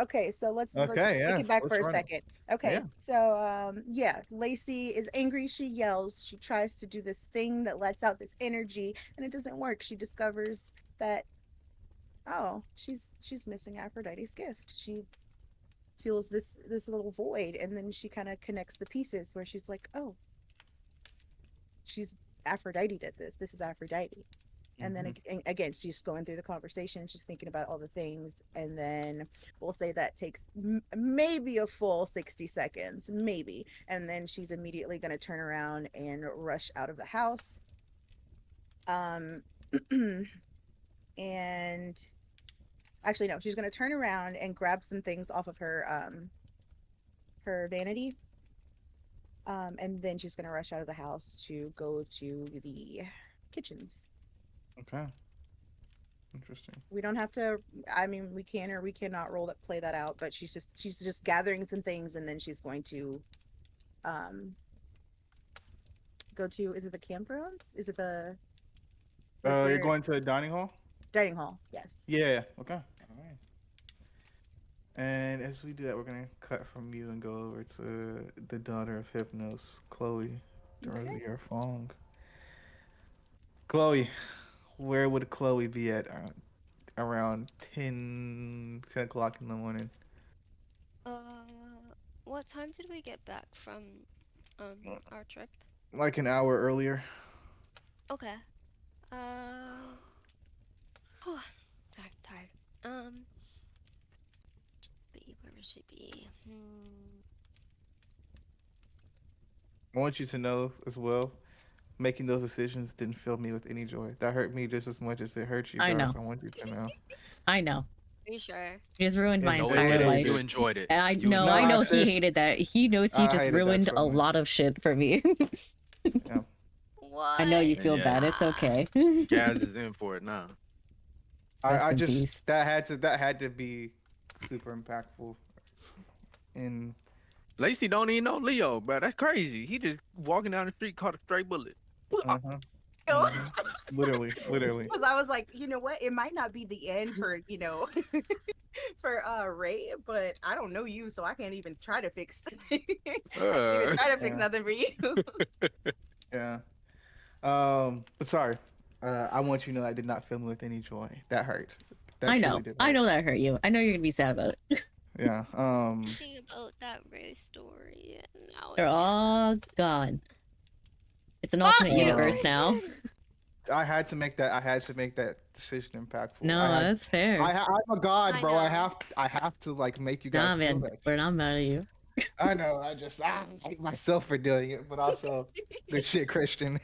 Okay, so let's okay, take yeah, it back for let's a run it. second. Okay, Yeah. so yeah, Lacey is angry. She yells. She tries to do this thing that lets out this energy, and it doesn't work. She discovers that she's missing Aphrodite's gift. She feels this little void, and then she kind of connects the pieces where she's like, oh, she's Aphrodite did this. This is Aphrodite. And then again, she's going through the conversation. She's thinking about all the things, and then we'll say that takes maybe a full 60 seconds, maybe. And then she's immediately going to turn around and rush out of the house. And actually, no, she's going to turn around and grab some things off of her vanity. And then she's going to rush out of the house to go to the kitchens. Okay. Interesting. We don't have to. I mean, we can or we cannot play that out. But she's just gathering some things, and then she's going to go to. Is it the campgrounds? Is it the like You're where going to the dining hall? dining hall? Yes. Yeah. Okay. All right. And as we do that, we're gonna cut from you and go over to the daughter of Hypnos, Chloe Okay. Derosier Fong. Chloe, where would Chloe be at around 10 o'clock in the morning? What time did we get back from our trip? Like an hour earlier. Okay. Whew, tired. Where would she be? I want you to know as well, making those decisions didn't fill me with any joy. That hurt me just as much as it hurt you I know. guys. I want you to know. I know. Are you sure? He just ruined my No, it entire didn't. life. You enjoyed it. And I You know, enjoyed I it. know No, he sis, hated that. He knows he I just hated that ruined so a much. lot of shit for me. Yeah. What? I know you feel Yeah. bad. It's okay. Gaz is in for it now. Rest I in just peace. that had to be super impactful. And Lacey don't even know Leo, bro. That's crazy. He just walking down the street, caught a stray bullet. literally. Because I was like, you know what? It might not be the end for for Ray, but I don't know you, so I can't even try to fix. I can't even try to fix Yeah. nothing for you. Yeah. But sorry. I want you to know I did not fill me with any joy. That hurt. That I truly know. did I hurt. know that hurt you. I know you're gonna be sad about it. Yeah. Thinking about that Ray story, and now They're again. all gone. It's an Fuck alternate you, universe now. Christian! I had to make that decision impactful. No, that's fair. I'm a god, I bro. I know. have to like make you guys Nah, feel man. that. We're not mad at you. I know. I hate myself for doing it, but also good shit, Christian.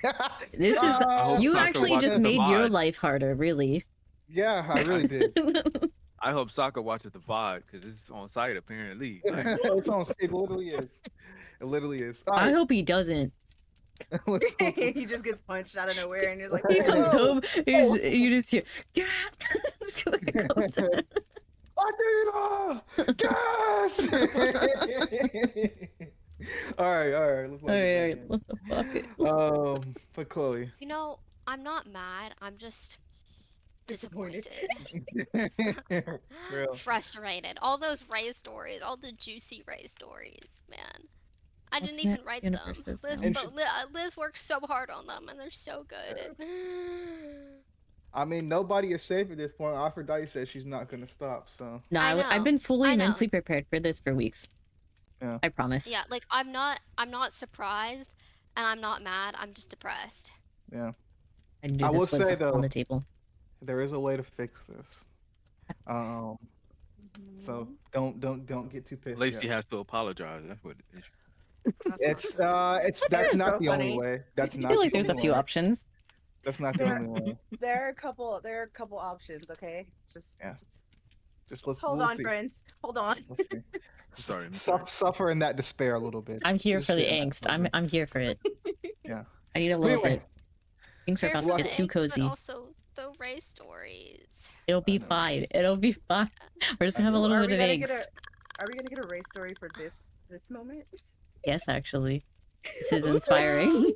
This is I hope you Sokka actually watches just the made your VOD. life harder, really. Yeah, I really did. I hope Sokka watches the VOD because it's on site apparently. Like, It literally is. It literally is. All I right. hope he doesn't. He just gets punched out of nowhere, and you're like, He "Oh comes no!" home, you just hear, "Gas!" So it comes in. Adina! Gas! All right. Let's All not get right, back what the fuck? in. For Chloe. You know, I'm not mad. I'm just Disappointed. disappointed. Real. Frustrated. All those Ray stories, all the juicy Ray stories, man. I didn't Alternate even write them. universes Liz, now. Liz worked so hard on them, and they're so good. I mean, nobody is safe at this point. Aphrodite says she's not gonna stop, so No, I I've know. been fully I know. mentally prepared for this for weeks. yeah. I promise. Yeah, like I'm not surprised, and I'm not mad. I'm just depressed. Yeah. I knew I will this was say on though, the table. there is a way to fix this. So don't get too At pissed least yet. he has to apologize. That's what it is. It's that's It's not so the funny. only way. That's I not feel the like there's a only few way. options. That's not the There- only way. There are a couple options. Okay, just Yeah. Just let's hold we'll on, see. friends. Hold on. Let's see. Sorry, I'm sorry. Suffer in that despair a little bit. I'm here Just for the sit in that angst. a little bit. I'm here for it. Yeah. I need a But little anyway, bit. Things are Here about for to the get too angst, but cozy. also the Ray stories. It'll be know. fine. It'll be fine. We're just gonna have a know. little Are bit we of gonna get angst. Are we gonna get a race story for this moment? Yes, actually. This is inspiring.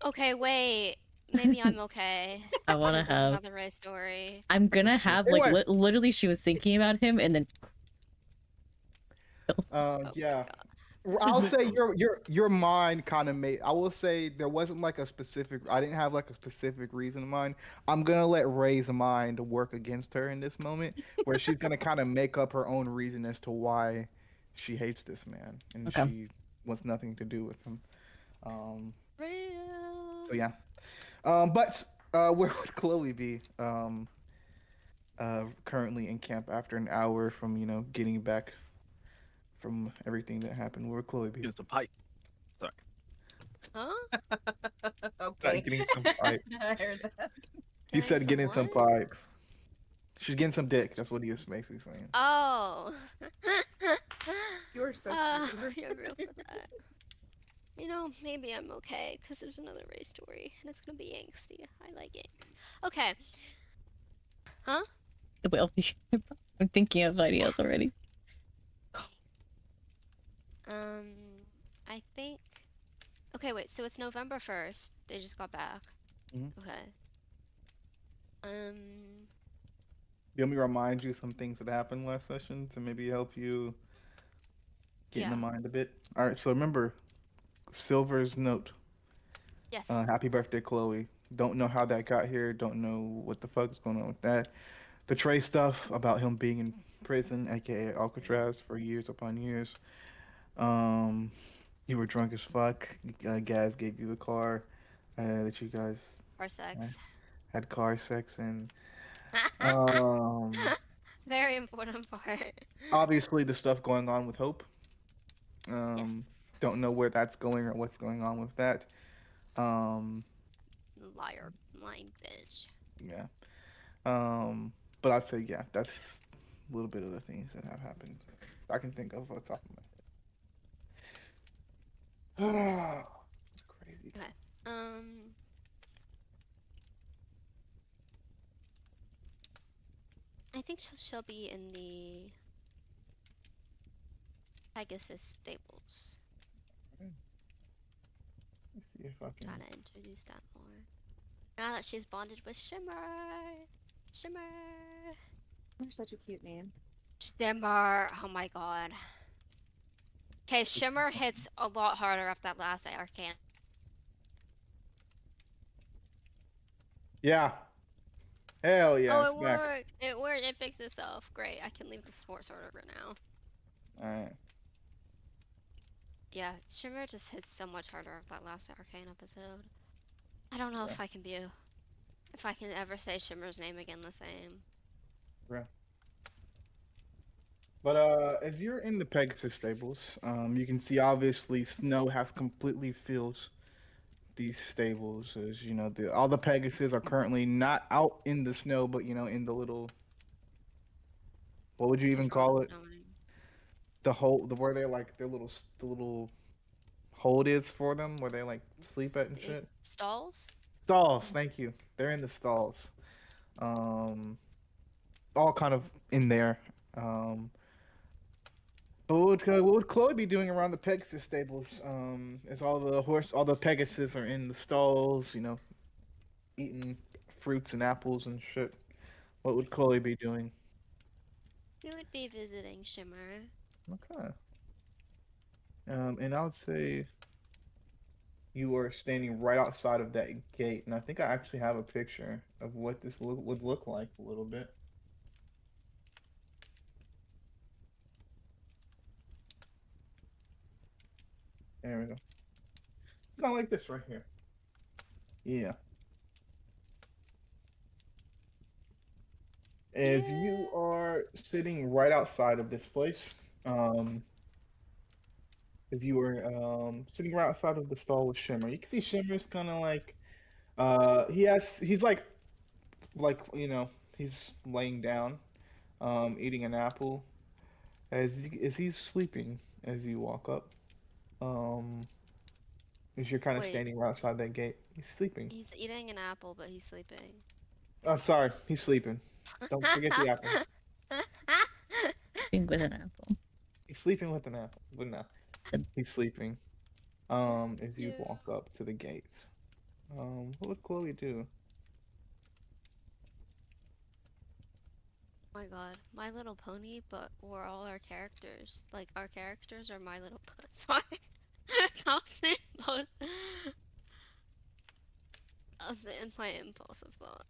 Okay, wait. Maybe I'm okay. I want to This is have. another Ray story. I'm gonna have like Anyway. literally. She was thinking about him, and then Oh my yeah. God. I'll say your mind kind of made. I will say there wasn't like a specific. I didn't have like a specific reason in mind. I'm gonna let Ray's mind work against her in this moment, where she's gonna kind of make up her own reason as to why she hates this man and Okay. she wants nothing to do with him. Real. So yeah. But where would Chloe be? Currently in camp after an hour from getting back from everything that happened. Where would Chloe be? Here's the pipe. Sorry. Huh? Okay. Getting some pipe. I heard that. He said getting some what? pipe. She's getting some dick. That's what he was basically saying. Oh. You're so cute. You're real for that. You know, maybe I'm okay, because there's another Ray story, and it's gonna be angsty. I like angst. Okay. Huh? it will be. I'm thinking of ideas already. I think... Okay, wait, so it's November 1st. They just got back. Mhm. Okay. Let me remind you some things that happened last session to maybe help you get in the Yeah. mind a bit. All right, so remember Silver's note. Yes. Happy birthday, Chloe. Don't know how that got here. Don't know what the fuck is going on with that. The Trey stuff about him being in prison, aka Alcatraz, for years upon years. You were drunk as fuck. Gaz gave you the car that you guys Or sex. had car sex in. Um, Very important part. obviously the stuff going on with Hope. Yes. Don't know where that's going or what's going on with that. Liar, lying bitch. Yeah. But I'd say yeah, that's a little bit of the things that have happened. I can think of off the top of my head. It's crazy. Okay. I think she'll be in the Pegasus stables. Let's see if I can. Trying to introduce that more. Now that she's bonded with Shimmer. Shimmer. You're such a cute name. Shimmer. Oh my god. Okay, Shimmer hits a lot harder off that last arcane. Yeah. Hell yeah. Oh, it's it back. worked. It worked. It fixed itself. Great. I can leave the sports order now. Alright. Yeah, Shimmer just hits so much harder off that last arcane episode. I don't know if I can ever say Shimmer's name again the same. Yeah. But as you're in the Pegasus stables, you can see obviously snow has completely filled these stables. As you know, all the Pegasus are currently not out in the snow, but in the little. What would you even Which one call is it? snowing? The whole, where they're like the little hold is for them, where they like sleep at and shit. Stalls? Stalls. Thank you. They're in the stalls. Um, all kind of in there. Um, but what would Chloe be doing around the Pegasus stables? As all the Pegasus are in the stalls, eating fruits and apples and shit. What would Chloe be doing? You would be visiting Shimmer. Okay. And I would say you are standing right outside of that gate, and I think I actually have a picture of what this would look like a little bit. There we go. It's kind of like this right here. Yeah. As you Yeah. are sitting right outside of this place, um, as you were sitting right outside of the stall with Shimmer, you can see Shimmer's kind of like he's like he's laying down, eating an apple as he's sleeping as you walk up. Um, as you're kind of Wait, standing right outside that gate, he's sleeping. he's eating an apple, but he's sleeping. Oh, sorry, he's sleeping. Don't forget the apple. Sleeping with an apple. He's sleeping with an apple. But no, Good. he's sleeping. As you Yeah. walk up to the gate. What would Chloe do? Oh my god, My Little Pony, but we're all our characters. Like, our characters are My Little Pony. Sorry. That was the impulse. My impulsive thought.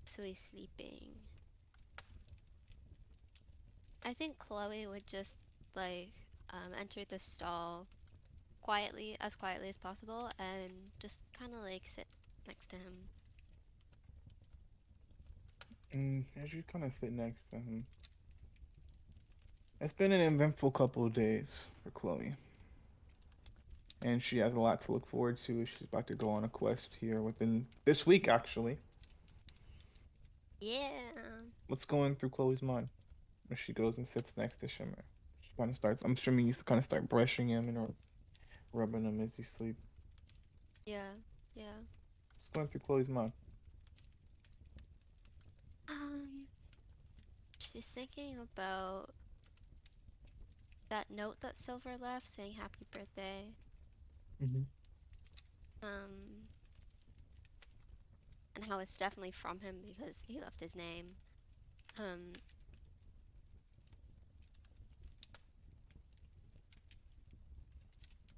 So he's sleeping. I think Chloe would just, like, enter the stall as quietly as possible, and just kind of, like, sit next to him. As you kind of sit next to him, it's been an eventful couple of days for Chloe. And she has a lot to look forward to as she's about to go on a quest here within this week, actually. Yeah. What's going through Chloe's mind as she goes and sits next to Shimmer? She kind of starts, I'm assuming you kind of start brushing him and rubbing him as you sleep. Yeah. Yeah. What's going through Chloe's mind? Um, she's thinking about that note that Silver left saying happy birthday. Mm-hmm. Um, and how it's definitely from him because he left his name. Um,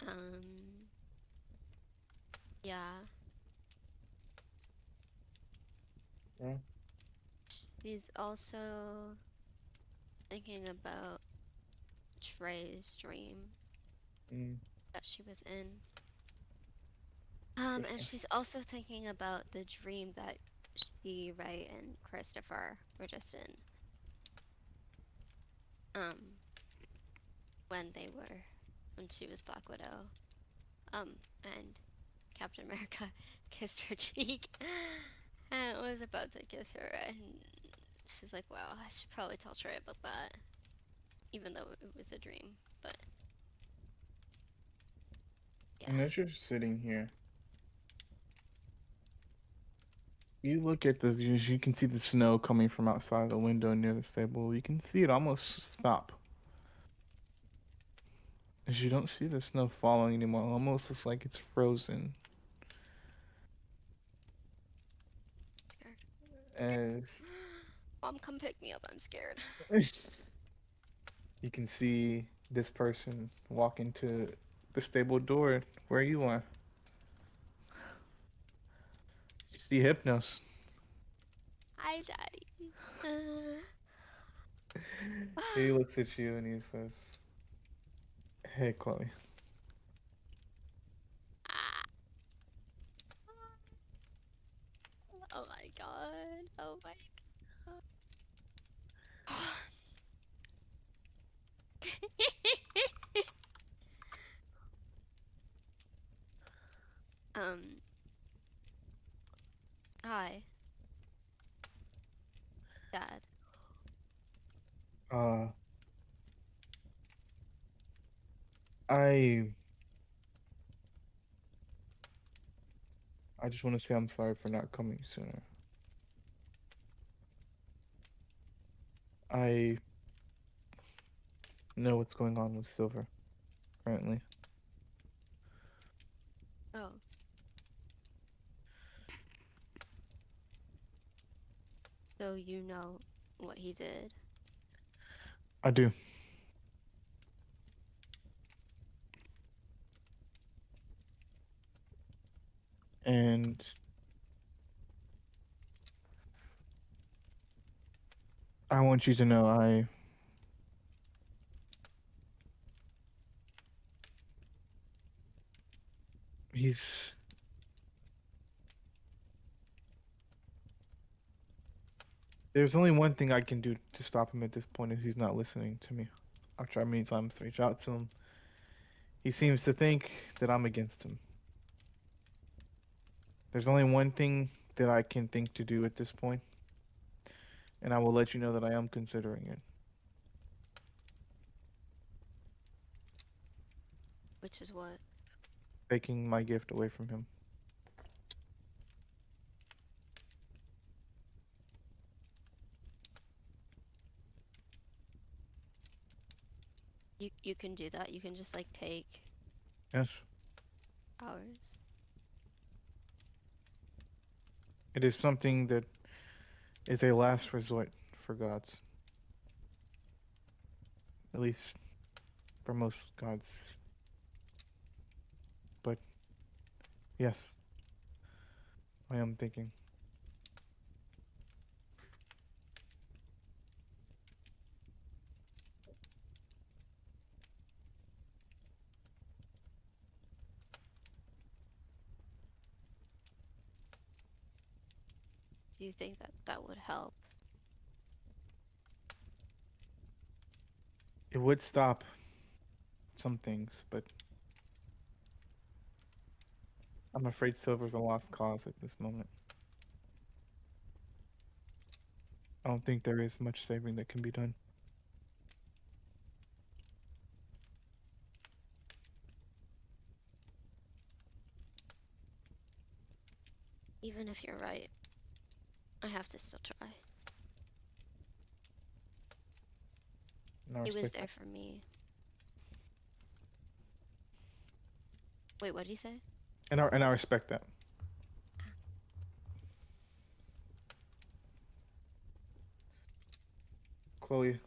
um, yeah. Yeah. She's also thinking about Trey's dream Mm. that she was in. And Interesting. she's also thinking about the dream that she, Ray, and Christopher were just in. When she was Black Widow. And Captain America kissed her cheek. And was about to kiss her, and she's like, wow, I should probably tell Trey about that. Even though it was a dream, but yeah. And as you're sitting here, you look at this, you can see the snow coming from outside the window near the stable. You can see it almost stop. As you don't see the snow falling anymore, it almost looks like it's frozen. Scared. As Mom, come pick me up. I'm scared. you can see this person walk into the stable door where you are. You see Hypnos. Hi, Daddy. He looks at you and he says, "Hey, Chloe." Oh my god. Oh my god. um. Hi, Dad. Uh, I just want to say I'm sorry for not coming sooner. I know what's going on with Silver currently. Oh, so you know what he did. I do. And I want you to know he's there's only one thing I can do to stop him at this point is he's not listening to me. I've tried many times to reach out to him. He seems to think that I'm against him. There's only one thing that I can think to do at this point, and I will let you know that I am considering it. Which is what? Taking my gift away from him. You can do that. You can just like take Yes. ours. It is something that is a last resort for gods. At least for most gods. But yes, I am thinking. Do you think that that would help? It would stop some things, but I'm afraid Silver's a lost cause at this moment. I don't think there is much saving that can be done. Even if you're right, I have to still try. And I He was respect there that. for me. Wait, what did he say? And I respect that. Chloe,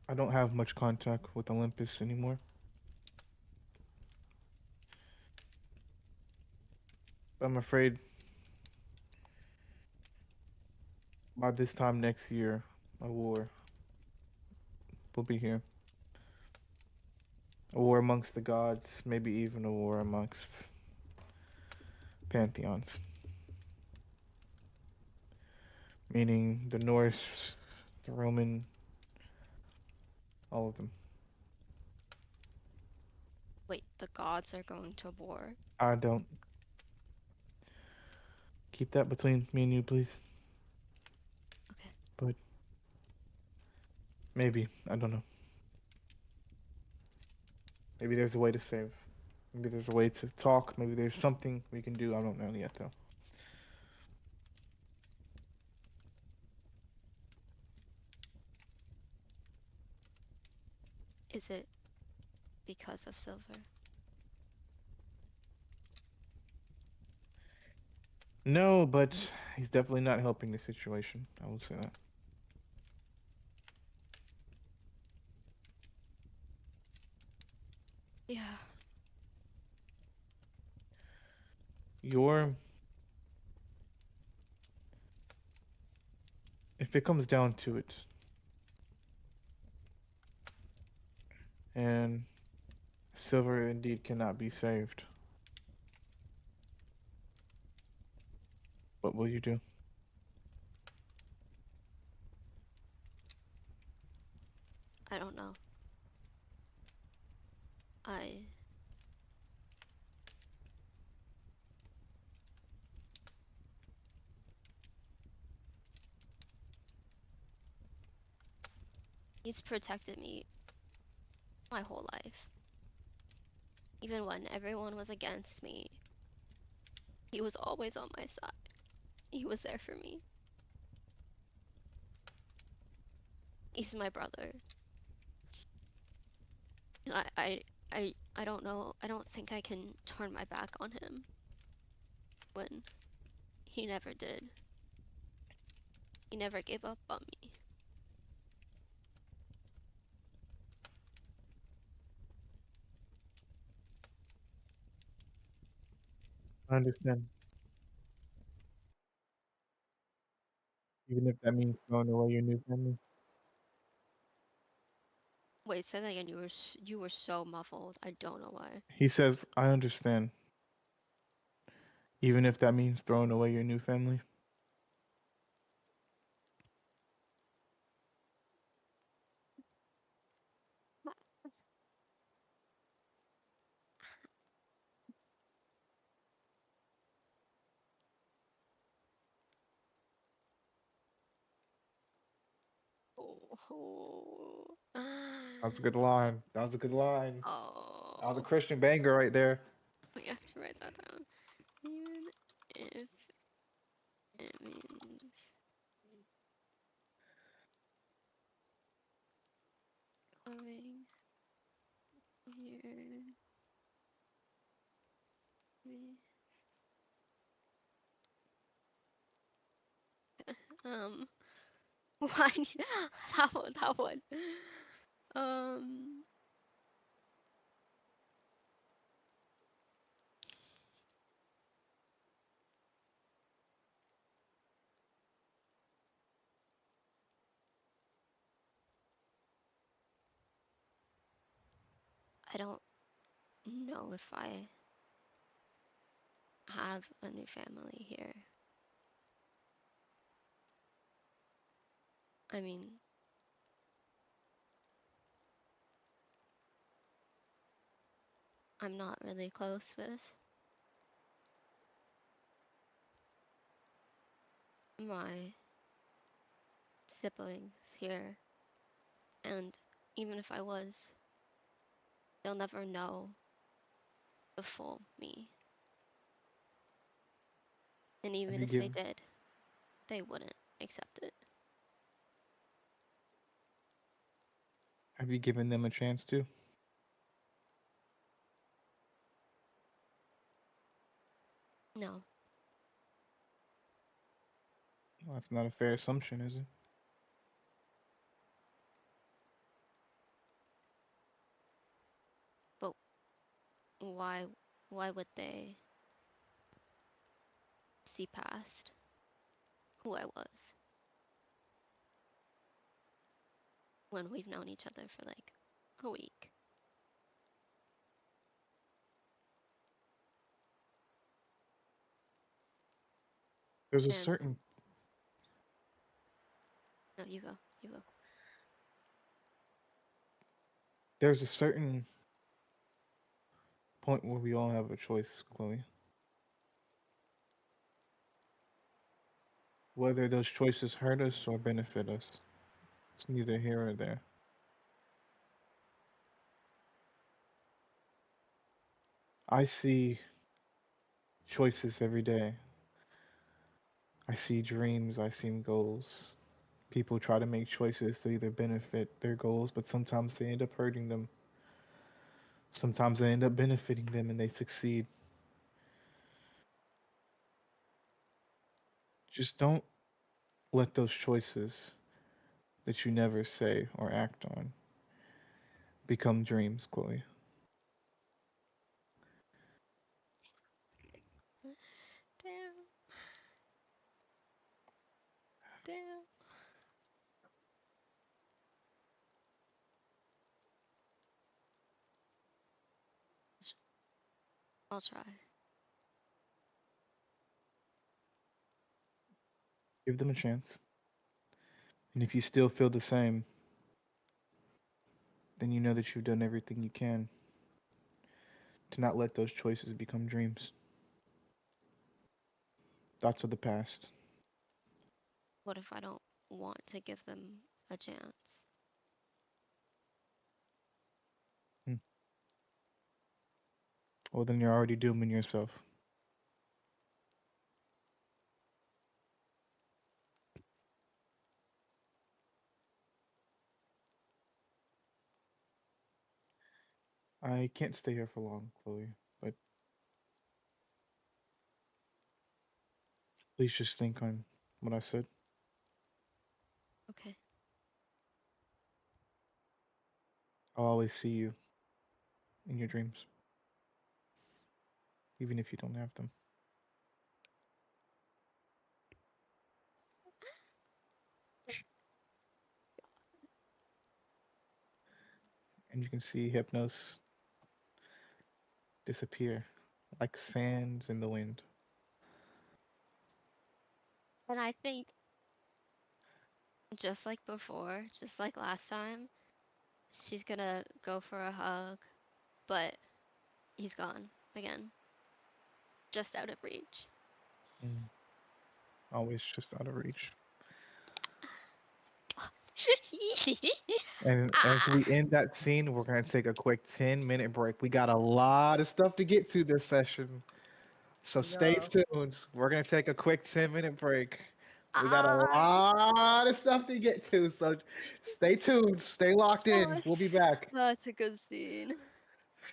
I don't have much contact with Olympus anymore. But I'm afraid by this time next year, a war will be here. A war amongst the gods, maybe even a war amongst pantheons. Meaning the Norse, the Roman, all of them. Wait, the gods are going to war? I don't. Keep that between me and you, please. Okay. But maybe. I don't know. Maybe there's a way to save. Maybe there's a way to talk. Maybe there's something we can do. I don't know yet, though. Is it because of Silver? No, but he's definitely not helping the situation. I will say that. Yeah. Your. If it comes down to it, and Silver indeed cannot be saved, what will you do? I don't know. I He's protected me my whole life. Even when everyone was against me, he was always on my side. He was there for me. He's my brother. And I don't know, I don't think I can turn my back on him when he never did. He never gave up on me. I understand. Even if that means throwing away your new family. Wait, say that again. You were so muffled. I don't know why. He says, I understand. Even if that means throwing away your new family. Oh. That was a good line. That was a good line. That was a Oh. Christian banger right there. I have to write that down. Even if it means throwing your me. Um. Why? That one. That one. Um. I don't know if I have a new family here. I mean, I'm not really close with my siblings here, and even if I was, they'll never know the full me. And Have even you if they given did, they wouldn't accept it. have you given them a chance to? No, Well, that's not a fair assumption, is it? but why? Why would they see past who I was when we've known each other for like a week? There's a And certain no, you go, you go. there's a certain point where we all have a choice, Chloe. Whether those choices hurt us or benefit us. It's neither here or there. I see choices every day. I see dreams, I see goals. People try to make choices to either benefit their goals, but sometimes they end up hurting them. Sometimes they end up benefiting them and they succeed. Just don't let those choices that you never say or act on become dreams, Chloe. Damn, damn. I'll try. Give them a chance. And if you still feel the same, then you know that you've done everything you can to not let those choices become dreams. Thoughts of the past. What if I don't want to give them a chance? Hmm. Well, then you're already dooming yourself. I can't stay here for long, Chloe, but please just think on what I said. Okay. I'll always see you in your dreams, even if you don't have them. And you can see Hypnos disappear like sands in the wind. And I think just like before, just like last time, she's gonna go for a hug, but he's gone again. Just out of reach. Always just out of reach. And as we end that scene, we're going to take a quick 10-minute break. We got a lot of stuff to get to this session. So stay Yeah. tuned. We're going to take a quick 10-minute break. We got a Ah. lot of stuff to get to. So stay tuned. Stay locked in. We'll be back. That's a good scene.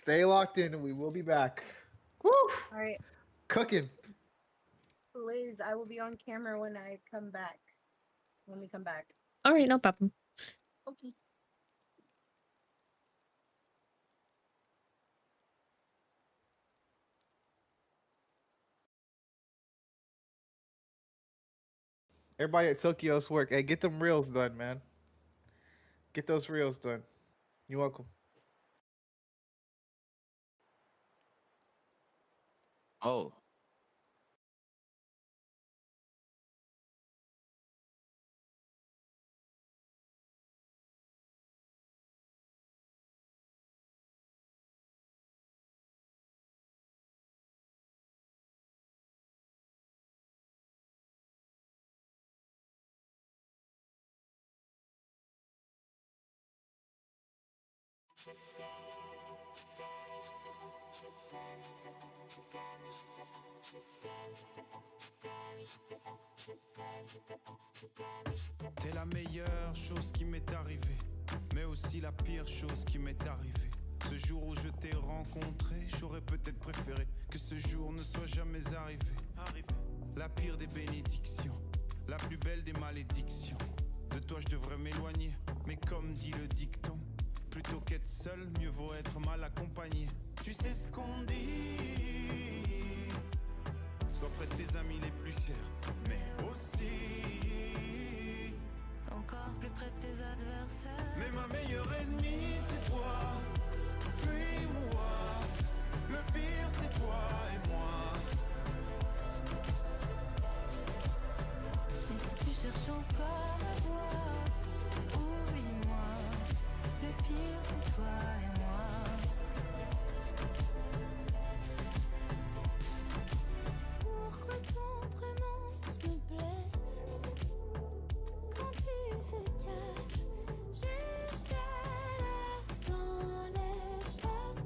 Stay locked in and we will be back. Woo! All right, Cooking. Liz, I will be on camera when I come back. When we come back. All right, no problem. Okay. Everybody at Tokyo's work. Hey, get them reels done, man. Get those reels done. You're welcome. Oh, T'es la meilleure chose qui m'est arrivée, mais aussi la pire chose qui m'est arrivée. Ce jour où je t'ai rencontré, j'aurais peut-être préféré que ce jour ne soit jamais arrivé. La pire des bénédictions, la plus belle des malédictions. De toi je devrais m'éloigner, mais comme dit le dicton, plutôt qu'être seul, mieux vaut être mal accompagné. Tu sais ce qu'on dit, sois près de tes amis les plus chers, mais aussi Encore plus près de tes adversaires. mais ma meilleure ennemie c'est toi. Fuis-moi, le pire c'est toi et moi. Mais si tu cherches encore ma voix, oublie-moi. Le pire c'est toi et moi. Pourquoi ton prénom me blesse quand il se cache juste là dans l'espace?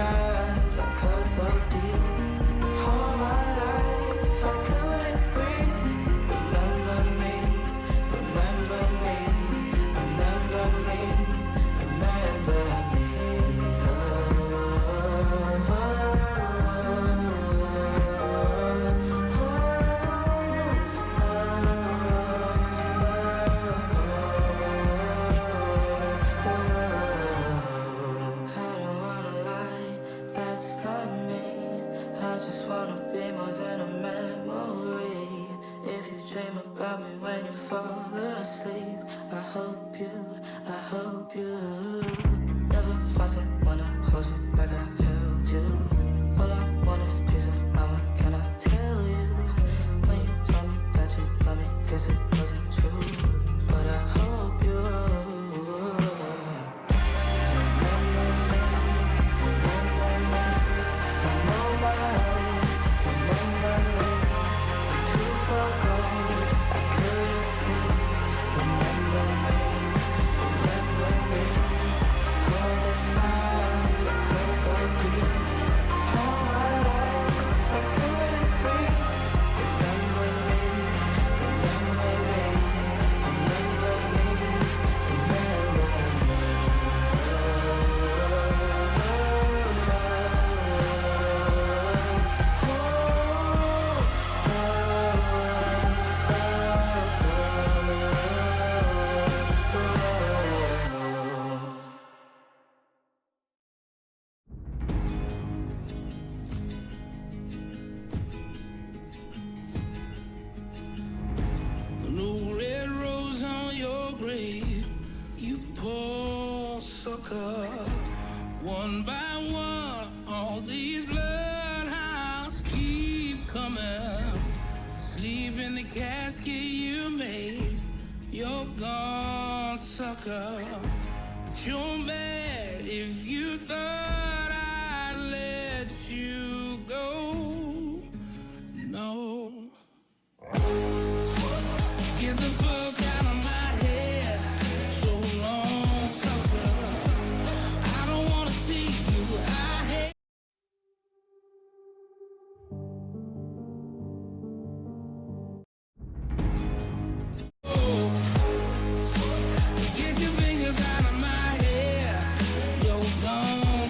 times I cut so deep. All my life I couldn't breathe. Remember me, remember me, remember me, remember me. I don't wanna lie, that's not me. I just wanna be more than a memory. If you dream about me when you fall asleep, I hope you never find someone to hold you like I held you. All I want is peace of mind, what can I tell you? When you told me that you love me, guess it wasn't true. But I hope you No red rose on your grave, you poor sucker. One by one, all these bloodhounds keep coming. Sleep in the casket you made, you're gone, sucker. But you're bad if you thought I'd let you go. No. Get the fuck out of my head. So long, sucker. I don't wanna see you. I hate. Get your fingers out of my hair. You're gone,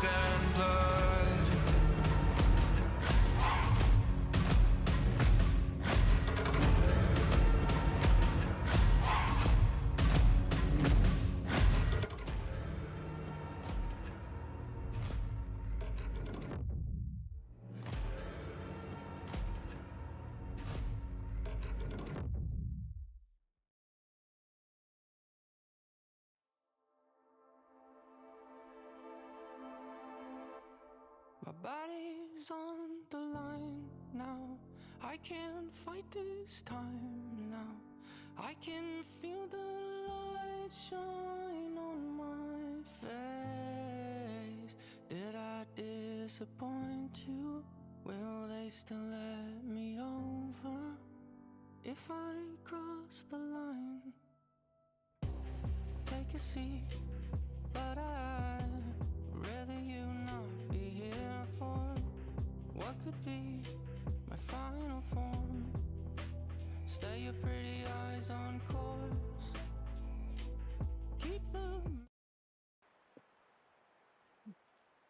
bruises and blood. My body's on the line now. I can't fight this time now. I can feel the light shine on my face. Did I disappoint you? Will they still let me over if I cross the line? Take a seat, but I'd rather you not be here for what could be my final form. Stay your pretty eyes on course. Keep them.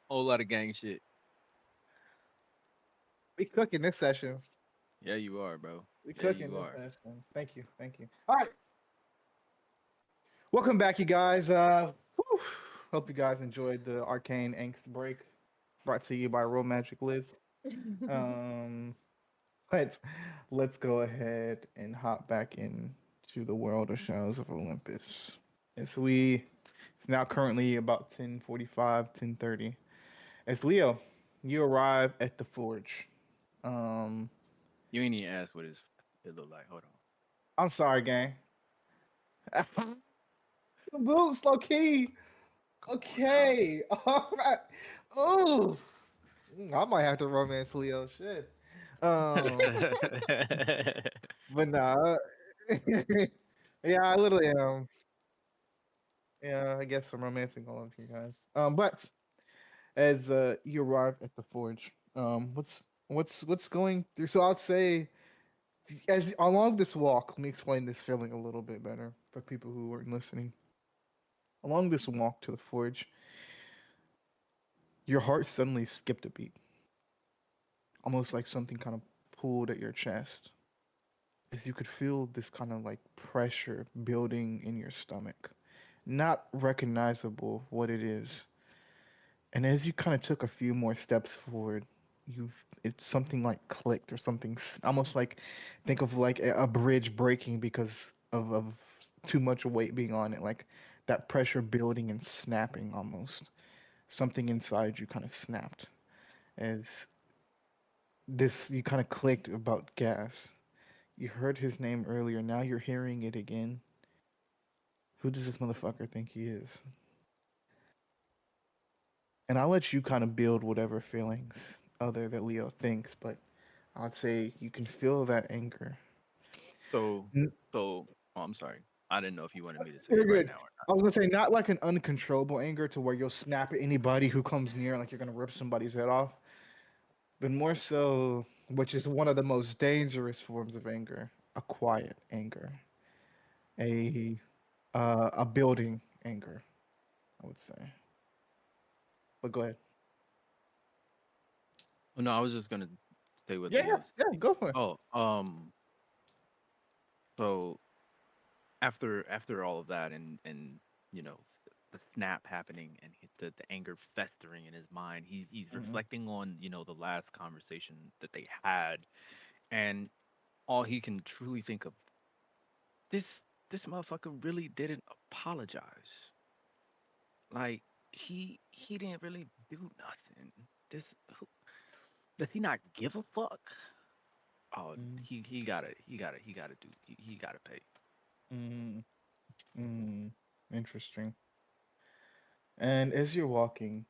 Whole lot of gang shit. We cooking this session. Yeah, you are, bro. We Yeah, cooking you this are. session. Thank you. Thank you. All right. Welcome back, you guys. Hope you guys enjoyed the Arcane Angst break brought to you by Real Magic Liz. Um, let's go ahead and hop back into the world of Shadows of Olympus. It's now currently about 10:45, 10:30. As Leo, you arrive at the forge. Um, You ain't even asked what it look like. Hold on. I'm sorry, gang. Boots, low key. Come on now. Okay. All right. Oh, I might have to romance Leo. Shit. Um, but nah. Yeah, I literally am. Yeah, I guess I'm romancing all of you guys. But as you arrive at the forge, what's going through? So I'd say, as along this walk, let me explain this feeling a little bit better for people who weren't listening. Along this walk to the forge, your heart suddenly skipped a beat, almost like something kind of pulled at your chest, as you could feel this kind of like pressure building in your stomach, not recognizable what it is. And as you kind of took a few more steps forward, you it's something like clicked or something almost like think of like a bridge breaking because of too much weight being on it, like that pressure building and snapping almost. Something inside you kind of snapped as this you kind of clicked about gas. You heard his name earlier, now you're hearing it again. Who does this motherfucker think he is? And I'll let you kind of build whatever feelings other that Leo thinks, but I'd say you can feel that anger. so, N- so. Oh, I'm sorry. I didn't know if you wanted me to say You're it right good. now or I was gonna say not like an uncontrollable anger to where you'll snap at anybody who comes near, like you're gonna rip somebody's head off, but more so, which is one of the most dangerous forms of anger, a quiet anger, a a building anger, I would say. But go ahead. not. No, I was just gonna stay with Yeah, Leo's. yeah, go for it. Oh, so after all of that and you know the snap happening and the anger festering in his mind, he's Mhm. reflecting on the last conversation that they had, and all he can truly think of, this this motherfucker really didn't apologize. Like he didn't really do nothing. This who, does he not give a fuck? Oh, Mm, he gotta pay. mm, mm. Interesting. And as you're walking,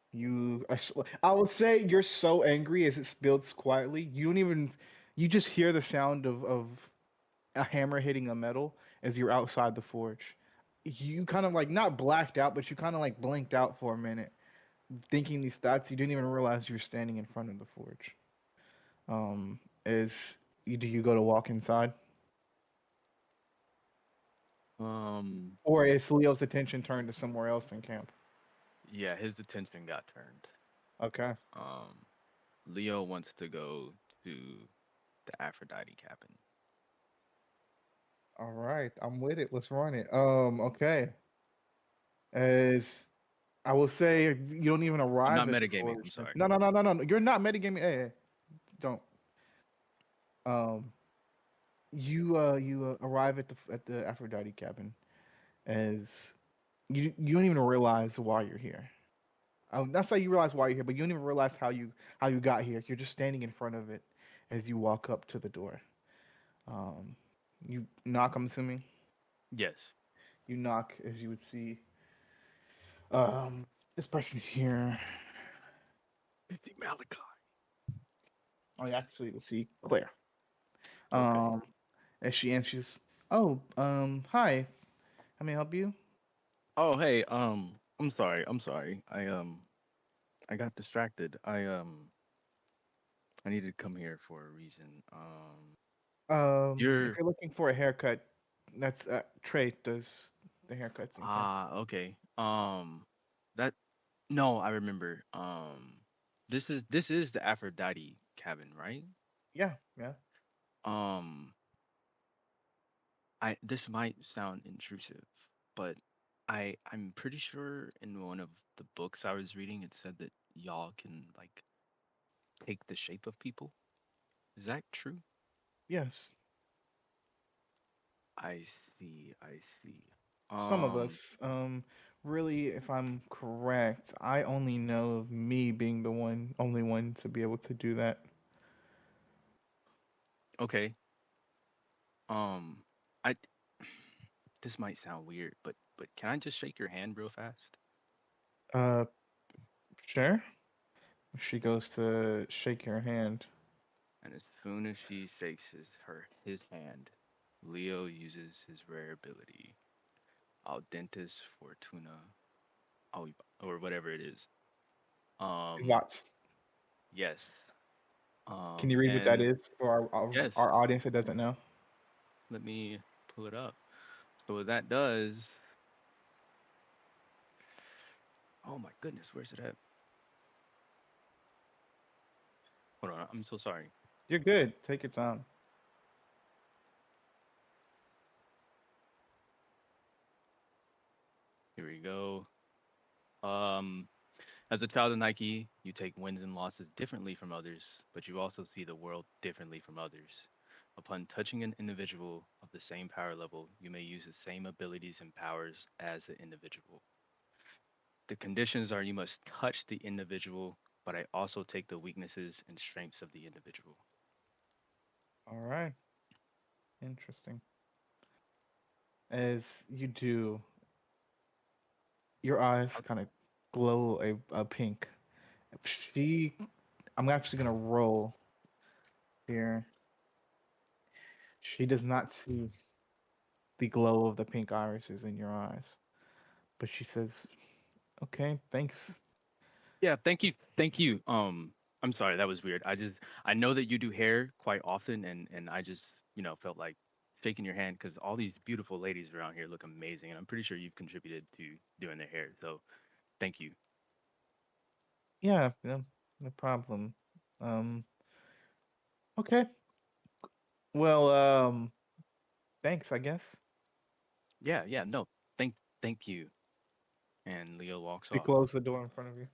I would say you're so angry as it builds quietly. You don't even, you just hear the sound of a hammer hitting a metal as you're outside the forge. You kind of like not blacked out, but you kind of like blinked out for a minute, thinking these thoughts. You didn't even realize you were standing in front of the forge. Is do you go to walk inside, Um, or is Leo's attention turned to somewhere else in camp? yeah, his attention got turned. Okay. Leo wants to go to the Aphrodite cabin. All right. I'm with it. Let's run it. Okay. As I will say, you don't even I'm arrive not at the metagaming. I'm forge. sorry. No, no, no, no, no, no. You're not metagaming. Hey, don't. Um, you arrive at the Aphrodite cabin as you don't even realize why you're here. Not say you realize why you're here, but you don't even realize how you got here. You're just standing in front of it as you walk up to the door. Um, you knock. I'm assuming Yes. you knock as you would see. This person here. It's Malachi. Oh, yeah, actually, let's see Claire. Okay. Um, as she answers, "Oh, hi. How may I help you?" Oh, hey. I'm sorry. I'm sorry. I got distracted. I needed to come here for a reason. If You're you're looking for a haircut, that's Trey does the haircuts in camp. okay. That no, I remember. This is the Aphrodite cabin, right? Yeah, yeah. Um, I this might sound intrusive, but I'm pretty sure in one of the books I was reading it said that y'all can like take the shape of people. Is that true? Yes. I see. I see. Some of Um, us. Really, if I'm correct, I only know of me being the only one to be able to do that. okay. Um, I this might sound weird, but can I just shake your hand real fast? Uh, sure. She goes to shake your hand. And as soon as she shakes his hand, Leo uses his rare ability, Audentis Fortuna, or whatever it is. Um, Lots. yes. Can you read what that And is for yes, our audience that doesn't know? let me pull it up. So what that does, oh my goodness, where's it at? Hold on, I'm so sorry. You're good. Take your time. Here we go. Um, as a child of Nike, you take wins and losses differently from others, but you also see the world differently from others. Upon touching an individual of the same power level, you may use the same abilities and powers as the individual. The conditions are you must touch the individual, but I also take the weaknesses and strengths of the individual. All right. Interesting. As you do, your eyes kind of glow a pink. She, I'm actually gonna roll here. She does not see the glow of the pink irises in your eyes, but she says, "Okay, thanks." Yeah, thank you. Thank you. I'm sorry, that was weird. I know that you do hair quite often and I just, felt like shaking your hand because all these beautiful ladies around here look amazing and I'm pretty sure you've contributed to doing their hair. So thank you. Yeah, no, no problem. Um, okay. Well, thanks, I guess. Yeah, yeah, no. Thank you. And Leo walks She off. closed the door in front of you.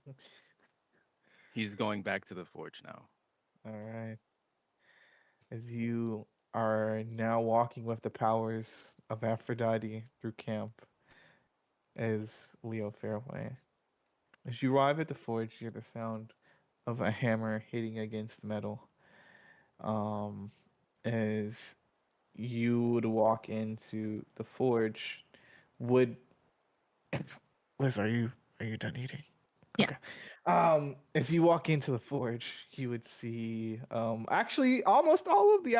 He's going back to the forge now. All right. As you are now walking with the powers of Aphrodite through camp as Leo Fairway. As you arrive at the forge, you hear the sound of a hammer hitting against metal. Um, as you would walk into the forge, would Liz, are you done eating? Yeah. Okay. As you walk into the forge, you would see actually almost all of the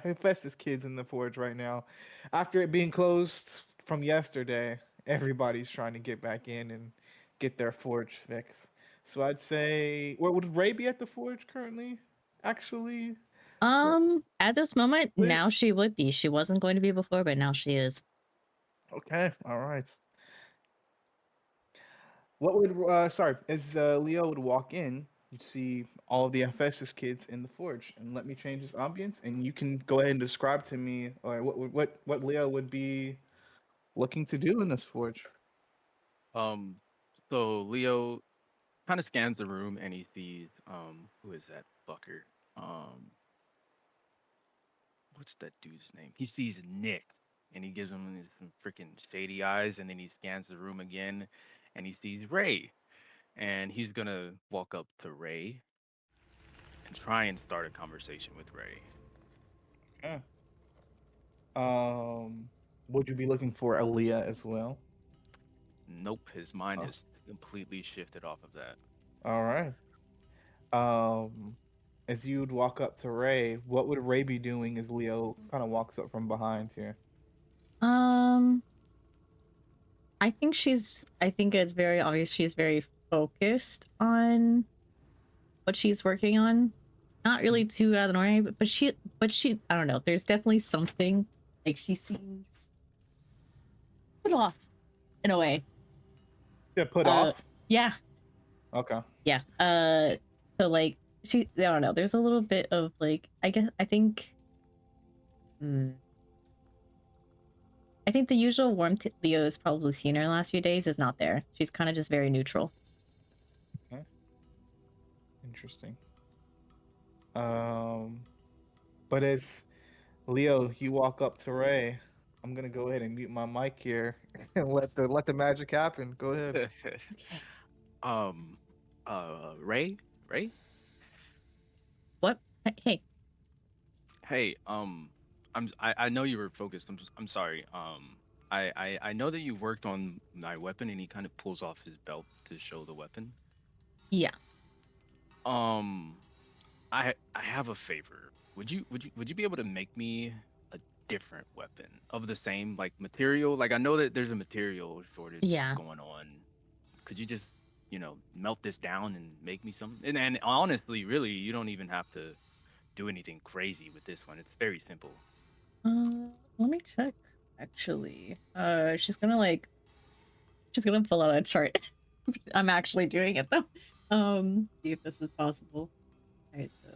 Hephaestus kids in the forge right now. After it being closed from yesterday, everybody's trying to get back in and get their forge fix. So I'd say, what would Ray be at the forge currently? Actually, At this moment, now Liz. she would be. She wasn't going to be before, but now she is. Okay, all right. what would sorry, as Leo would walk in, you'd see all of the Ephesus kids in the forge, and let me change this ambience, and you can go ahead and describe to me, or what Leo would be looking to do in this forge. Um, so Leo kind of scans the room and he sees who is that fucker? Um, what's that dude's name? He sees Nick and he gives him some freaking shady eyes, and then he scans the room again and he sees Ray, and he's gonna walk up to Ray and try and start a conversation with Ray. Yeah. Would you be looking for Aaliyah as well? Nope, his mind Oh, has completely shifted off of that. all right. Um, as you'd walk up to Ray, what would Ray be doing as Leo kind of walks up from behind here? Um, I think it's very obvious she's very focused on what she's working on. Not really too out of the ordinary, but she, I don't know. There's definitely something like she seems put off in a way. Yeah, put off. Yeah, Okay. yeah. So like I don't know. There's a little bit of like, I think, I think the usual warmth Leo has probably seen her the last few days is not there. She's kind of just very neutral. Okay. Interesting. Um, but as Leo, you walk up to Ray. I'm gonna go ahead and mute my mic here and let the magic happen. Go ahead. Okay. um, Ray, Ray, What? Hey. hey, I know you were focused. I'm sorry. I know that you worked on my weapon, and he kind of pulls off his belt to show the weapon. Yeah. Um, I have a favor. Would you be able to make me a different weapon of the same like material? Like I know that there's a material shortage Yeah. going on. Could you just, melt this down and make me some? And honestly, really, you don't even have to do anything crazy with this one. It's very simple. Let me check. Actually, she's gonna pull out a chart. I'm actually doing it though. See if this is possible. Alright, so.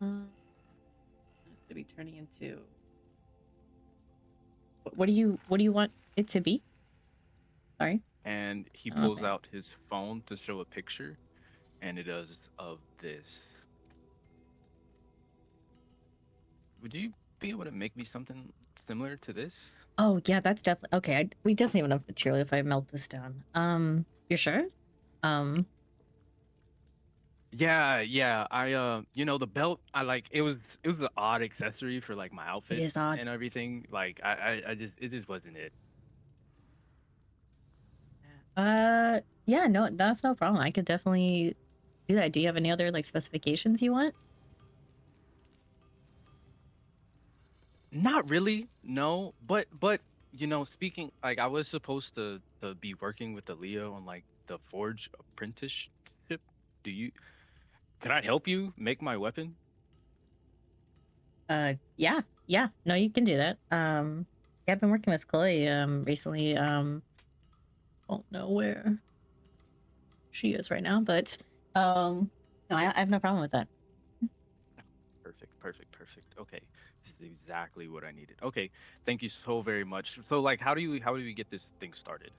It's gonna be turning into. What do you want it to be? Sorry. And he Oh, pulls thanks. out his phone to show a picture, and it does of this. Would you be able to make me something similar to this? Oh yeah, that's definitely okay. We definitely have enough material if I melt this down. You're sure? Yeah. The belt. I like. It was an odd accessory for like my It outfit is odd. and everything. Like I just it just wasn't it. Yeah, no, that's no problem. I could definitely do that. Do you have any other like specifications you want? Not really, no. But speaking like I was supposed to be working with the Leo on like the Forge apprenticeship. Do you? Can I help you make my weapon? Yeah. No, you can do that. Yeah, I've been working with Chloe recently. Don't know where she is right now, but no, I have no problem with that. Perfect. Okay, this is exactly what I needed. Okay, thank you so very much. So like, how do we get this thing started?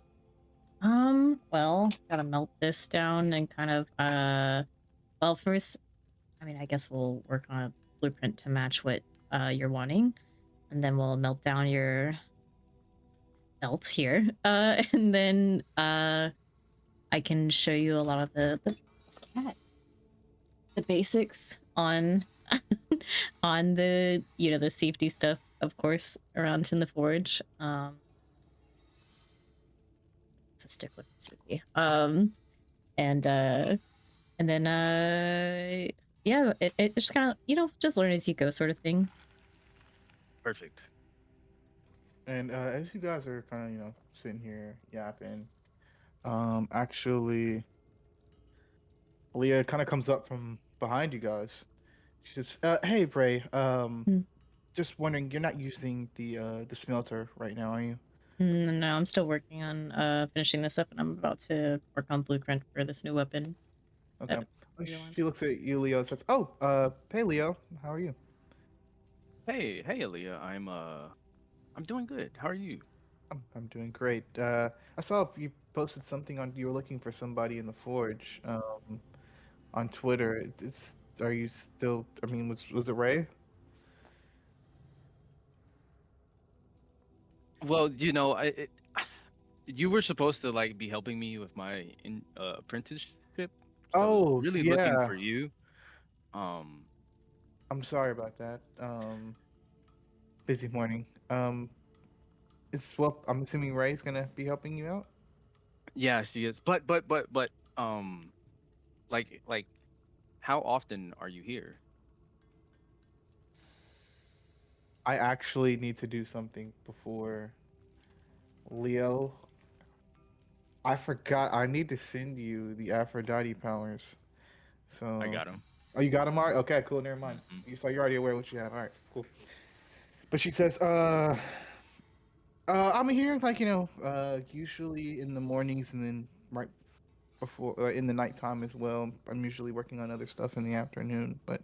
Well, gotta melt this down and kind of well, first, I mean, I guess we'll work on a blueprint to match what you're wanting, and then we'll melt down your belt here. And then I can show you a lot of the basics on on the the safety stuff, of course, around in the forge. It's a stickler for safety. And then yeah, it just kind of just learn as you go sort of thing. Perfect. And as you guys are kind of sitting here yapping, actually, Leah kind of comes up from behind you guys. She says, "Hey, Bray. Hmm. just wondering, you're not using the smelter right now, are you? No, I'm still working on finishing this up, and I'm about to work on blueprint for this new weapon Okay. that Oh, Leo wants. she looks at you, Leo, and says, "Oh, hey, Leo, how are you?" Hey, Aaliyah. I'm doing good. How are you? I'm doing great. I saw you posted something on. You were looking for somebody in the forge, on Twitter. Are you still? I mean, was it Ray? Well, you know, you were supposed to like be helping me with my apprenticeship, so I was Oh, really looking yeah. for you. Um, I'm sorry about that. Busy morning. I'm assuming Ray's gonna be helping you out. yeah, she is. But, um, like, how often are you here? I actually need to do something before Leo. I forgot. I need to send you the Aphrodite powers. I So, got him. oh, you got them already? Okay, cool. Never mind. Hmm. You're already aware what you have. All right, cool. But she says, I'm here like usually in the mornings and then right before in the nighttime as well. I'm usually working on other stuff in the afternoon, but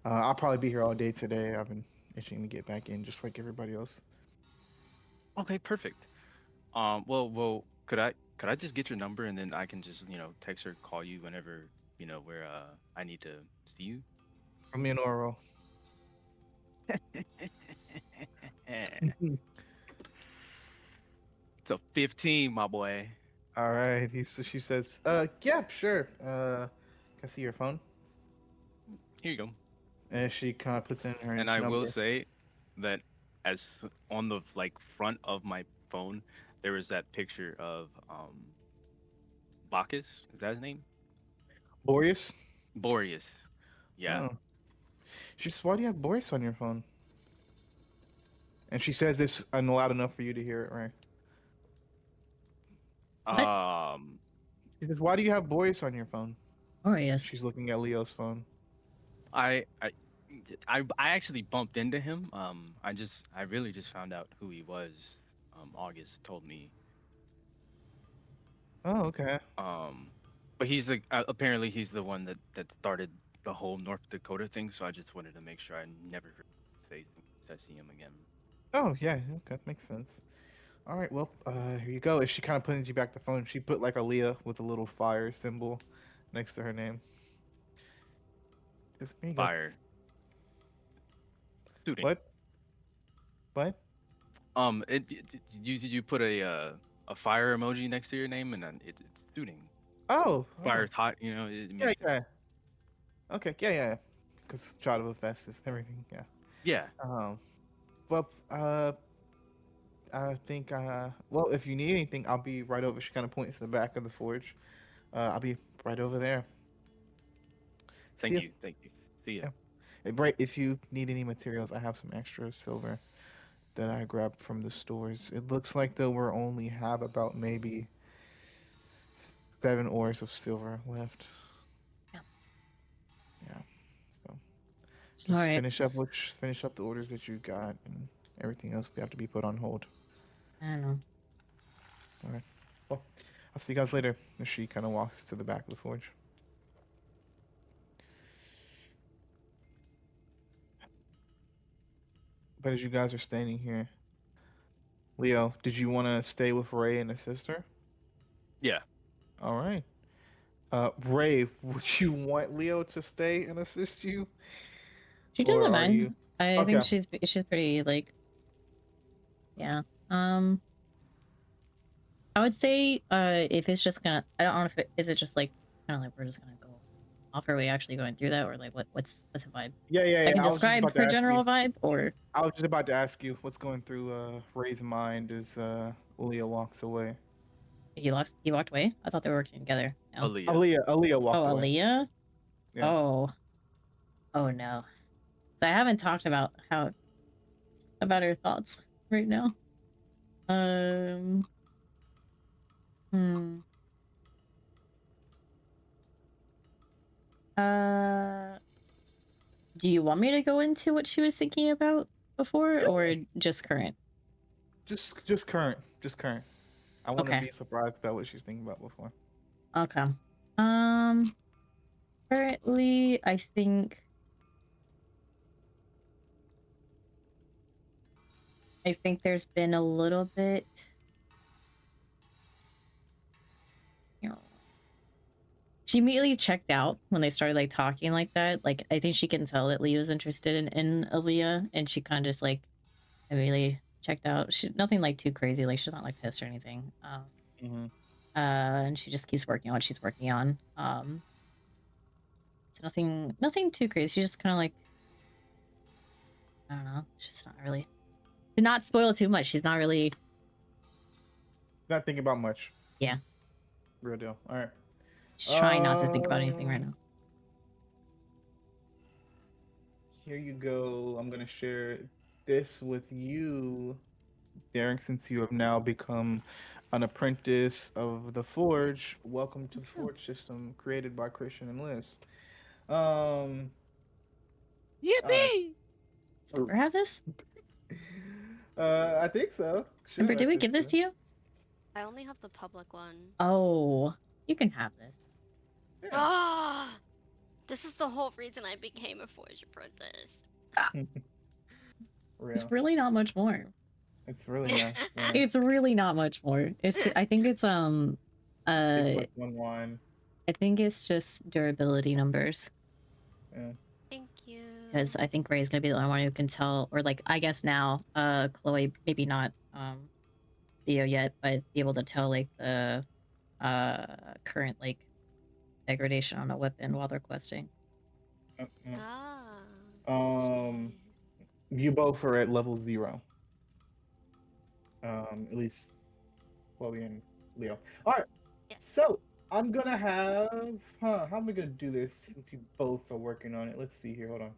I'll probably be here all day today. I've been itching to get back in just like everybody else. Okay, perfect. Well, could I just get your number and then I can just text or call you whenever where I need to see you. I'm in Oro. So 15, my boy. All right. She says, yeah, sure. Can I see your phone? Here you go. And she kind of puts in her And I will number. say that on the like front of my phone, there is that picture of Bacchus. Is that his name? Boreas? Boreas. Yeah. Oh. She says, why do you have Boreas on your phone? And she says this loud enough for you to hear it, right? What? Um. She says, why do you have Boreas on your phone? Oh yes. She's looking at Leo's phone. I I I actually bumped into him. I really just found out who he was. August told me. Oh, okay. Um, but apparently he's the one that started the whole North Dakota thing. So I just wanted to make sure I never heard his face in case I see him again. Oh, yeah. Okay. Makes sense. All right. Well, here you go. As she kind of put you back the phone, she put like a Leah with a little fire symbol next to her name. Just, here you go. Fire shooting. What? What? You put a fire emoji next to your name and then it's shooting. Oh. Fire's hot. It Yeah, means yeah. Okay. Yeah, yeah. Because child of Hephaestus and everything. Yeah. yeah. Well, I think, well, if you need anything, I'll be right over. She kind of points to the back of the forge. I'll be right over there. See Thank ya. you. Thank you. See ya. Yeah. Right. If you need any materials, I have some extra silver that I grabbed from the stores. It looks like though we're only have about maybe 7 ores of silver left. Yeah. Yeah. So All just right. finish up the orders that you got, and everything else we have to be put on hold. I don't know. All right. Well, I'll see you guys later. And she kind of walks to the back of the forge. But as you guys are standing here, Leo, did you want to stay with Ray and assist her? Yeah. All right. Ray, would you want Leo to stay and assist you, She or doesn't are you mind. I think okay? she's pretty like yeah. I would say if it's just gonna I don't know if is it just like kind of like we're just gonna go off. Are we actually going through that or like what's the vibe? Yeah, yeah, I yeah. can I was just describe about to her ask you. general vibe or I was just about to ask you what's going through Ray's mind as Leo walks away. he walked away. I thought they were working together. No. Aaliyah. Aaliyah Oh, walked away. Aaliyah? Yeah. Oh. Oh no. So I haven't talked about her thoughts right now. Hmm. Do you want me to go into what she was thinking about? before, or just current? Just current. Just current. I want to Okay. be surprised about what she's thinking about before. Okay. Currently, I think there's been a little bit, you know, she immediately checked out when they started like talking like that. Like, I think she can tell that Lee was interested in Aaliyah, and she kind of just like immediately checked out. She nothing like too crazy, like she's not like pissed or anything. And she just keeps working on what she's working on. So nothing too crazy. She's just kind of like, I don't know. She's not really, to not spoil too much. She's not really Not thinking about much. Yeah. Real deal. All right. She's trying not to think about anything right now. Here you go. I'm gonna share this with you, Derek, since you have now become an apprentice of the Forge. Welcome to Forge System, created by Christian and Liz. Yippee! Does Ember have this? I think so. Ember, did we give this to you? I only have the public one. Oh, you can have this. Ah, this is the whole reason I became a Forge apprentice. It's really not much more. It's really not. Yeah. It's really not much more. It's I think it's it's like one wine. I think it's just durability numbers. Yeah. Thank you. Because I think Ray's gonna be the only one who can tell, or like I guess now, Chloe, maybe not Theo yet, but be able to tell like the current like degradation on a weapon while they're questing. You both are at level 0. At least Chloe and Leo. All right. Yeah. So I'm gonna have. How am I gonna do this since you both are working on it? Let's see here. Hold on.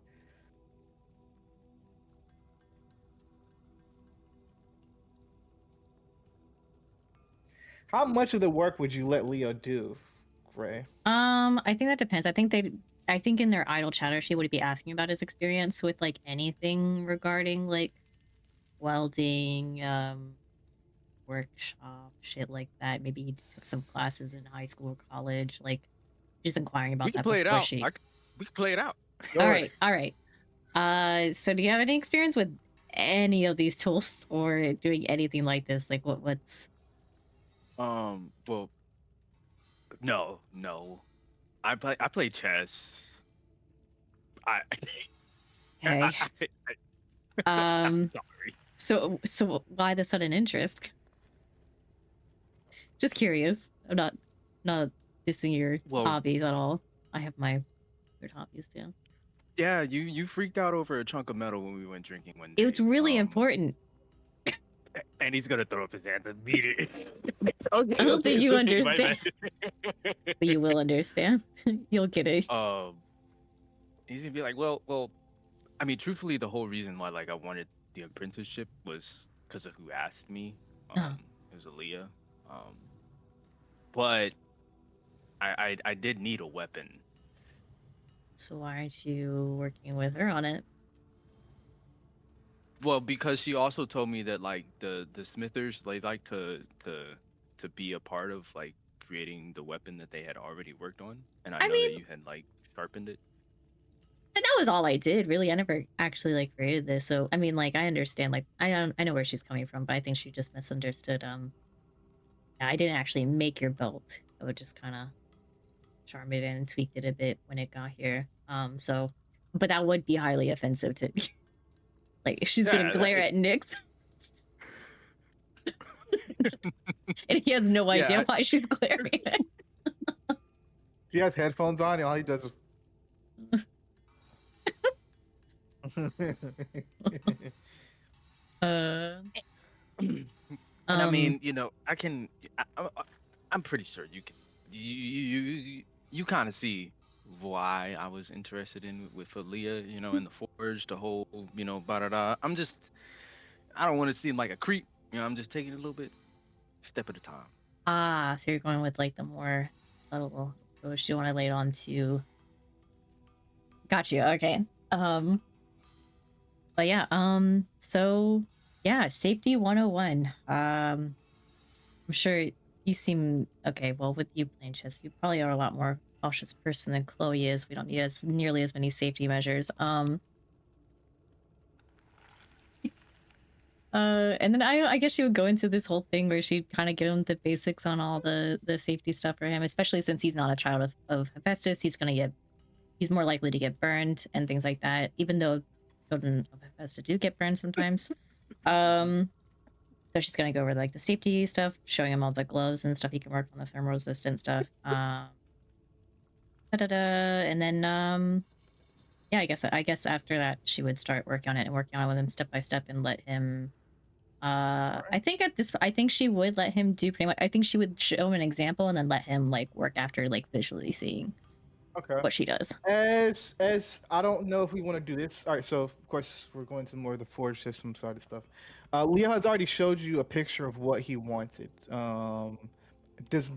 How much of the work would you let Leo do, Ray? I think that depends. I think in their idle chatter, she would be asking about his experience with like anything regarding like welding, workshop, shit like that. Maybe he took some classes in high school or college. Like, just inquiring about We can that play it before out. she. We can play it out. All right. So do you have any experience with any of these tools or doing anything like this? Like, what's? Well, no. I play chess. Okay. Sorry. So why the sudden interest? Just curious. I'm not dissing your hobbies at all. I have my weird hobbies too. Yeah, you freaked out over a chunk of metal when we went drinking one day. It's really important. And he's gonna throw up his hands immediately. I don't think you understand. But you will understand. You'll get it. He's gonna be like, well, I mean, truthfully, the whole reason why like I wanted the apprenticeship was because of who asked me. It was Aaliyah. But I did need a weapon. So why aren't you working with her on it? Well, because she also told me that like the smithers, they like to be a part of like creating the weapon that they had already worked on, and I know that you had like sharpened it. And that was all I did, really. I never actually like created this, so I mean, like I understand, like I know where she's coming from, but I think she just misunderstood. I didn't actually make your belt. I would just kind of charmed it and tweaked it a bit when it got here. So, but that would be highly offensive to me. Like, she's gonna glare at Nyx. And he has no idea why she's glaring at him. He has headphones on, and all he does is. I mean, you know, I'm pretty sure you can. You kind of see why I was interested in with Aaliyah, you know, in the Forge, the whole, you know, I don't want to seem like a creep, you know. I'm just taking it a little bit, step at a time. So you're going with like the more subtle approach. You want to lay it on to. Got you. Okay. But yeah, so yeah, safety 101. I'm sure you seem okay. Well, with you playing chess, you probably are a lot more cautious person than Chloe is. We don't need as nearly as many safety measures. And then I guess she would go into this whole thing where she'd kind of give him the basics on all the safety stuff for him, especially since he's not a child of Hephaestus. He's more likely to get burned and things like that, even though children of Hephaestus do get burned sometimes. So she's gonna go over like the safety stuff, showing him all the gloves and stuff he can work on, the thermal resistant stuff. And then yeah, I guess after that she would start working on it and working on it with him step by step and let him I think she would let him do pretty much. I think she would show him an example and then let him like work after like visually seeing Okay. what she does. As I don't know if we want to do this. All right, so of course we're going to more of the forge system side of stuff. Leo has already showed you a picture of what he wanted. Does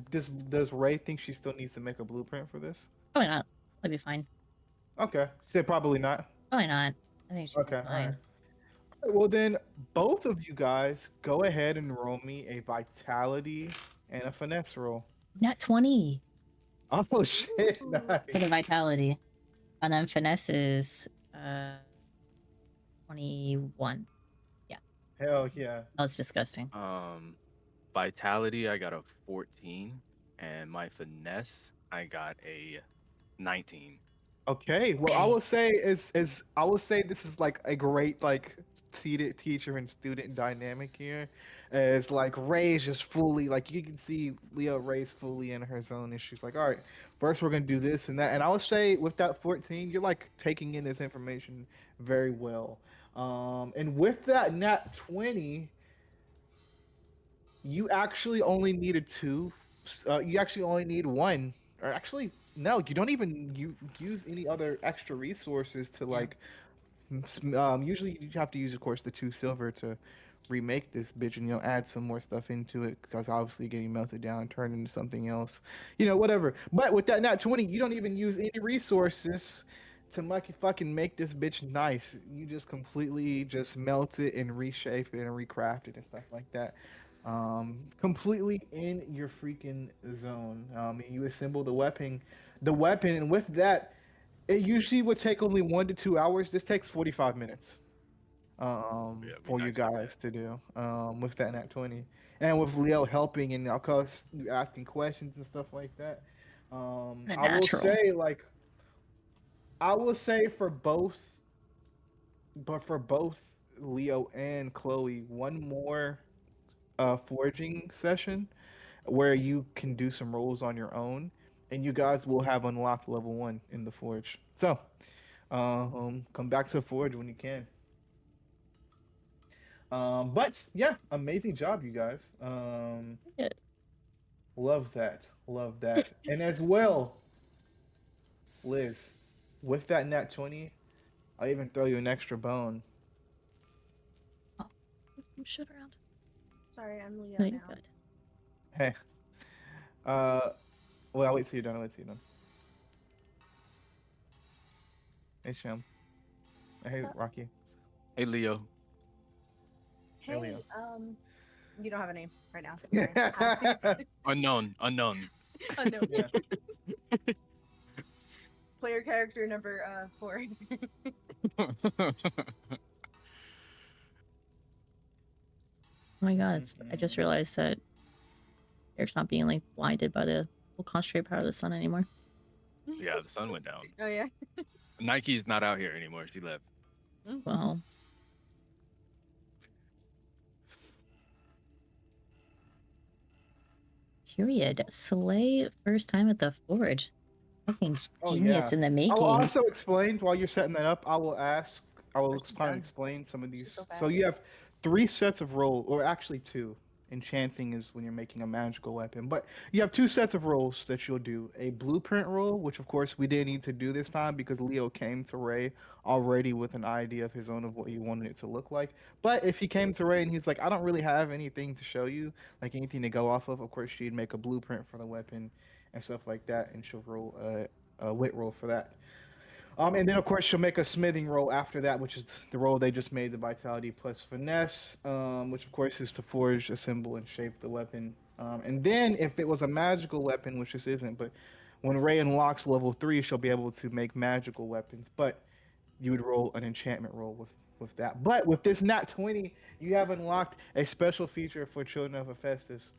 Ray think she still needs to make a blueprint for this? Probably not. That'd be fine. Okay, she said probably not. Probably not. I think she'd Okay, be all right. fine. Well then, both of you guys go ahead and roll me a vitality and a finesse roll. Not 20 Oh shit! for the Nice. vitality. And then finesse is 21. Hell yeah. That was disgusting. Vitality, I got a 14, and my finesse, I got a 19. Okay. Well, I Okay. will say is I will say this is like a great like teacher and student dynamic here. As like Ray's just fully like you can see Leo Ray's fully in her zone, and she's like, all right, first we're gonna do this and that. And I would say with that 14, you're like taking in this information very well. And with that nat 20, you actually only needed two. You actually only need one, or actually no, you don't even use any other extra resources to Yeah. like. Usually you have to use, of course, the 2 silver to remake this bitch, and add some more stuff into it because obviously getting melted down, turned into something else, whatever. But with that nat 20, you don't even use any resources to fucking make this bitch nice. You just completely just melt it and reshape it and recraft it and stuff like that. Completely in your freaking zone. You assemble the weapon, and with that, it usually would take only 1 to 2 hours. This takes 45 minutes. Yeah, it'd be For you nice like guys to do. With that nat 20, and with Leo helping and of course asking questions and stuff like that. A I will natural. say for both, but for both Leo and Chloe, one more foraging session where you can do some rolls on your own, and you guys will have unlocked level 1 in the forge. So, come back to the forge when you can. But yeah, amazing job, you guys. Good. Love that, love that, and as well, Liz, with that nat 20, I'll even throw you an extra bone. Shit around. Sorry, I'm Leo No, you're now. good. Hey, well, I'll wait till you're done. I'll wait till you're done. Hey, Sham. Hey, What's up? Rocky. Hey, Leo. Hey, Leo. you don't have a name right now. Sorry. Unknown. Oh no. Yeah. Player character number 4. Oh my god, I just realized that Eric's not being like blinded by the full concentrate power of the sun anymore. Yeah, the sun went down. Oh yeah. Nike's not out here anymore. She left. Well. Period. Slay first time at the forge. Fucking genius in the making. I'll also explain while you're setting that up. I will she's kind of done. explain some of these. so So you fast. have 3 sets of roll, or actually 2. Enchanting is when you're making a magical weapon, but you have 2 sets of rolls that you'll do. A blueprint roll, which of course we didn't need to do this time because Leo came to Ray already with an idea of his own of what he wanted it to look like. But if he came to Ray and he's like, I don't really have anything to show you, like anything to go off of course she'd make a blueprint for the weapon and stuff like that, and she'll roll a wit roll for that. And then of course she'll make a smithing roll after that, which is the roll they just made, the vitality plus finesse, which of course is to forge, assemble, and shape the weapon. And then if it was a magical weapon, which this isn't, but when Ray unlocks level 3, she'll be able to make magical weapons. But you would roll an enchantment roll with that. But with this nat 20, you have unlocked a special feature for Children of Hephaestus,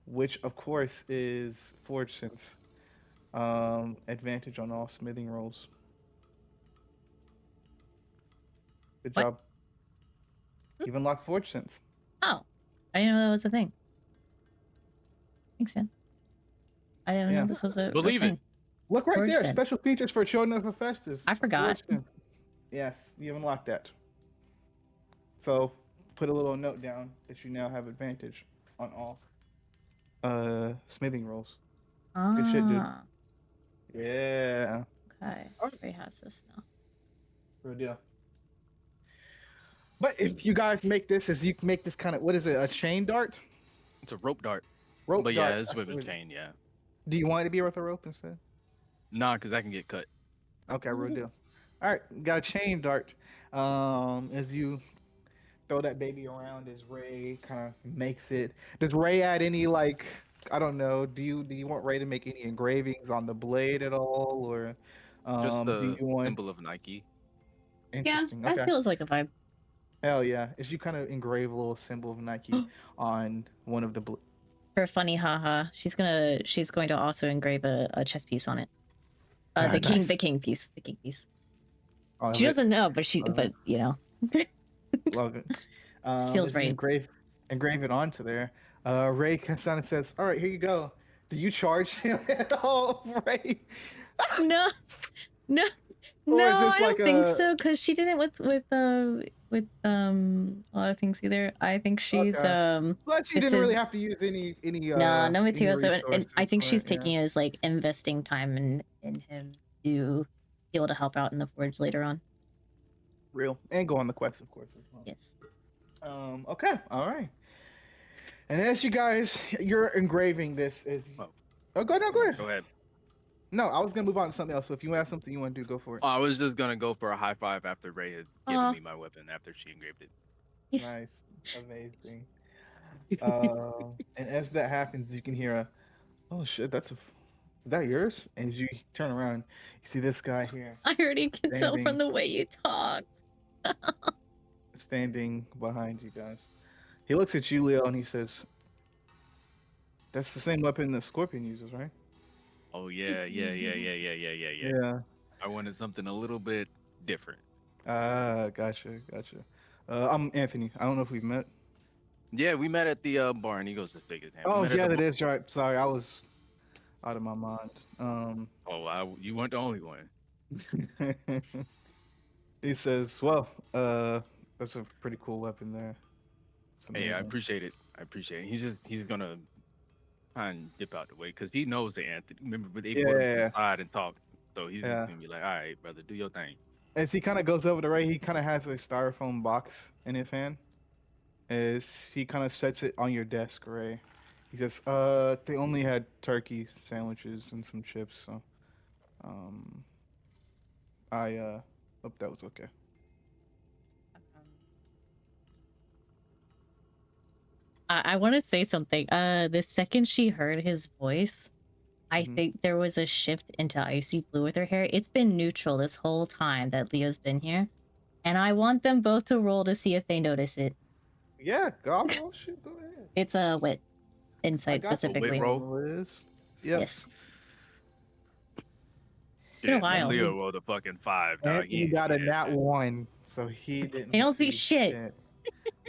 which of course is Forge Sense. Advantage on all smithing rolls. Good What? job. You've unlocked Forge Sense. Oh, I didn't know that was a thing. Thanks, man. I didn't know this was a real Believe it. thing. Look right Forge there. Sense. Special features for Children of Hephaestus. I forgot. Forge Sense. Yes, you've unlocked that. So put a little note down that you now have advantage on all smithing rolls. Good shit, dude. Ah, Yeah. okay. Alright. Ray has this now. Real deal. But if you guys make this, as you make this kind of, what is it, a chain dart? It's a rope dart. Rope But dart. yeah, it's with a chain, yeah. Do you want it to be with a rope instead? Nah, because I can get cut. Okay, real deal. All right, got a chain dart. As you throw that baby around, as Ray kind of makes it. Does Ray add any like, I don't know? Do you want Ray to make any engravings on the blade at all, or Just do the you want? symbol of Nike. Interesting. Yeah, that Okay. feels like a vibe. Hell yeah! As you kind of engrave a little symbol of Nike on one of the. For a funny haha, she's going to also engrave a chess piece on it. The king piece. Oh, She doesn't know, but Love you know. Love it. This feels as you right. engrave it onto there. Ray Kasana says, "All right, here you go. Do you charge him at all, Ray? No, no, Or no, is this I don't like think a- so. Because she didn't with a lot of things either. I think she's Okay. But you this didn't really is have to use any no any materials, and resources I think for she's it. Yeah. taking it as like investing time in him to be able to help out in the forge later on. Real and go on the quest, of course, as well. Yes. Okay. All right. And as you guys, you're engraving this as. Oh, go ahead. Go ahead. No, I was gonna move on to something else. So if you have something you want to do, go for it. Oh, I was just gonna go for a high five after Ray had given me my weapon after she engraved it. Nice, amazing. And as that happens, you can hear a, "Oh shit, is that yours?" And as you turn around, you see this guy here. I already can tell from the way you talk. Standing behind you guys. He looks at you, Leo, and he says, "That's the same weapon the Scorpion uses, right?" Oh yeah. Yeah. I wanted something a little bit different. Gotcha. I'm Anthony. I don't know if we've met. Yeah, we met at the bar, and he goes to shake his hand. We Oh met at yeah, the that is right. Sorry, I was out of my mind. you weren't the only one. He says, "Well, that's a pretty cool weapon there." It's Hey, I amazing. appreciate it. He's gonna try and dip out the way because he knows the Anthony. Remember, but they brought him inside and talked, so he's just gonna be like, "All right, brother, do your thing." As he kind of goes over to Ray, he kind of has a styrofoam box in his hand. As he kind of sets it on your desk, Ray. He says, they only had turkey sandwiches and some chips, so I hope that was okay." I want to say something. The second she heard his voice, I think there was a shift into icy blue with her hair. It's been neutral this whole time that Leo's been here. And I want them both to roll to see if they notice it. Yeah, go shoot, go ahead. It's a wit insight specifically. Wit roll? Yep. Yes. Yeah, Been a while. Leo rolled a fucking 5. Dog. He got a nat 1, so he didn't. They don't see shit.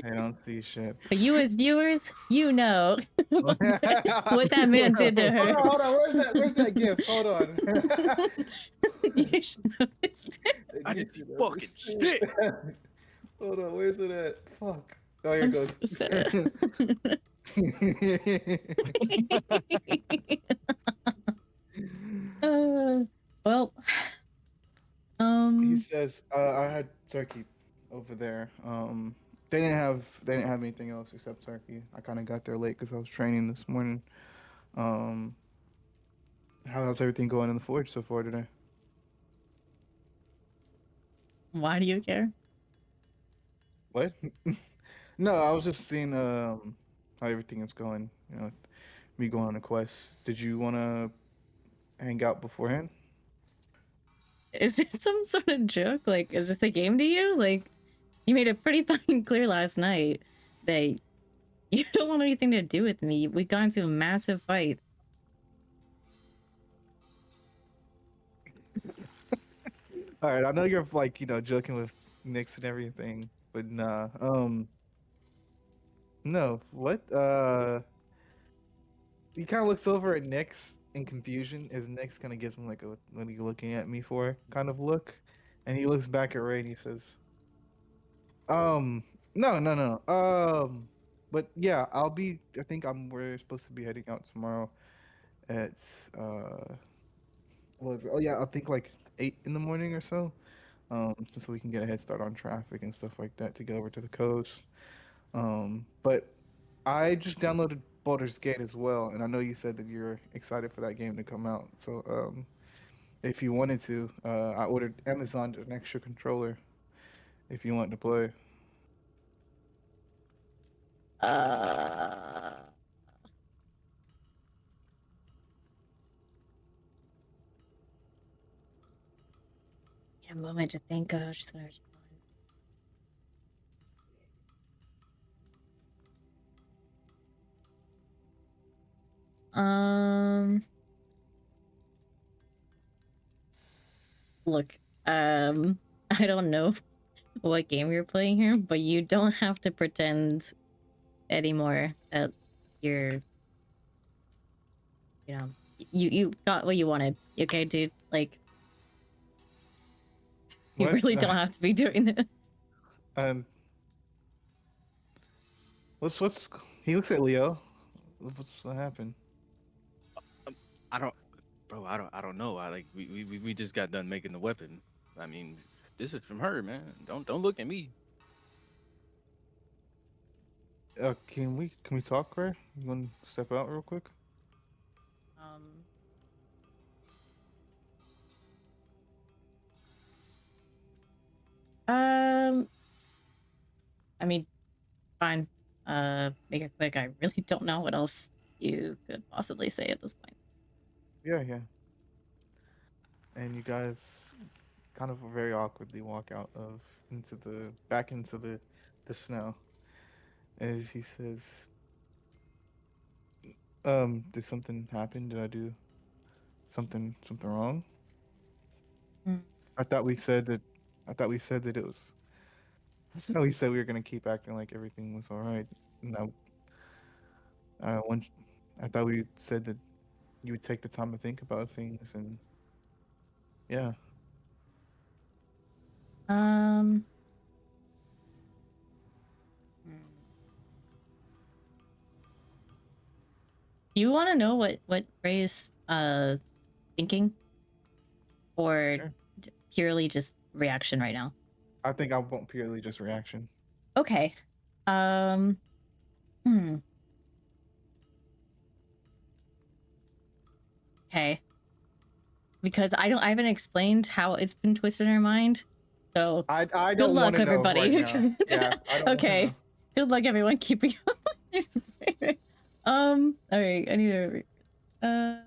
They don't see shit. But you as viewers, you know what that man did to her. Hold on. Where's that gift? Hold on. You should notice. I didn't see fucking shit. Hold on, where's it at? Fuck. Oh, here I'm it goes. so sad. Well, he says, I had turkey over there. They didn't have anything else except turkey. I kind of got there late because I was training this morning. How's everything going in the forge so far today? Why do you care? What? No, I was just seeing how everything is going. You know, me going on a quest. Did you want to hang out beforehand? Is this some sort of joke? Like, is this a game to you? Like, you made it pretty fucking clear last night that you don't want anything to do with me. We got into a massive fight. All right, I know you're like joking with Nyx and everything, but nah. No. What? He kind of looks over at Nyx in confusion as Nyx kind of gives him like a "what are you looking at me for" kind of look, and he looks back at Ray and he says, "Um, no, no, no. But yeah, I'll be. I think We're supposed to be heading out tomorrow at what was it? Oh yeah, I think like 8 in the morning or so. Just so we can get a head start on traffic and stuff like that to get over to the coast. But I just downloaded Baldur's Gate as well, and I know you said that you're excited for that game to come out. So if you wanted to, I ordered Amazon an extra controller if you want to play. A moment to think. Just gonna respond. Look, I don't know what game you're playing here, but you don't have to pretend anymore that you're, you got what you wanted. Okay, dude? Like, you What? really don't have to be doing this. Um, what's? He looks at Leo. What happened? I don't, bro. I don't know. I like we just got done making the weapon. I mean, this is from her, man. Don't look at me. Can we talk, Ray? You want to step out real quick? I mean, fine. Make it quick. I really don't know what else you could possibly say at this point. Yeah, yeah. And you guys kind of very awkwardly walk out of back into the snow. As he says, did something happen? Did I do something wrong? I thought we said that it was I thought we said we were gonna keep acting like everything was all right. No, one, I thought we said that you would take the time to think about things, and yeah. Do you want to know what Ray is thinking, or Sure. purely just reaction right now? I think I want purely just reaction. Okay. Okay. Because I haven't explained how it's been twisted in her mind. So I good don't luck, want to know everybody. right now. Yeah. I don't Okay. Wanna know. Good luck, everyone. Keeping up. All right. I need to.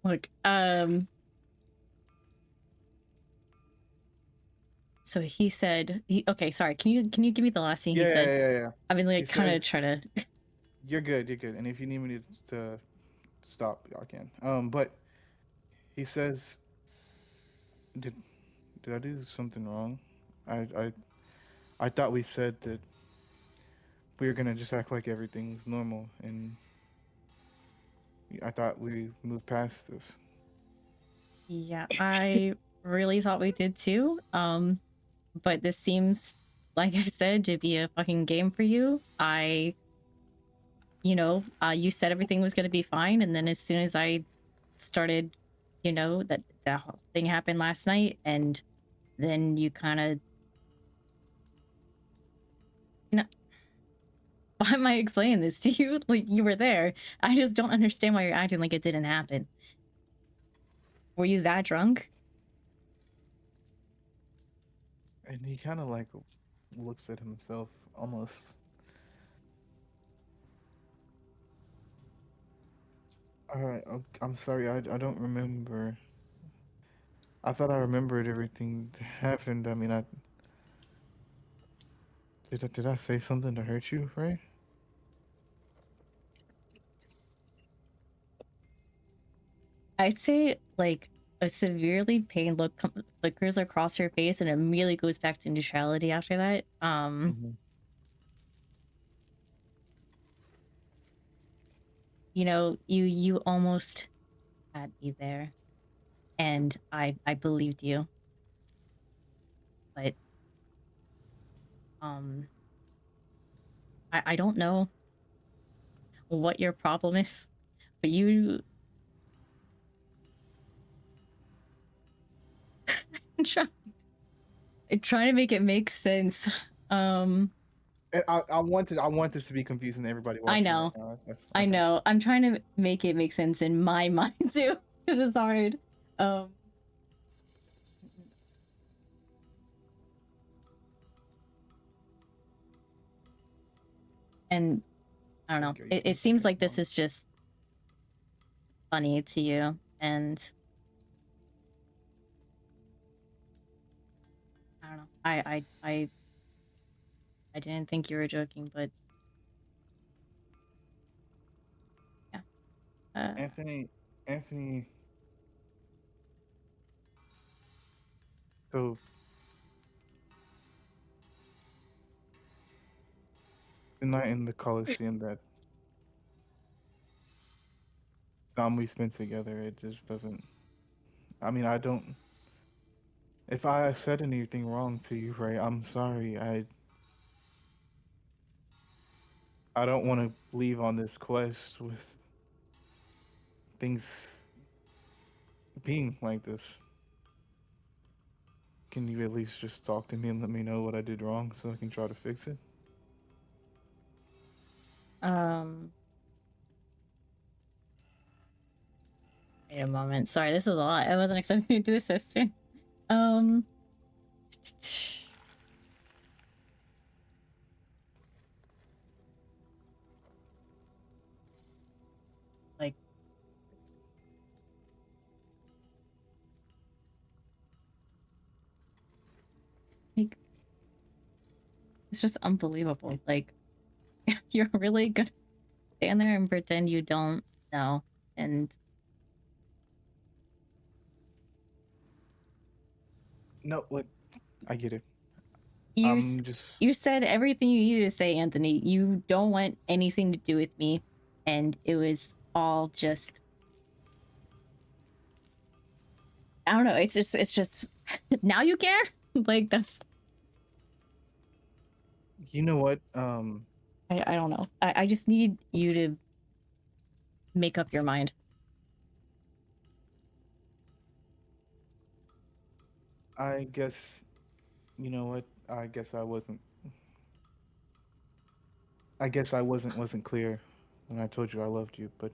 Look. So he said. Okay. Sorry. Can you give me the last thing he said? Yeah. I mean, like, He kind of said- try to. You're good. You're good. And if you need me to stop, I can. But he says, did I do something wrong? I thought we said that we were gonna just act like everything's normal, and I thought we moved past this. Yeah, I really thought we did too. But this seems, like I said, to be a fucking game for you. You said everything was gonna be fine, and then as soon as I started, that whole thing happened last night, and then you kind of, why am I explaining this to you? Like, you were there. I just don't understand why you're acting like it didn't happen. Were you that drunk? And he kind of like looks at himself almost. All right, I'm sorry. I don't remember. I thought I remembered everything that happened. I mean, did I say something to hurt you, right? I'd say like a severely pained look flickers across her face and immediately goes back to neutrality after that. Mm-hmm. You know, you almost had me there, and I believed you, but um I don't know what your problem is, but you I'm trying to make it make sense. Um And I want this to be confusing to everybody I watching right know. now. That's I okay. know. I'm trying to make it make sense in my mind too, because it's hard. Um, and I don't know. Thank you. You It can seems take like a this moment. is just funny to you, and I don't know. I didn't think you were joking, but yeah. Anthony, Anthony. So the night in the Coliseum, that time we spent together, it just doesn't. I mean, I don't. If I said anything wrong to you, Ray, I'm sorry. I don't want to leave on this quest with things being like this. Can you at least just talk to me and let me know what I did wrong so I can try to fix it? Um, Wait a moment. Sorry, this is a lot. I wasn't expecting to do this so soon. Um, like like it's just unbelievable. Like you're really good. Stand there and pretend you don't know, and No, what? I get it. you I'm just. you said everything you needed to say, Anthony. You don't want anything to do with me, and it was all just I don't know. It's just now you care. Like that's You know what? I don't know. I just need you to make up your mind. I guess. You know what? I guess I wasn't. I guess I wasn't clear when I told you I loved you. But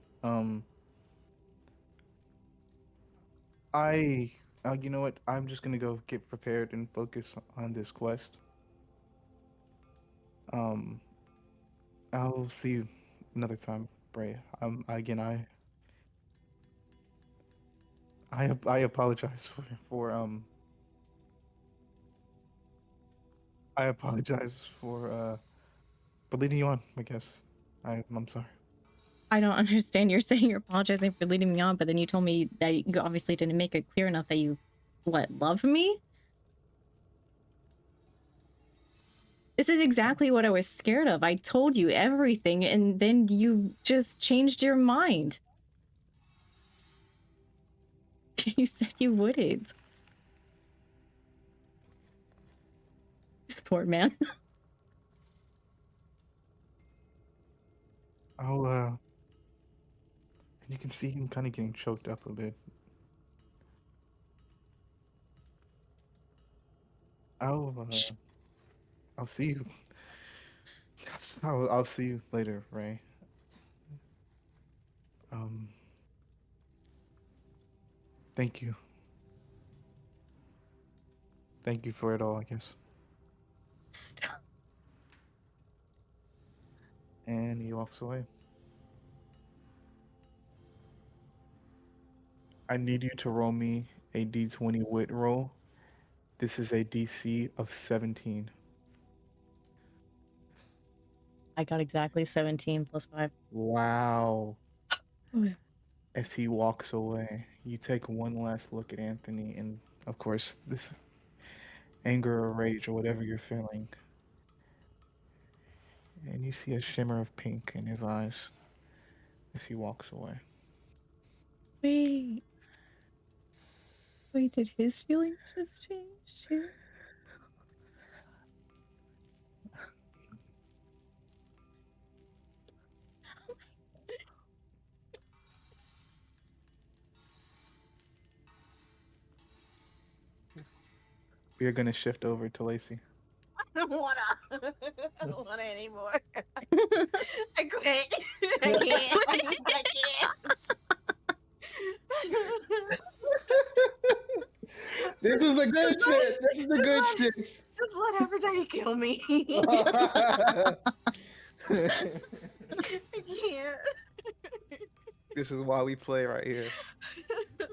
I. You know what? I'm just gonna go get prepared and focus on this quest. Um, I'll see you another time, Bray. Again, I apologize I apologize for leading you on. I guess I'm sorry. I don't understand. You're saying you're apologizing for leading me on, but then you told me that you obviously didn't make it clear enough that you, what, love me? This is exactly what I was scared of. I told you everything, and then you just changed your mind. You said you wouldn't. This poor man. I'll you can see him kind of getting choked up a bit. I'll I'll see you. I'll see you later, Ray. Um, thank you. Thank you for it all, I guess. Stop. And he walks away. I need you to roll me a d20 wit roll. This is a DC of 17. I got exactly 17 plus 5. Wow. Oh, yeah. As he walks away, you take one last look at Anthony, and of course, this anger or rage or whatever you're feeling, and you see a shimmer of pink in his eyes as he walks away. Wait. Wait, did his feelings just change too? We are going to shift over to Lacey. I don't wanna. I don't wanna anymore. I quit. I can't. I can't. This is the good shit. This is the good shit. Just let Aphrodite kill me. I can't. This is why we play right here.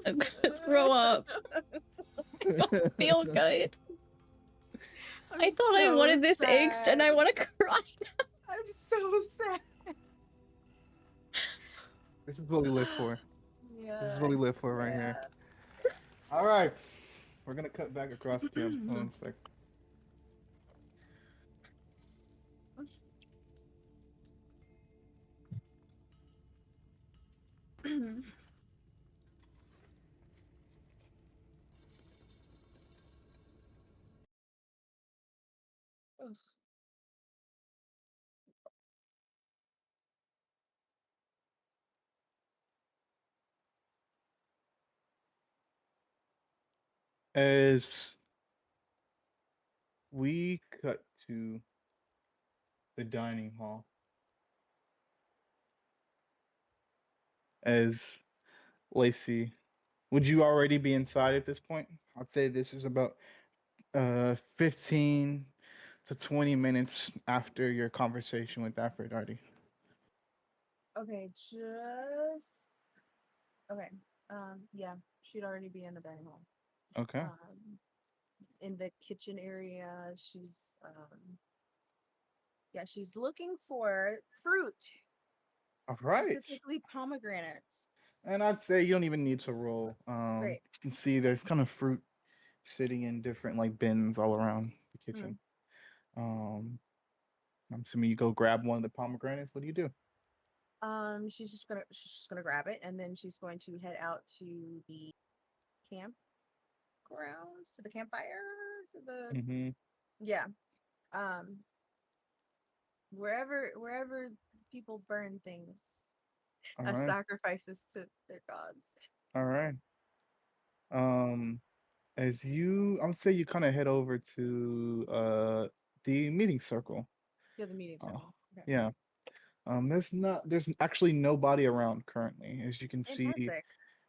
I'm gonna throw up. I don't feel good. I thought I wanted this angst and I want to cry. I'm so sad. This is what we live for. Yeah. This is what we live for right here. All right. We're going to cut back across camp. Hold on a sec. As we cut to the dining hall, as Lacey, would you already be inside at this point? I'd say this is about 15 to 20 minutes after your conversation with Aphrodite. Okay, okay. Yeah, she'd already be in the dining hall. Okay. In the kitchen area, she's looking for fruit, All right. specifically pomegranates. And I'd say you don't even need to roll. Great. You can see there's kind of fruit sitting in different like bins all around the kitchen. I'm assuming you go grab one of the pomegranates. What do you do? She's just gonna grab it, and then she's going to head out to the campgrounds, to the campfire, to the Mm-hmm. yeah, um, wherever people burn things All as right. sacrifices to their gods. All right. As you, I'm say you kind of head over to the meeting circle. Yeah, the meeting Oh, circle. Okay. yeah. There's actually nobody around currently. As you can see, Fantastic.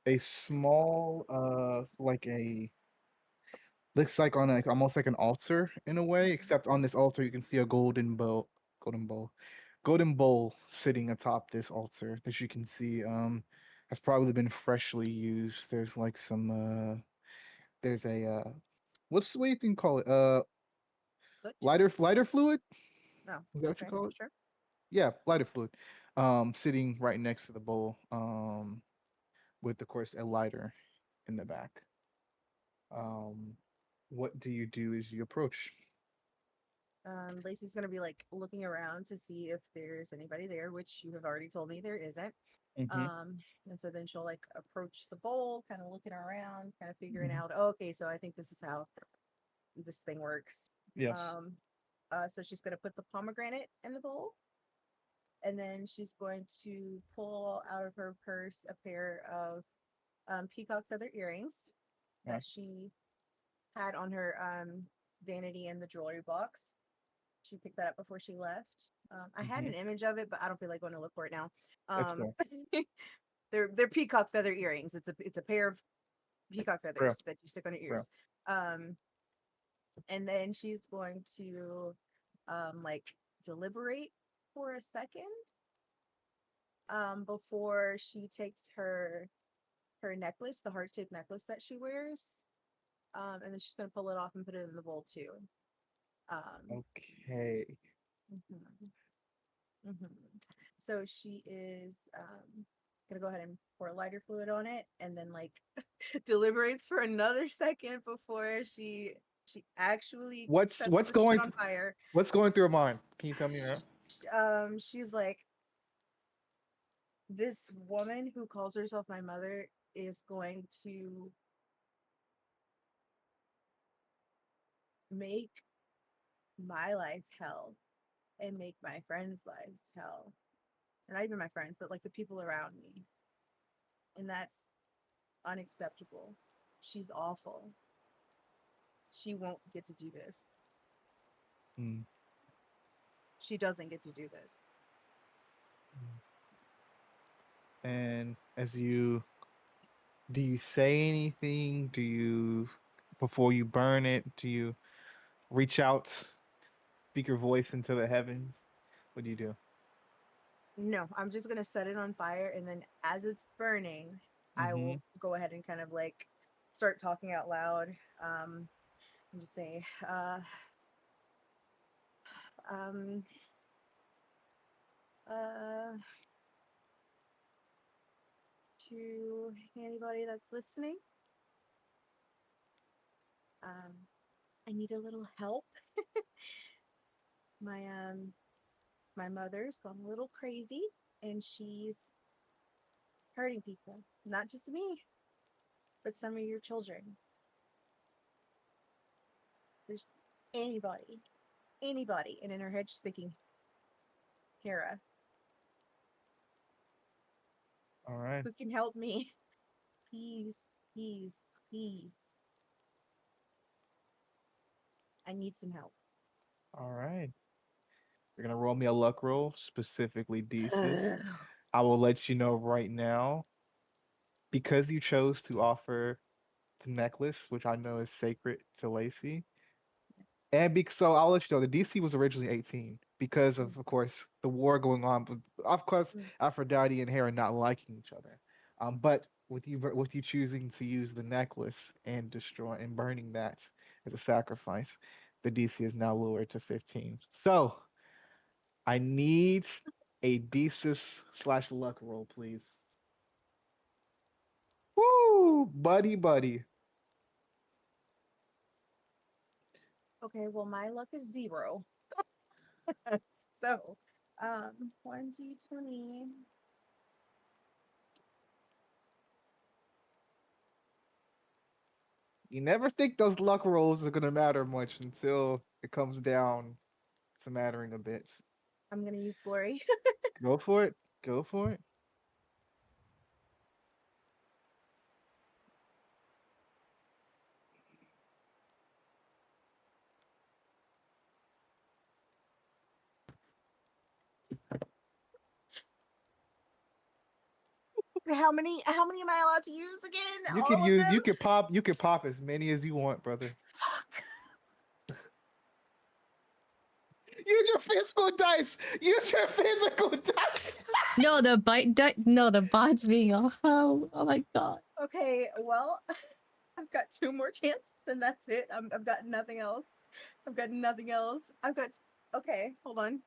a small like a looks like on like almost like an altar in a way, except on this altar you can see a golden bowl sitting atop this altar that you can see has probably been freshly used. There's like some there's a what's the way you can call it? Soot? Lighter fluid? No. Is that what you Okay. call it? Sure. Yeah, lighter fluid. Sitting right next to the bowl. With of course a lighter in the back. What do you do as you approach? Lacey's gonna be like looking around to see if there's anybody there, which you have already told me there isn't. Mm-hmm. And so then she'll like approach the bowl, kind of looking around, kind of figuring Mhm. out, oh, okay, so I think this is how this thing works. Yes. So she's gonna put the pomegranate in the bowl, and then she's going to pull out of her purse a pair of peacock feather earrings Yeah. that she had on her vanity in the jewelry box. She picked that up before she left. I had an image of it, but I don't feel like going to look for it now. That's cool. They're peacock feather earrings. It's a pair of peacock Real. feathers that you stick on your ears. and then she's going to like deliberate for a second before she takes her necklace, the heart-shaped necklace that she wears, and then she's going to pull it off and put it in the bowl too. Okay. Mhm, mhm. So she is gonna go ahead and pour lighter fluid on it, and then like deliberates for another second before she actually What's sets what's the shit going on fire. what's going through her mind? Can you tell me that? She's like, this woman who calls herself my mother is going to make my life hell and make my friends' lives hell. Or not even my friends, but like the people around me. And that's unacceptable. She's awful. She won't get to do this. Mm. She doesn't get to do this. And do you say anything? Do you, before you burn it, do you reach out, speak your voice into the heavens? What do you do? No, I'm just gonna set it on fire, and then as it's burning, I Mm-hmm. will go ahead and kind of like start talking out loud. And just say, um, uh, to anybody that's listening, I need a little help. My my mother's gone a little crazy, and she's hurting people. Not just me, but some of your children. There's anybody. And in her head, she's thinking, Hera, All right. who can help me? Please, please, please. I need some help. All right. You're gonna roll me a luck roll, specifically Desis. I will let you know right now, because you chose to offer the necklace, which I know is sacred to Lacey. And so I'll let you know the DC was originally 18 because of course, the war going on. But of course, Mm. Aphrodite and Hera not liking each other. But with you choosing to use the necklace and destroy and burning that as a sacrifice, the DC is now lowered to 15. So I need a Desis / luck roll, please. Woo, buddy. Okay, well, my luck is 0. So, 1d20. You never think those luck rolls are gonna matter much until it comes down to mattering a bit. I'm gonna use glory. Go for it. Go for it. How many am I allowed to use again? You could All of use them? you could pop as many as you want, brother. Fuck. Use your physical dice. Use your physical dice. No, the bot's being oh my god. Okay, well, I've got 2 more chances, and that's it. I've got nothing else. I've got nothing else. I've got. Okay, hold on.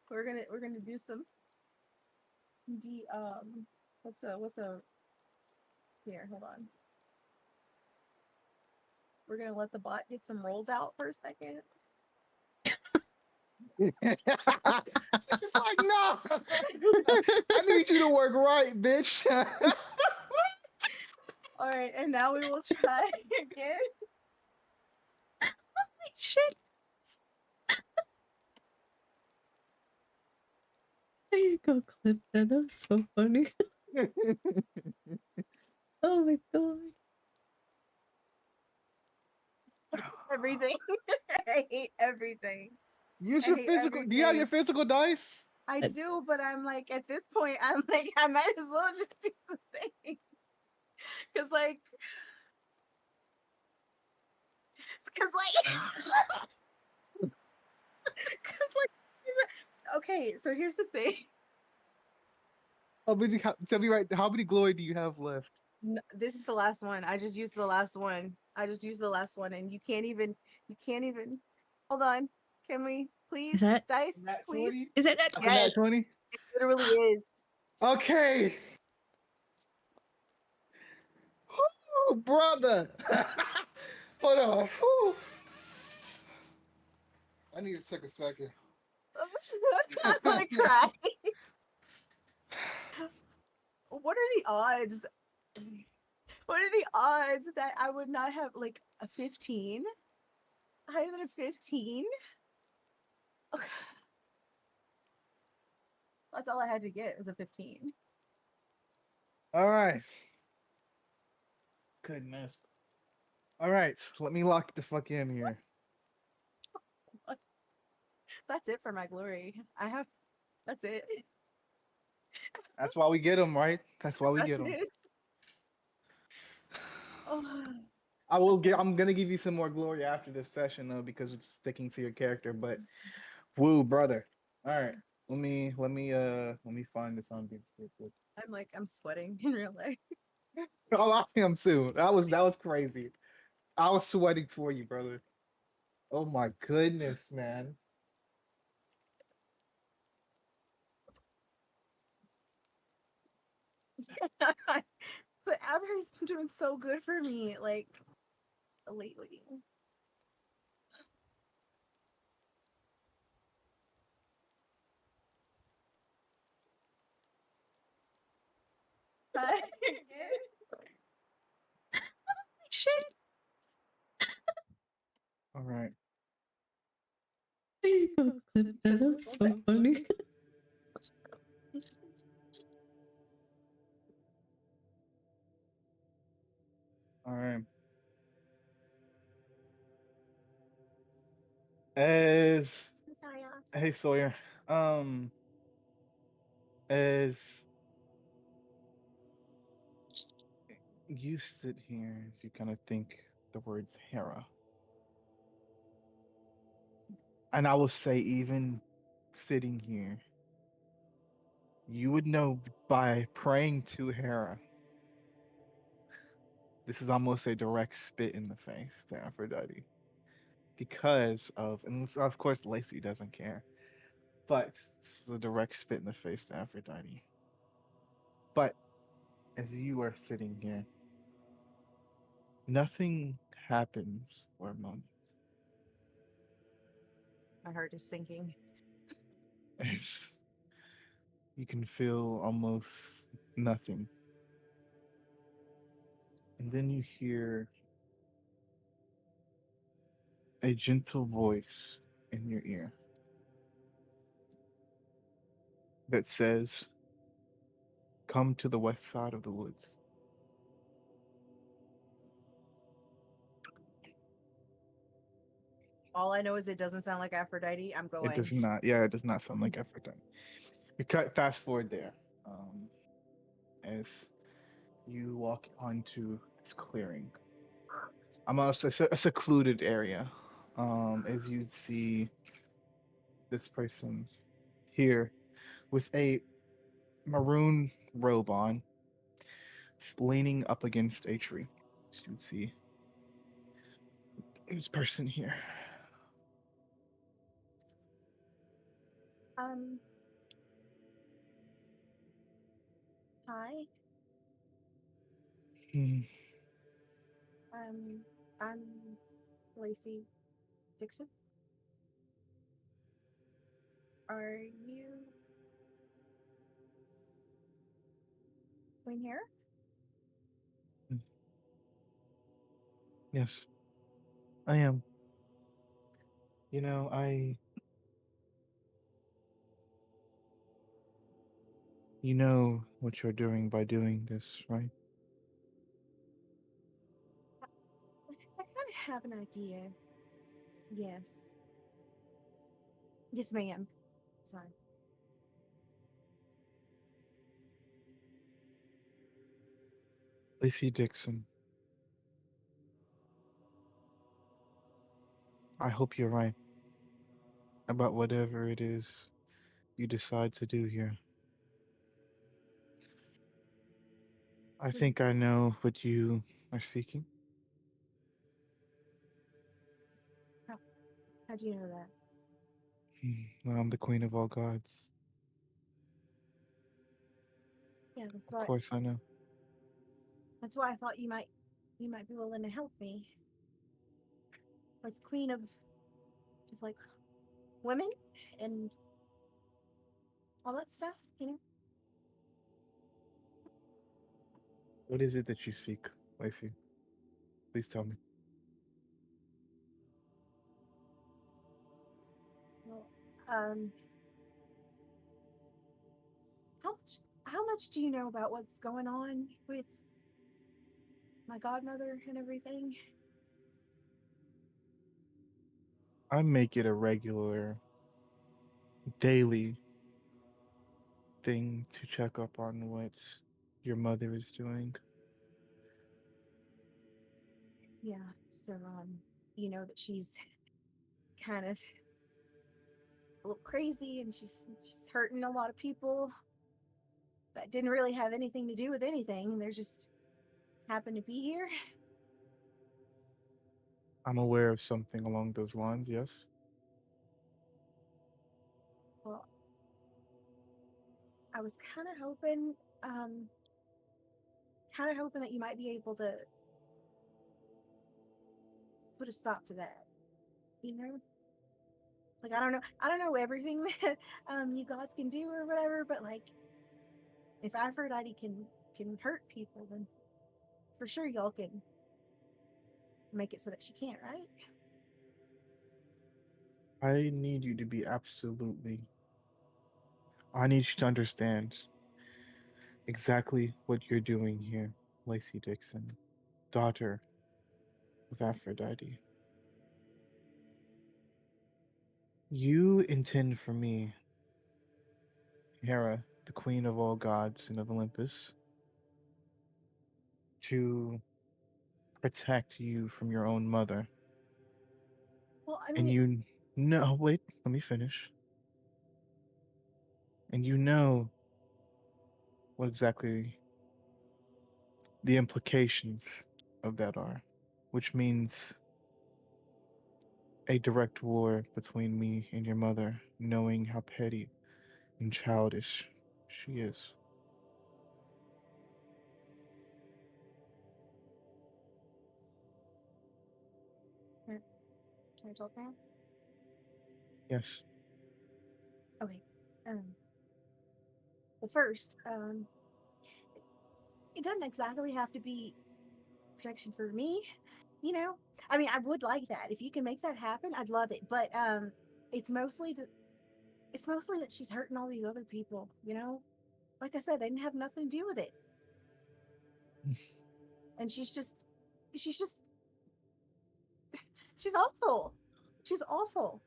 We're gonna do some d what's a here. Hold on. We're gonna let the bot get some rolls out for a second. It's like, no. I need you to work right, bitch. All right, and now we will try again. Holy shit. There you go, clip that. That was so funny. Oh my god. Everything. I hate everything. Use I your hate physical. Do you have your everything. physical dice? I do, but I'm like, at this point, I'm like, I might as well just do the thing. Cause like, Cause okay, so here's the thing. Tell me right. How many glory do you have left? This is the last one. I just used the last one. And you can't even. Hold on. Can we please? Is that Dice, Nat please? 20? is that That's a Yes. nat 20? It literally is. Okay. Oh, brother. Hold on. Whew. I need to take a second. I'm gonna cry. What are the odds? What are the odds that I would not have like a 15? Higher than a 15? That's all I had to get was a 15. All right. Goodness. All right. Let me lock the fuck in here. That's it for my glory. That's it. That's why we get them, right? That's why we That's get them. it. Oh, I'm gonna give you some more glory after this session though, because it's sticking to your character. But woo, brother. All right. Let me find this on beats real quick. I'm sweating in real life. Oh, I am soon. That was crazy. I was sweating for you, brother. Oh my goodness, man. But Abby's been doing so good for me, like lately. shit? All right. That was so funny. All right. As Hey Sawyer. As you sit here, as you kind of think the words Hera, and I will say, even sitting here, you would know by praying to Hera. This is almost a direct spit in the face to Aphrodite because and of course, Lacey doesn't care, but this is a direct spit in the face to Aphrodite. But as you are sitting here, nothing happens for a moment. My heart is sinking. As you can feel almost nothing. And then you hear a gentle voice in your ear that says, "Come to the west side of the woods." All I know is it doesn't sound like Aphrodite. I'm going. It does not, yeah, it does not sound like Aphrodite. We cut fast forward there. As you walk onto this clearing. Almost a secluded area. As you see this person here with a maroon robe on, leaning up against a tree. As you can see this person here. Hi. Hmm. I'm Lacey Dixon. Are you Queen Hera? Yes, I am. You know, you know what you're doing by doing this, right? I kind of have an idea. Yes. Yes, ma'am. Sorry. Lacey Dixon. I hope you're right about whatever it is you decide to do here. I What do you, think I know what you are seeking. how, how do you know that? Well, I'm the queen of all gods. Yeah, that's Of why course I know. I thought you might be willing to help me. Like the queen of like women and all that stuff, you know? What is it that you seek, Lacey? Please tell me. Well, um, how much do you know about what's going on with my godmother and everything? I make it a regular, daily thing to check up on what your mother is doing. Yeah, so you know that she's kind of a little crazy and she's hurting a lot of people that didn't really have anything to do with anything. They're just happened to be here. I'm aware of something along those lines, yes? Well, I was um kind of hoping that you might be able to put a stop to that, you know? Like I don't know everything that you gods can do or whatever, but like if Aphrodite can hurt people, then for sure y'all can make it so that she can't, right? I need you to be absolutely. I need you to understand exactly what you're doing here, Lacey Dixon, daughter of Aphrodite. You intend for me, Hera, the queen of all gods and of Olympus, to protect you from your own mother. Well, I And mean, you know, wait, let me finish. And you know what exactly the implications of that are, which means a direct war between me and your mother, knowing how petty and childish she is. can can I talk now? Yes, Okay. Well, first, it doesn't exactly have to be protection for me, you know. I mean, I would like that if you can make that happen. I'd love it, but it's mostly to, it's mostly that she's hurting all these other people, you know. Like I said, they didn't have nothing to do with it, and she's just, she's awful. She's awful.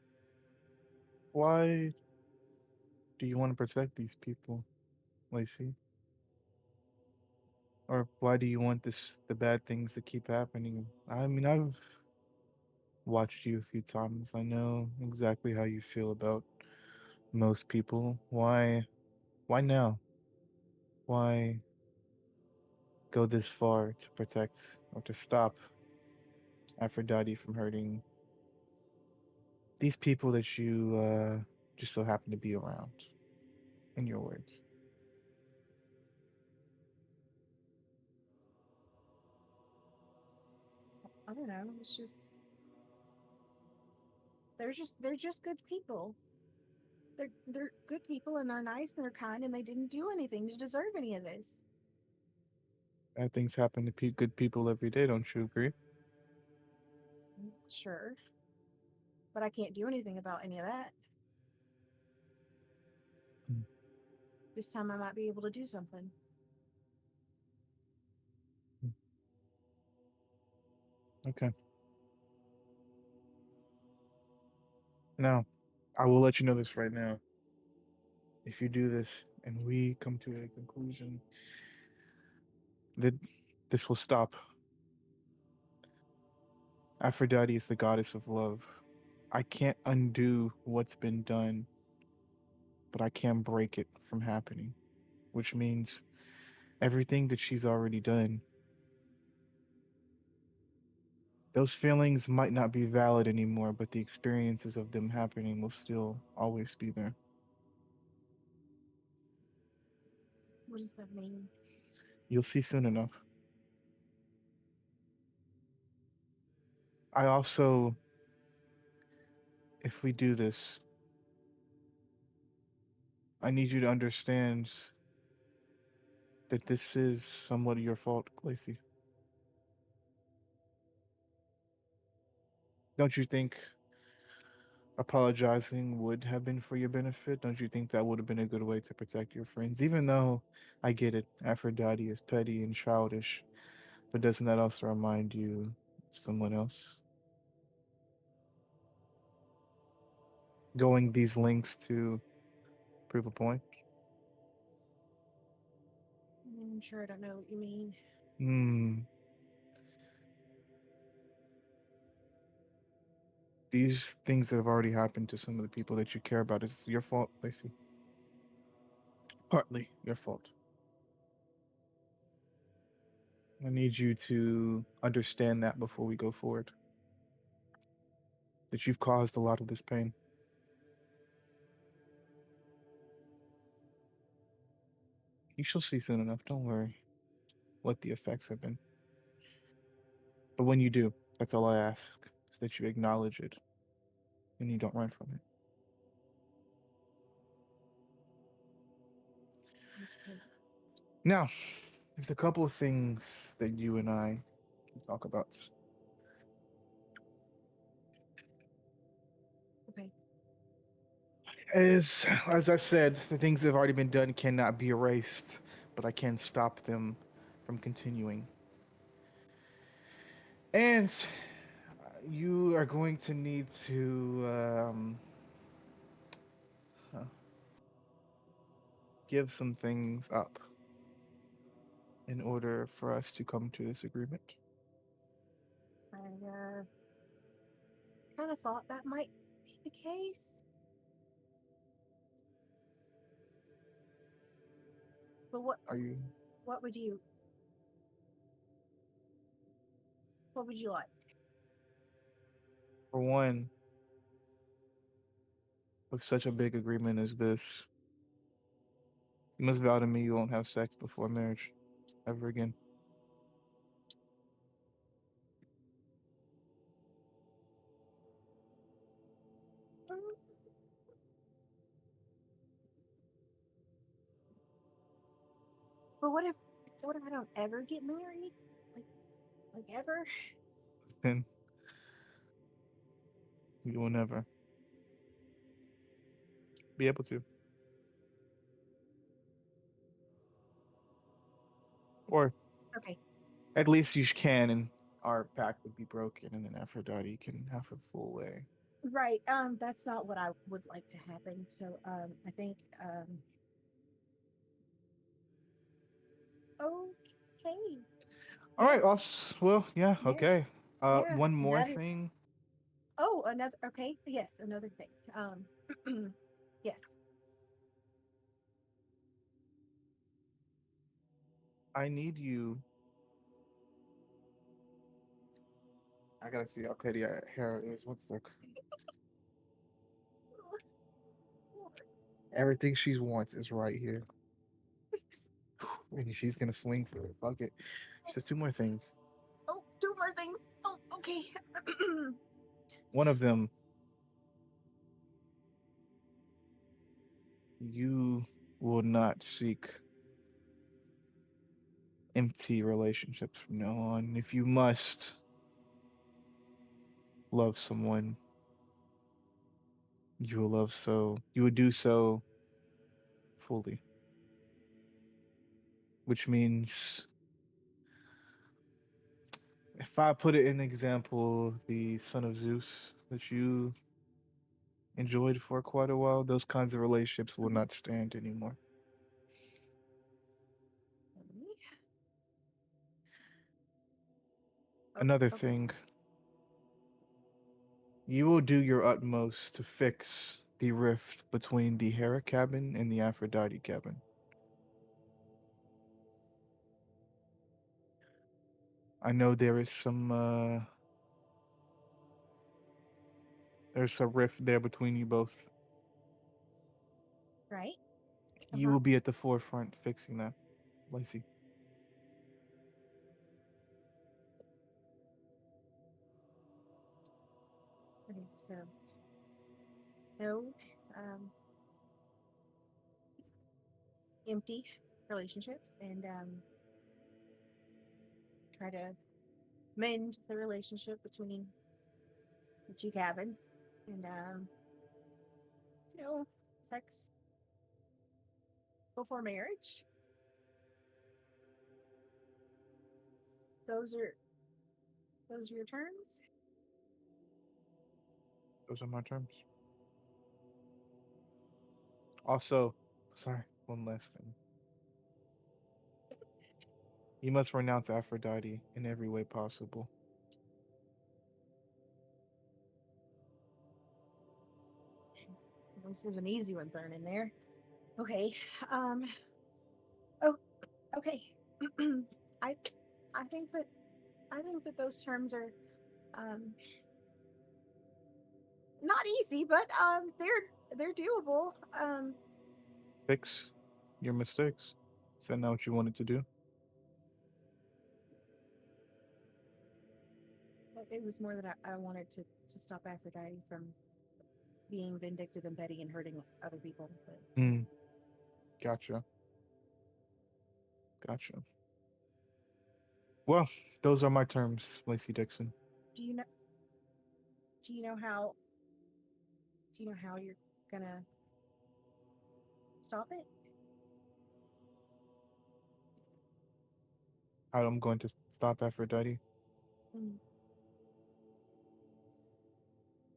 why do you want to protect these people, Lacey? Or why do you want the bad things to keep happening? I mean, I've watched you a few times. I know exactly how you feel about most people. Why now? Why go this far to protect or to stop Aphrodite from hurting these people that you just so happen to be around, in your words? I don't know. It's just they're just good people. They're good people and they're nice and they're kind and they didn't do anything to deserve any of this. Bad things happen to good people every day, don't you agree? Sure, but I can't do anything about any of that. Mm, This time I might be able to do something. mm. Okay. Now, I will let you know this right now. If you do this and we come to a conclusion that this will stop, Aphrodite is the goddess of love. I can't undo what's been done, but I can break it from happening, which means everything that she's already done, those feelings might not be valid anymore, but the experiences of them happening will still always be there. What does that mean? You'll see soon enough. I also, if we do this, I need you to understand that this is somewhat your fault, Lacey. Don't you think apologizing would have been for your benefit? Don't you think that would have been a good way to protect your friends? Even though I get it, Aphrodite is petty and childish, but doesn't that also remind you of someone else? Going these lengths to prove a point? I'm sure I don't know what you mean. Hmm. These things that have already happened to some of the people that you care about is your fault, Lacey. Partly your fault. I need you to understand that before we go forward. That you've caused a lot of this pain. You shall see soon enough, don't worry what the effects have been. But when you do, that's all I ask, is that you acknowledge it and you don't run from it. Okay. Now, there's a couple of things that you and I can talk about. Okay. As I said, the things that have already been done cannot be erased, but I can stop them from continuing. And you are going to need to huh, give some things up in order for us to come to this agreement. I kind of thought that might be the case. But Are you, what would you what would you like? for one, with such a big agreement as this, you must vow to me you won't have sex before marriage ever again. Mm, But what if I don't ever get married? Like ever? Then you will never be able to. Or Okay. at least you can, and our pact would be broken, and then Aphrodite can have her full way. Right. That's not what I would like to happen. So I think okay. All Yeah. right, well, yeah, Yeah. okay. Yeah. One more That is thing. oh, another okay. Yes, another thing. Yes. I need you. I gotta see how petty Hera is. One sec. Everything she wants is right here. And she's gonna swing for it. Fuck it. She says two more things. Oh, two more things. Oh, okay. One of them, you will not seek empty relationships from now on. If you must love someone, you would do so fully. Which means if I put it in example, the son of Zeus that you enjoyed for quite a while, those kinds of relationships will not stand anymore. Oh, Another okay. thing, You will do your utmost to fix the rift between the Hera cabin and the Aphrodite cabin. I know there is there's a rift there between you both. Right? You will be at the forefront fixing that, Lacey. Okay, so no um, empty relationships, and try to mend the relationship between the two cabins, and you know, sex before marriage. Those are those are your terms. Those are my terms. Also, sorry, one last thing. You must renounce Aphrodite in every way possible. At least there's an easy one thrown in there. Okay. Um. Oh. Okay. I. I think that. I think that those terms are um not easy, but they're doable. Fix your mistakes. Is that not what you wanted to do? It was more that I wanted to stop Aphrodite from being vindictive and petty and hurting other people. But Hmm. Gotcha. Gotcha. Well, those are my terms, Lacey Dixon. do you know? Do you know how? Do you know how you're gonna stop it? How I'm going to stop Aphrodite. Mm.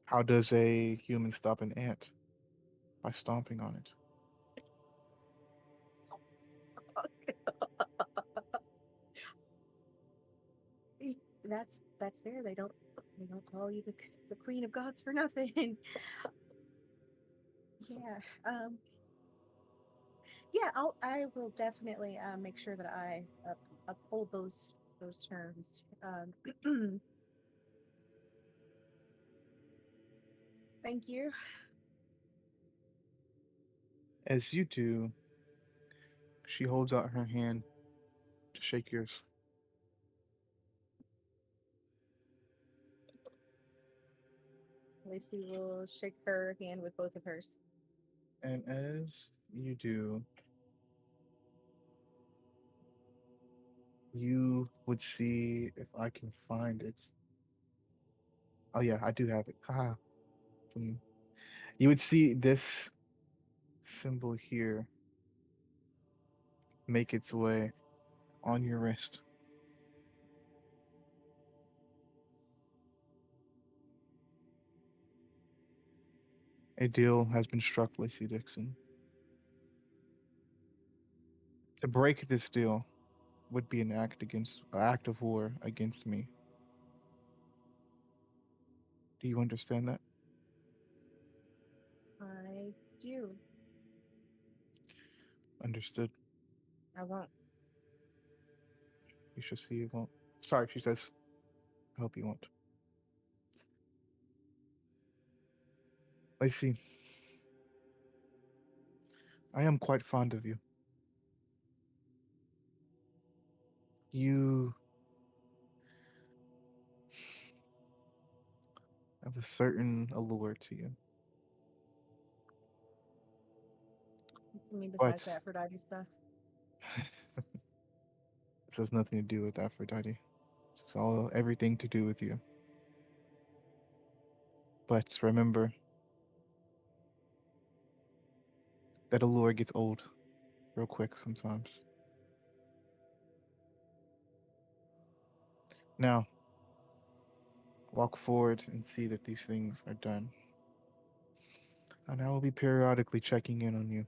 How does a human stop an ant? By stomping on it. That's fair. They don't call you the queen of gods for nothing. Yeah. Yeah. I will definitely make sure that I uphold those terms. Thank you. As you do, she holds out her hand to shake yours. Lacey will shake her hand with both of hers. And as you do, you would see if I can find it. Oh yeah, I do have it. Haha. You would see this symbol here make its way on your wrist. A deal has been struck, Lacey Dixon. To break this deal would be an act of war against me. Do you understand that? I do. Understood. I won't. You should see you won't. Sorry, she says. I hope you won't. Lacey, I am quite fond of you. You have a certain allure to you. I mean, besides the But Aphrodite stuff. this has nothing to do with Aphrodite. It's all everything to do with you. But remember that allure gets old real quick sometimes. Now, walk forward and see that these things are done. And I will be periodically checking in on you.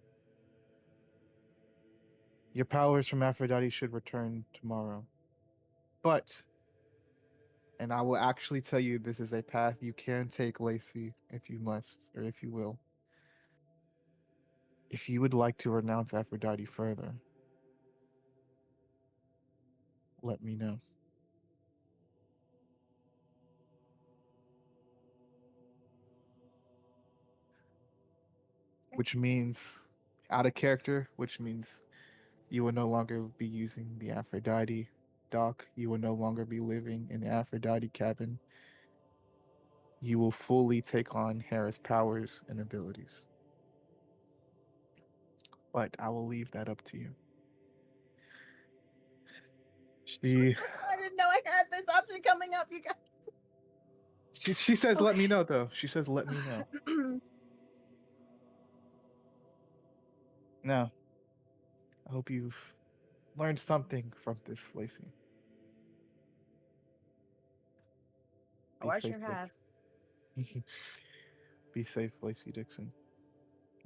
Your powers from Aphrodite should return tomorrow. But And I will actually tell you this is a path you can take, Lacey, if you must, or if you will. If you would like to renounce Aphrodite further, let me know. Which means out of character, which means you will no longer be using the Aphrodite dock. You will no longer be living in the Aphrodite cabin. You will fully take on Hera's powers and abilities. But I will leave that up to you. She I didn't know I had this option coming up, you guys. she says let me Okay. know though. She says let me know. Now, I hope you've learned something from this, Lacey. Oh, Be I safe, sure have. Lacey. Be safe, Lacey Dixon.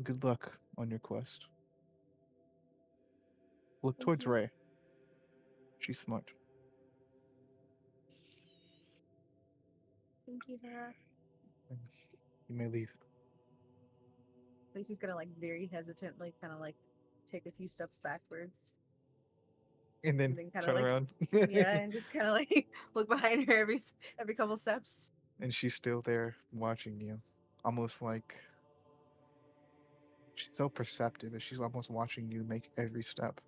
Good luck on your quest. Look Thank towards you. Ray. She's smart. Thank you, Hera. And you may leave. Lacey's gonna like very hesitantly kind of like take a few steps backwards And then and then kind of turn like around. yeah, and just kind of like look behind her every couple steps. And she's still there watching you. Almost like she's so perceptive that she's almost watching you make every step.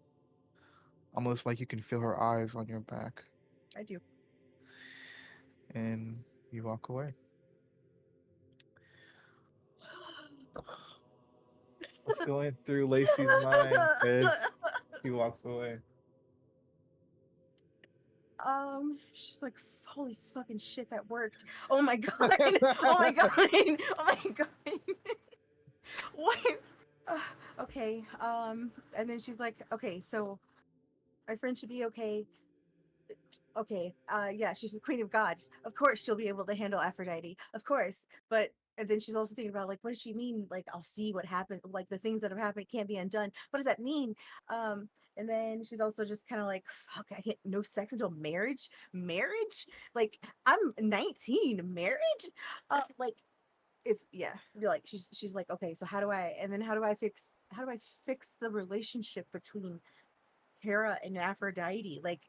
Almost like you can feel her eyes on your back. I do. And you walk away. What's going through Lacey's mind as she walks away? She's like, holy fucking shit, that worked. Oh my god. Oh my god. Oh my god. What? Okay. And then she's like, okay, so my friend should be okay. Okay. Yeah, she's the queen of gods. Of course she'll be able to handle Aphrodite. Of course. But and then she's also thinking about like, what does she mean? Like, I'll see what happened. Like the things that have happened can't be undone. What does that mean? And then she's also just kind of like, fuck, I can't no sex until marriage. Marriage? Like, I'm 19. Marriage? Like it's yeah. Like she's like, okay, so how do I? And then how do I fix the relationship between Hera and Aphrodite? Like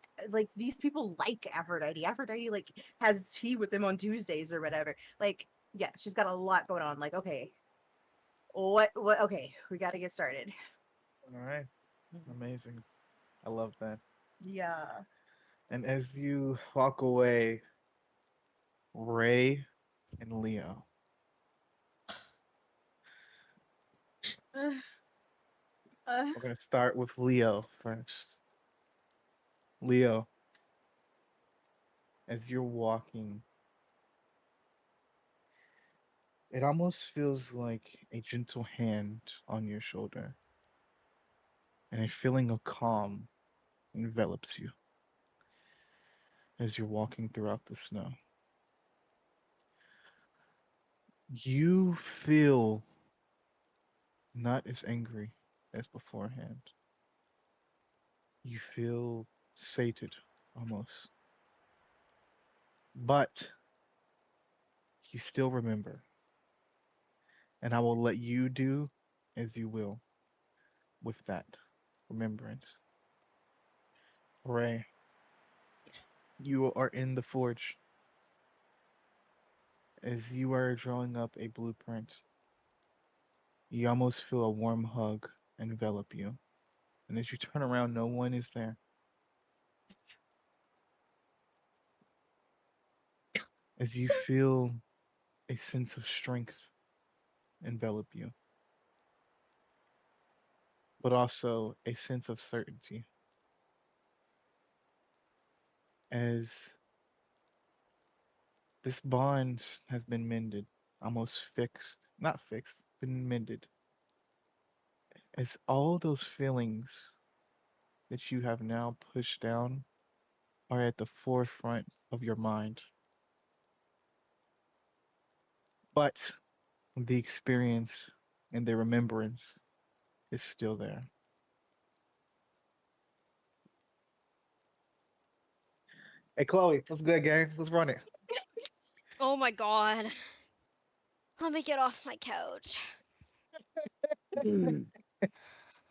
these people like Aphrodite. Aphrodite like has tea with them on Tuesdays or whatever. Like yeah, she's got a lot going on. Like okay, what? Okay, we got to get started. All right. Amazing. I love that. Yeah. And as you walk away, Ray and Leo. Uh, uh, We're going to start with Leo first. Leo, as you're walking, it almost feels like a gentle hand on your shoulder, and a feeling of calm envelops you as you're walking throughout the snow. You feel not as angry as beforehand. You feel sated almost, but you still remember, and I will let you do as you will with that remembrance. Ray, Yes. you are in the forge as you are drawing up a blueprint. You almost feel a warm hug envelop you. And as you turn around, no one is there. As you So feel a sense of strength envelop you, but also a sense of certainty as this bond has been mended, almost fixed, not fixed, been mended. As all those feelings that you have now pushed down are at the forefront of your mind. But the experience and the remembrance is still there. Hey, Chloe, what's good, gang? Let's run it. Oh my god. Let me get off my couch.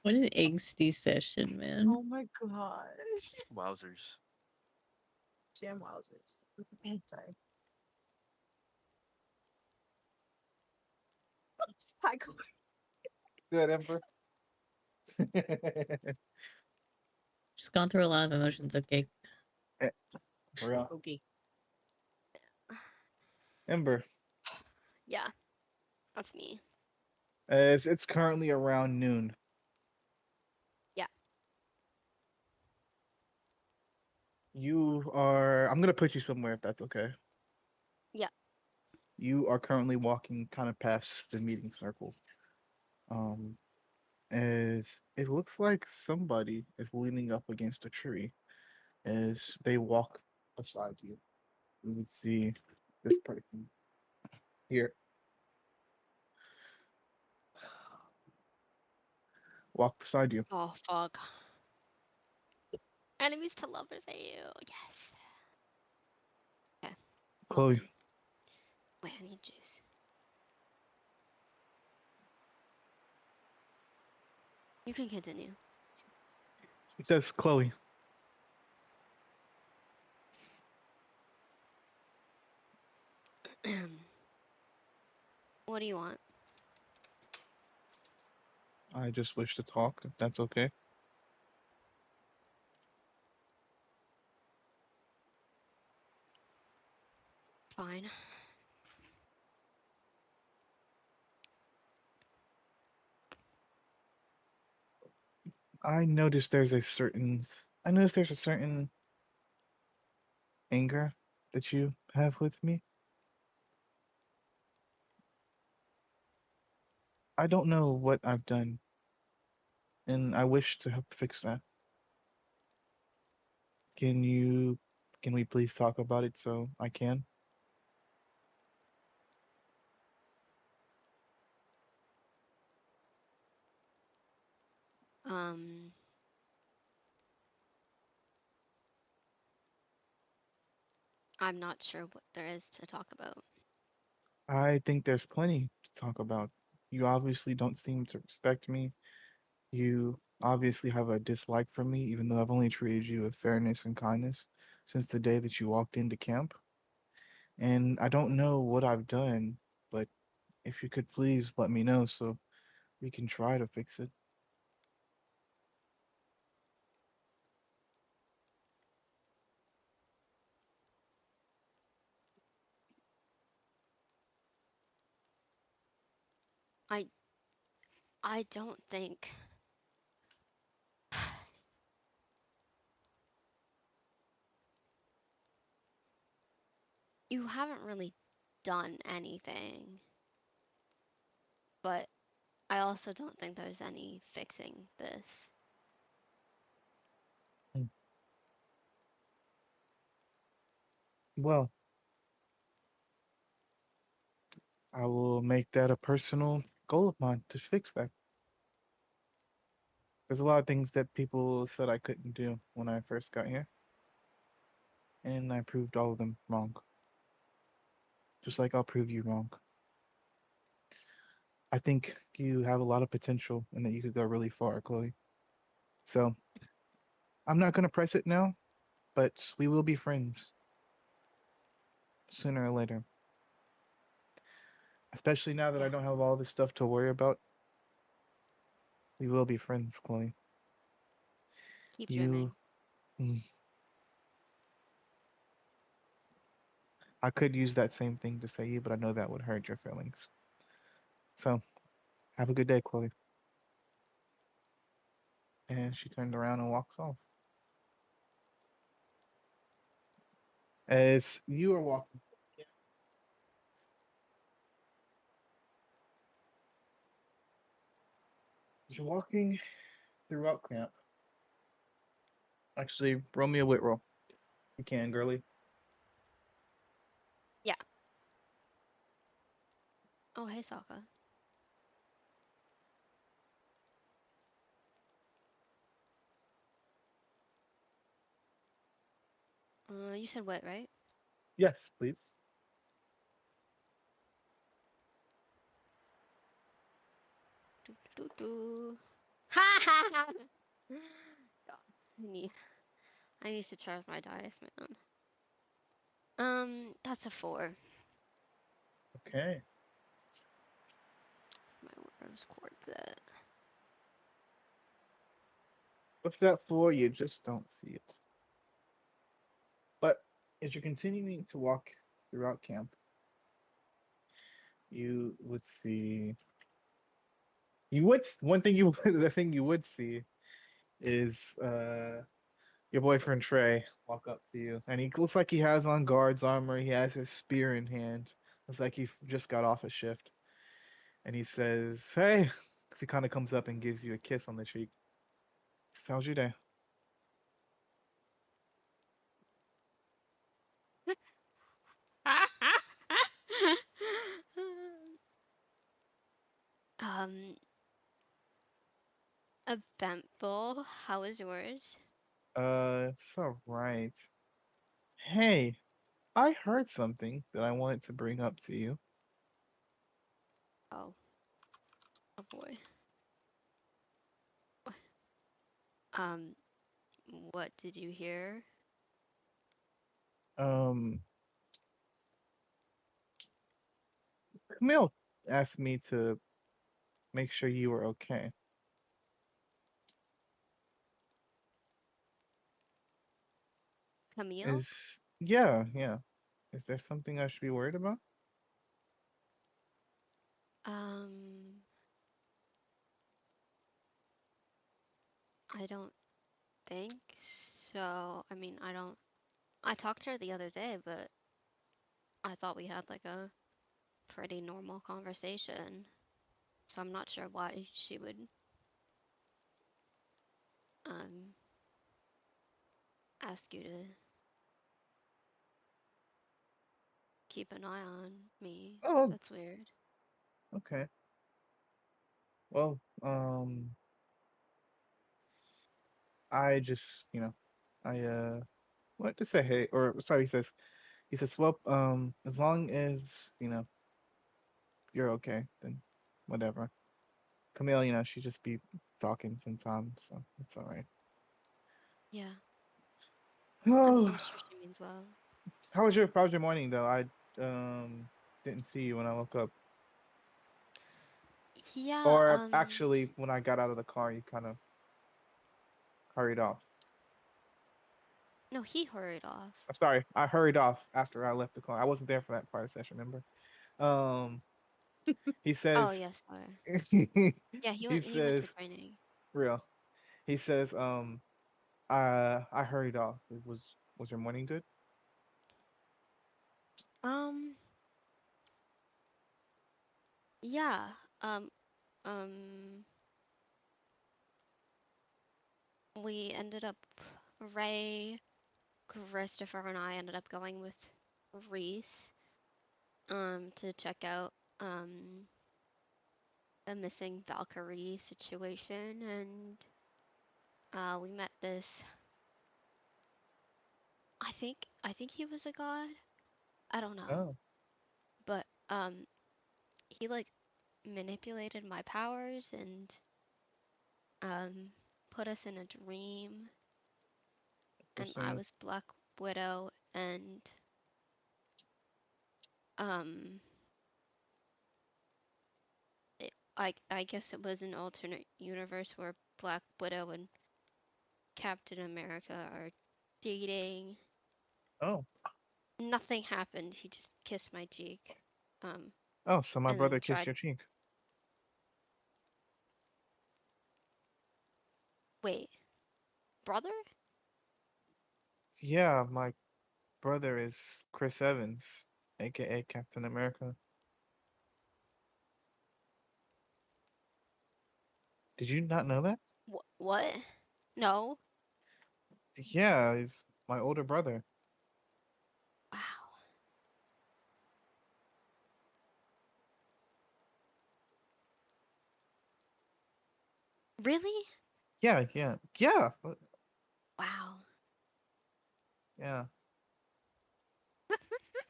What an angsty session, man. Oh my gosh. Wowzers. Jam wowzers. Sorry. Hi, Chloe. Good, Emperor. Just gone through a lot of emotions, okay? For real. Okay. Ember, Yeah, that's me. it's currently around noon. Yeah. You are. I'm gonna put you somewhere if that's okay. Yeah. You are currently walking kind of past the meeting circle. Um, as it looks like somebody is leaning up against a tree as they walk beside you. You would see this person here walk beside you. Oh fuck. Enemies to lovers are you. Yes. Okay. Chloe, Wait, I need juice. You can continue. it says Chloe. What do you want? I just wish to talk, if that's okay. Fine. I noticed there's a certain I noticed there's a certain anger that you have with me. I don't know what I've done, and I wish to help fix that. Can you can we please talk about it so I can? Um, I'm not sure what there is to talk about. I think there's plenty to talk about. You obviously don't seem to respect me. You obviously have a dislike for me, even though I've only treated you with fairness and kindness since the day that you walked into camp. And I don't know what I've done, but if you could please let me know so we can try to fix it. I I don't think you haven't really done anything, but I also don't think there's any fixing this. Mm. Well, I will make that a personal goal of mine to fix that. There's a lot of things that people said I couldn't do when I first got here, and I proved all of them wrong. Just like I'll prove you wrong. I think you have a lot of potential and that you could go really far, Chloe. So I'm not going to press it now, but we will be friends sooner or later. Especially now that I Yeah, don't have all this stuff to worry about. We will be friends, Chloe. keep You. dreaming. mm, I could use that same thing to say you, but I know that would hurt your feelings. So have a good day, Chloe. And she turned around and walks off. As you are walking, as you're walking throughout camp, actually, roll me a wit roll. You can, girly. Yeah. Oh, hey, Sokka. You said what, right? Yes, please. Do do do. Ha ha ha! God, I need to charge my dice, man. That's a 4. Okay. My rose quartet. With that 4, you just don't see it. But as you're continuing to walk throughout camp, you would see. One thing you the thing you would see is your boyfriend Trey walk up to you, and he looks like he has on guard's armor. He has his spear in hand. Looks like he just got off a shift, and he says, "Hey," because he kind of comes up and gives you a kiss on the cheek. How's your day? um, Eventful. How was yours? It's all right. Hey, I heard something that I wanted to bring up to you. Oh, oh boy. Um, what did you hear? Um, Camille asked me to make sure you were okay. Camille? Yeah. Is there something I should be worried about? Um, I don't think so. I mean, I talked to her the other day, but I thought we had like a pretty normal conversation. So I'm not sure why she would um ask you to keep an eye on me. Oh, That's weird. okay. Well, I just, I what to say hey or sorry, he says, well, as long as, you're okay, then whatever. Camille, she just be talking sometimes, so it's all right. Yeah, Oh, I'm sure she means well. how was your morning though? I didn't see you when I woke up. Yeah, Or actually when I got out of the car you kind of hurried off. no, he hurried off. I'm sorry, I hurried off after I left the car. I wasn't there for that part of the session, remember? Um he Oh, says yes, sorry. he Yeah, he went to says training. real. He says, I hurried off. It was your morning good? Um, yeah. Um, um, we ended up Ray, Christopher, and I ended up going with Reese, to check out the missing Valkyrie situation, and we met this. I think he was a god. I don't know, Oh. but he like manipulated my powers and um put us in a dream, and I Interesting. was Black Widow, and um I guess it was an alternate universe where Black Widow and Captain America are dating. Oh. Nothing happened. He just kissed my cheek. Um Oh, so my and then brother kissed tried. your cheek. Wait, brother? Yeah, my brother is Chris Evans, aka Captain America. Did you not know that? What? No. Yeah, he's my older brother. Wow. Really? Yeah. Wow. Yeah.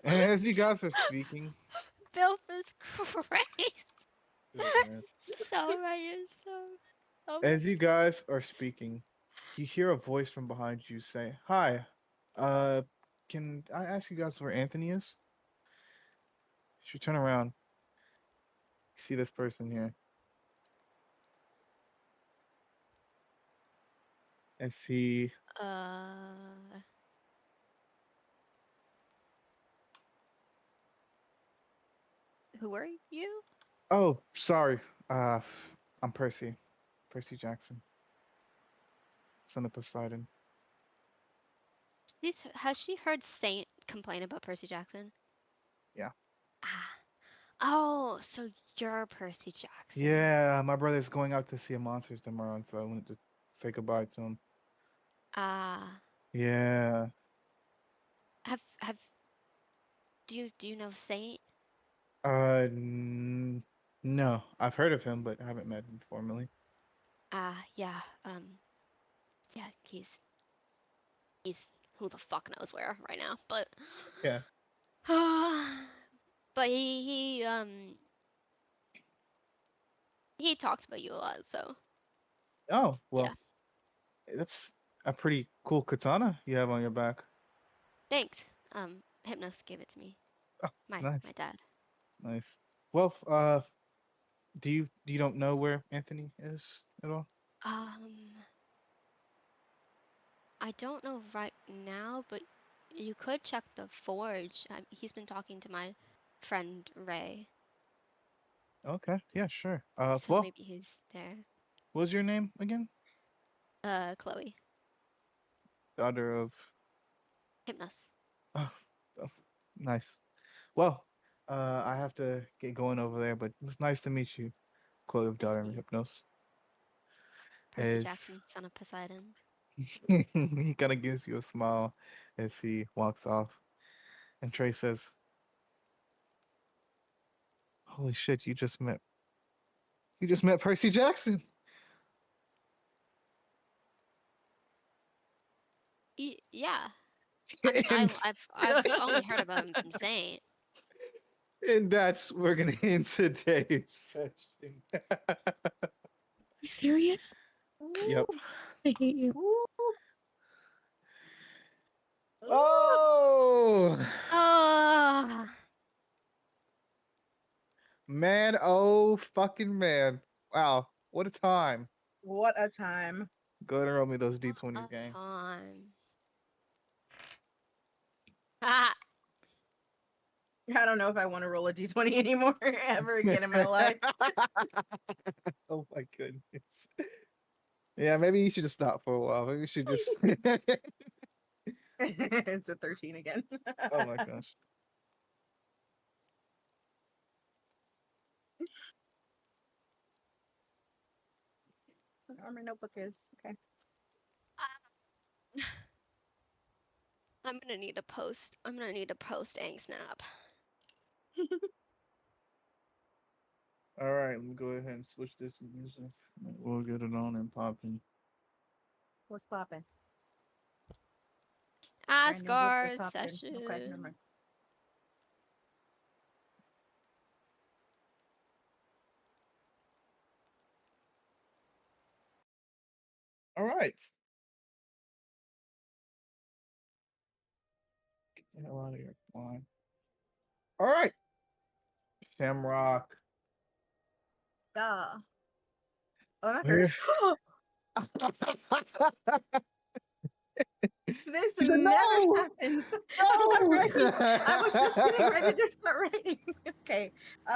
As you guys are speaking, Bilf is crazy. man. So right, you're so. Oh my As you guys are speaking, you hear a voice from behind you say, "Hi, uh, can I ask you guys where Anthony is?" As you turn around, you see this person here. And see, who are you? oh, sorry. I'm Percy. Percy Jackson, son of Poseidon. Has she heard Saint complain about Percy Jackson? Yeah. Ah. Oh, so you're Percy Jackson. Yeah, my brother's going out to see a monsters tomorrow, and so I wanted to say goodbye to him. Ah. Yeah. Have do you know Saint? No, I've heard of him, but I haven't met him formally. Yeah. Yeah, he's who the fuck knows where right now, but Yeah. but he talks about you a lot, so Oh, yeah. well, that's a pretty cool katana you have on your back. Thanks. Hypnos gave it to me. Oh, My nice. dad. Nice. Well, do you don't know where Anthony is at all? I don't know right now, but you could check the forge. He's been talking to my friend Ray, Okay. Yeah, sure. so Well, maybe he's there. what was your name again? Chloe. Daughter of. Hypnos. Oh, oh, nice. Well, I have to get going over there, but it was nice to meet you, Chloe of Nice Daughter to of meet you. Hypnos. Percy As Jackson, son of Poseidon. he kind of gives you a smile as he walks off, and Trey says, "Holy shit! You just met Percy Jackson." Yeah. I mean, and I've only heard about him from Saint. and that's we're gonna end today's session. You serious? Yep. I hate you. Oh Ah. man! Oh fucking man! Wow, what a time! What a time. Go ahead and roll me those What d20s, a gang. time. Ha. I don't know if I want to roll a d20 anymore ever again in my life. Oh my goodness. Yeah, maybe you should just stop for a while. Maybe you should just. It's a 13 again. Oh my gosh. Where my notebook is. Okay. I'm gonna need a post. I'm gonna need a post angst nap. All right, let me go ahead and switch this music. We'll get it on and popping. What's popping? Brand new book. What's Asgard popping? Okay, never session. mind. All right. Get the hell out of here. Come on. All right. Shamrock. Oh, am I Where? first? This She said, never no, happens. I'm not no. writing. I was just getting ready to start writing. Okay. Do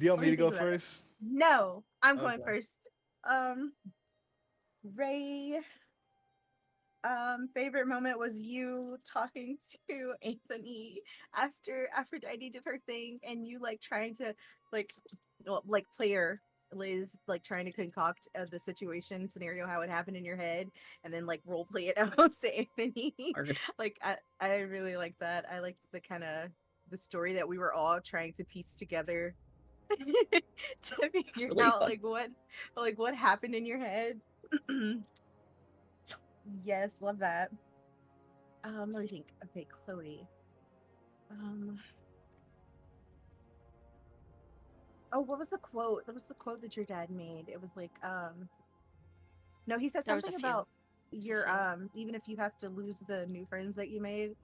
you want Let me me to go think about it. first? No, I'm going Okay. first. Ray, favorite moment was you talking to Anthony after Aphrodite did her thing, and you like trying to like, well, like player Liz like trying to concoct the situation scenario how it happened in your head, and then like role play it out to Anthony. Like I really like that. I like the kind of the story that we were all trying to piece together to figure really out fun. like what happened in your head. Yes, love that. Let me think. Okay, Chloe. Oh, what was the quote? That was the quote that your dad made. It was like, no, he said There was a something few. about There's a your few. even if you have to lose the new friends that you made.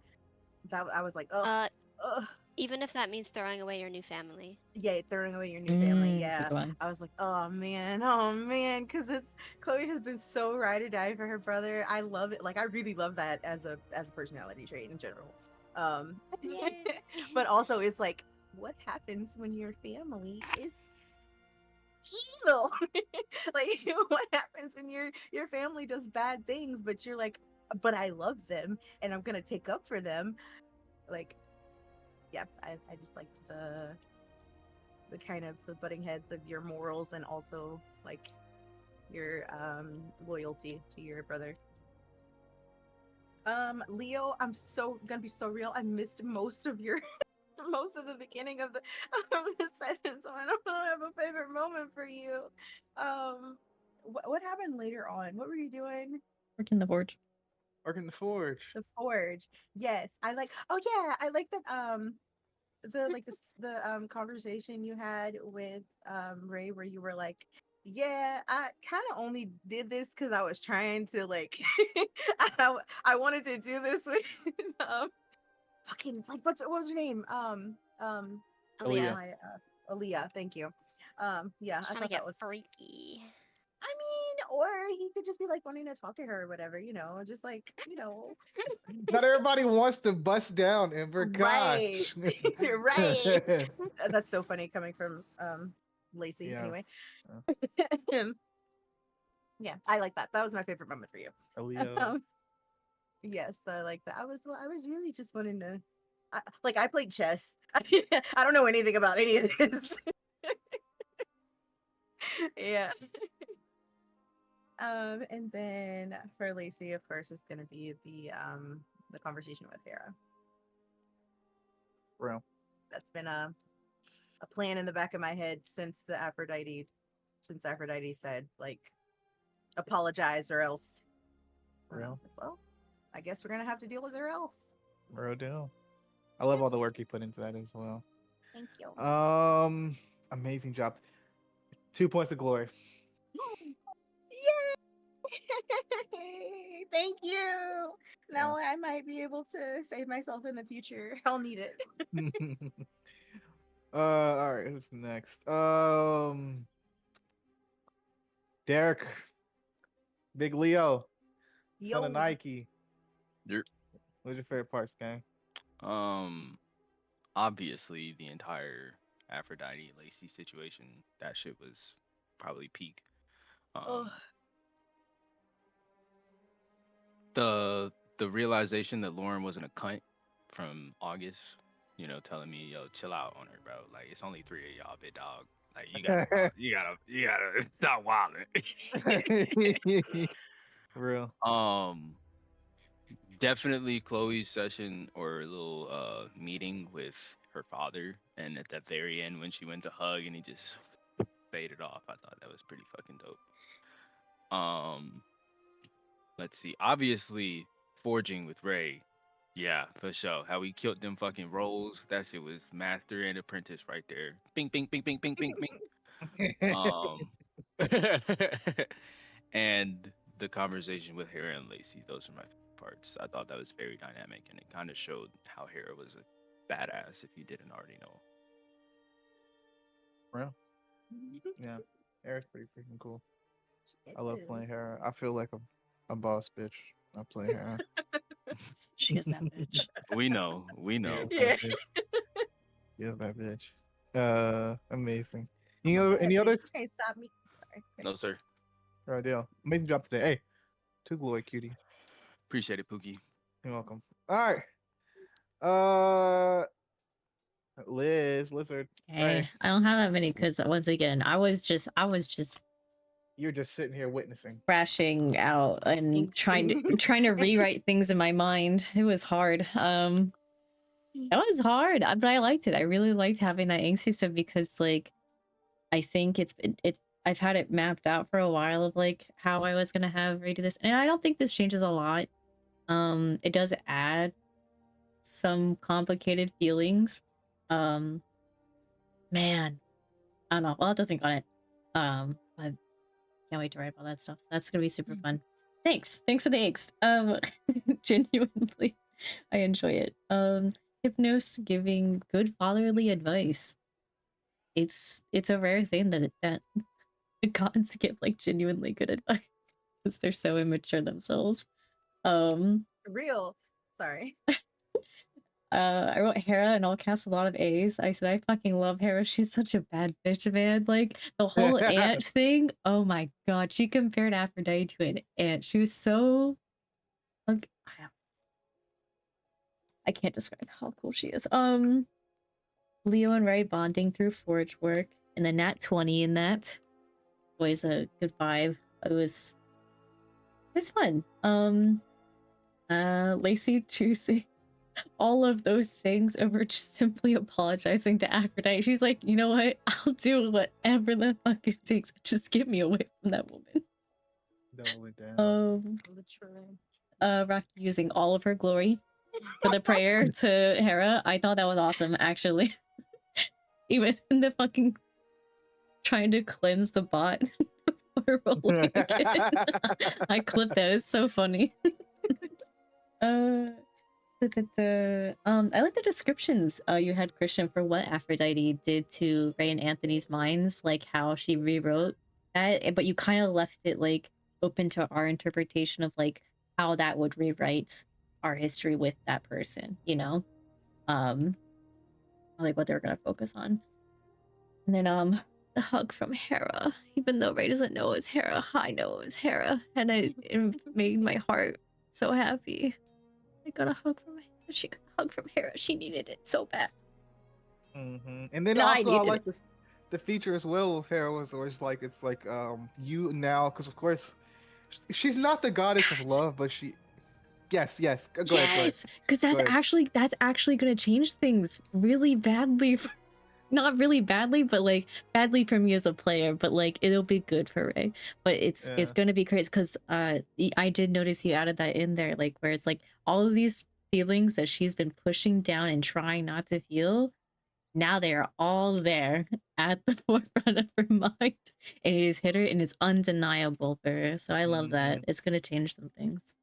That I was like, ugh, Uh, ugh. even if that means throwing away your new family. Yeah, throwing away your new family. It's a Yeah, good one. I was like, oh man, because it's Chloe has been so ride or die for her brother. I love it. Like, I really love that as a personality trait in general. Um, Yay. but also it's like, what happens when your family is evil? Like, what happens when your family does bad things, but you're like, but I love them and I'm gonna take up for them. Like, yeah, I just liked the kind of the butting heads of your morals and also like your loyalty to your brother. Leo, I'm so gonna be so real. I missed most of your most of the beginning of the session, so I don't have a favorite moment for you. What happened later on? What were you doing? Working the forge. Working the forge. The forge. Yes, I like. Oh yeah, I like that. The like the conversation you had with Ray, where you were like, yeah, I kind of only did this because I was trying to like I wanted to do this with fucking like what was her name, Aaliyah. Aaliyah. my Aaliyah, thank you. Yeah, I Trying to thought get that was, freaky. I mean, or he could just be like wanting to talk to her or whatever, just like, Not everybody wants to bust down, Ember. right. Gosh. Right. That's so funny coming from Lacey. Yeah. Anyway. Yeah, I like that. That was my favorite moment for you. Aaliyah. Yes, I was really just wanting to I played chess. I don't know anything about any of this. Yeah. And then for Lacey, of course, is gonna be the conversation with Hera. Real. That's been a plan in the back of my head since Aphrodite said, like, apologize or else. And I was like, well, I guess we're gonna have to deal with her else. Real deal. I love all the work you put into that as well. Thank you. Amazing job. 2 points of glory. Yay! Thank you. Now I might be able to save myself in the future. I'll need it. All right, who's next? Derek, Big Leo, son of Yo. Nike. You're What's your favorite parts, gang? obviously the entire Aphrodite Lacey situation. That shit was probably peak. Ugh. The realization that Lauren wasn't a cunt from August, telling me, yo, chill out on her, bro. Like, it's only 3 of y'all, big dog. Like, you gotta stop wilding. Real. Definitely Chloe's session or little meeting with her father, and at the very end when she went to hug and he just faded off. I thought that was pretty fucking dope. Let's see. Obviously, forging with Ray. Yeah, for sure. How he killed them fucking rolls. That shit was master and apprentice right there. Bing, bing, bing, bing, bing, bing, bing. And the conversation with Hera and Lacey. Those are my favorite parts. I thought that was very dynamic, and it kind of showed how Hera was a badass if you didn't already know. Real. Yeah, Hera's pretty freaking cool. I love playing Is. Hera. I feel like a boss bitch. I play Hera. She is that bitch. We know. Yeah. Yeah, that bitch. Amazing. Any others? You can't stop me. Sorry. No, sir. Right, deal. Amazing job today. Hey, 2 glory, cutie. Appreciate it, Pookie. You're welcome. All right. Lizard. Hey, Ray. I don't have that many because once again, I was just You're just sitting here witnessing. crashing out and trying to rewrite things in my mind. It was hard. That was hard, but I liked it. I really liked having that angsty stuff because, like, I think it's I've had it mapped out for a while of like how I was gonna have Ray do this, and I don't think this changes a lot. It does add some complicated feelings. Man, I don't know. We'll have to think on it. I can't wait to write all that stuff. That's gonna be super fun. Thanks for the angst. Genuinely, I enjoy it. Hypnos giving good fatherly advice. It's a rare thing that the gods give like genuinely good advice because they're so immature themselves. Real. Sorry. I wrote Hera in all caps, a lot of A's. I said, I fucking love Hera. She's such a bad bitch, man. Like, the whole ant thing, oh my god. She compared Aphrodite to an ant. She was so... Like, I can't describe how cool she is. Leo and Ray bonding through forge work. And the Nat 20 in that. Always a good vibe. It was fun. Lacey choosing all of those things over just simply apologizing to Aphrodite. She's like, you know what? I'll do whatever the fuck it takes. Just get me away from that woman. Double it down. Rocky using all of her glory for the prayer to Hera. I thought that was awesome, actually. Even the fucking trying to cleanse the bot for rolling again. I clipped that. It's so funny. I like the descriptions you had, Christian, for what Aphrodite did to Ray and Anthony's minds, like how she rewrote that, but you kind of left it like open to our interpretation of like how that would rewrite our history with that person, you know? Like what they're gonna focus on. And then the hug from Hera, even though Ray doesn't know it's Hera, I know it was Hera, and it made my heart so happy. I got a hug from Hera. She got a hug from Hera. She needed it so bad. And then And also I needed like the feature as well with Hera was always like it's like you now, because of course she's not the goddess of love, but she yes go ahead, because that's actually gonna change things really badly for, not really badly, but like badly for me as a player, but like it'll be good for Ray. But it's gonna be crazy because I did notice you added that in there, like where it's like all of these feelings that she's been pushing down and trying not to feel, now they are all there at the forefront of her mind, and it has hit her and it's undeniable for her. So I love that. It's gonna change some things.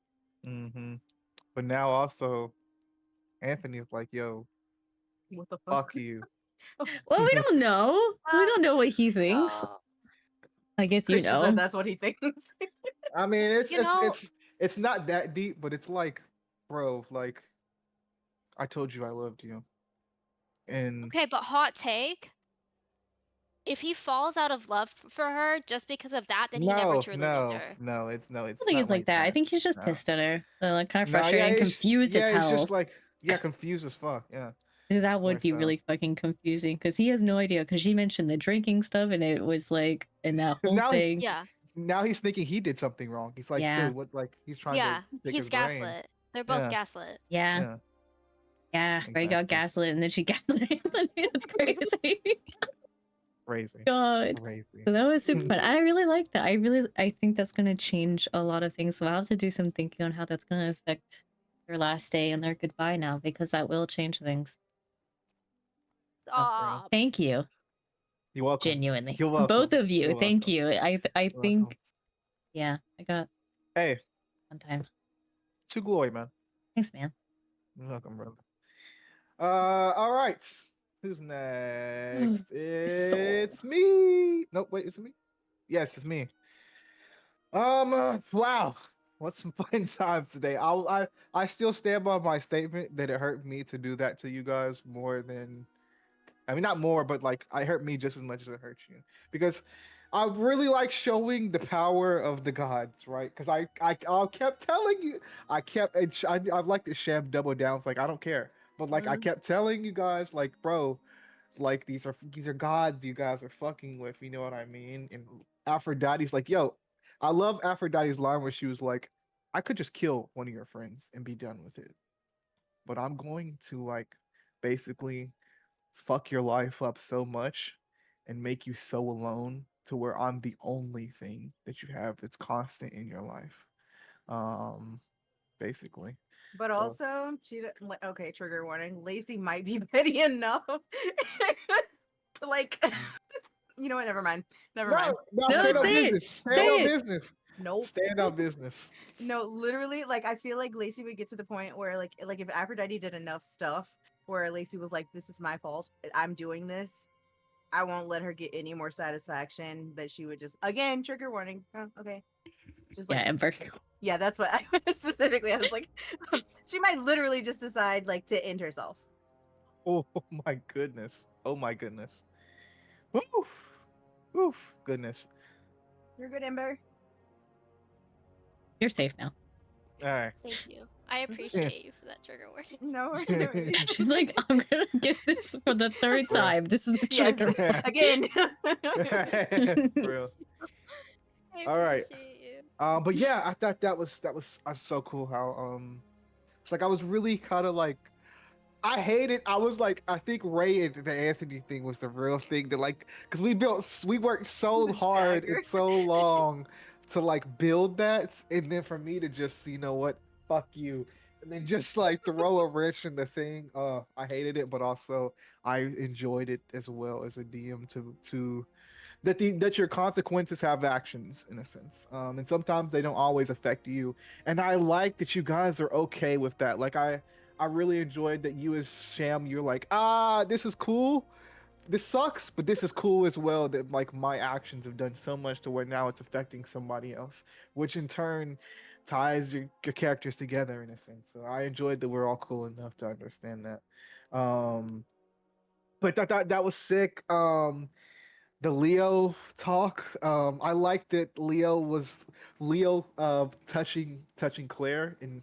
But now also Anthony's like, yo, What the fuck you. Well, we don't know. We don't know what he thinks. I guess you Christian know. said that's what he thinks. I mean, it's not that deep, but it's like, bro, like I told you I loved you. And Okay, but hot take. If he falls out of love for her just because of that, then he never truly loved her. No, it's I don't think it's like that. I think he's just pissed at her. Like kind of frustrated and confused as hell. He's just like, confused as fuck. Yeah. Because that would be really fucking confusing. Because he has no idea. Because she mentioned the drinking stuff, and it was like, and that whole thing. Now he's thinking he did something wrong. He's like, dude, what? Like he's trying to. He's gaslit. They're both gaslit. Yeah. Ray got gaslit, and then she gaslit Anthony. That's crazy. Crazy. God. Crazy. So that was super fun. I really like that. I think that's gonna change a lot of things. So I'll have to do some thinking on how that's gonna affect their last day and their goodbye now, because that will change things. Stop. Thank you. You're welcome. Genuinely. You're welcome. Both of you. You're Thank welcome. you. I think I got one time. To glory, man. Thanks, man. You're welcome, brother. All right. Who's next? It's me. Nope, wait, is it me? Yes, it's me. Wow. What's some fun times today. I still stand by my statement that it hurt me to do that to you guys more than, I mean, not more, but like it hurt me just as much as it hurt you, because I really like showing the power of the gods, right? Because I kept telling you, I've like this sham double down. It's like I don't care, but like I kept telling you guys, like, bro, like these are gods you guys are fucking with. You know what I mean? And Aphrodite's like, yo, I love Aphrodite's line where she was like, I could just kill one of your friends and be done with it, but I'm going to like basically fuck your life up so much and make you so alone to where I'm the only thing that you have that's constant in your life. Basically. But also, okay, trigger warning. Lacey might be petty enough. Like, You know what? Never mind. Never No, mind. no, No, stand on say it. business. Stand Say on it. business. Nope. Stand on business. No, literally, like I feel like Lacey would get to the point where like if Aphrodite did enough stuff where Lacey was like, "This is my fault. I'm doing this. I won't let her get any more satisfaction." That she would just again trigger warning. Oh, okay, just Yeah, like Ember. yeah, that's what I specifically. I was like, she might literally just decide like to end herself. Oh my goodness. Oh my goodness. Woof. Woof. Goodness. You're good, Ember. You're safe now. All right. Thank you. I appreciate you for that trigger warning. No, no. She's like, I'm gonna get this for the third Bro. time. This is the Yes, trigger. again. For real. I All right. appreciate you. But yeah, I thought that was so cool how it's like I was really kind of like I hated. I was like, I think Ray and the Anthony thing was the real thing that like, because we worked so The hard dagger. and so long to like build that, and then for me to just, you know what, fuck you, and then just like throw a wrench in the thing. I hated it, but also I enjoyed it as well as a DM to that your consequences have actions in a sense, and sometimes they don't always affect you, and I like that you guys are okay with that. Like I really enjoyed that you as Sham, you're like, this is cool, this sucks, but this is cool as well, that like my actions have done so much to where now it's affecting somebody else, which in turn ties your characters together in a sense. So I enjoyed that we're all cool enough to understand that. But that was sick. The Leo talk. I like that Leo touching Claire, and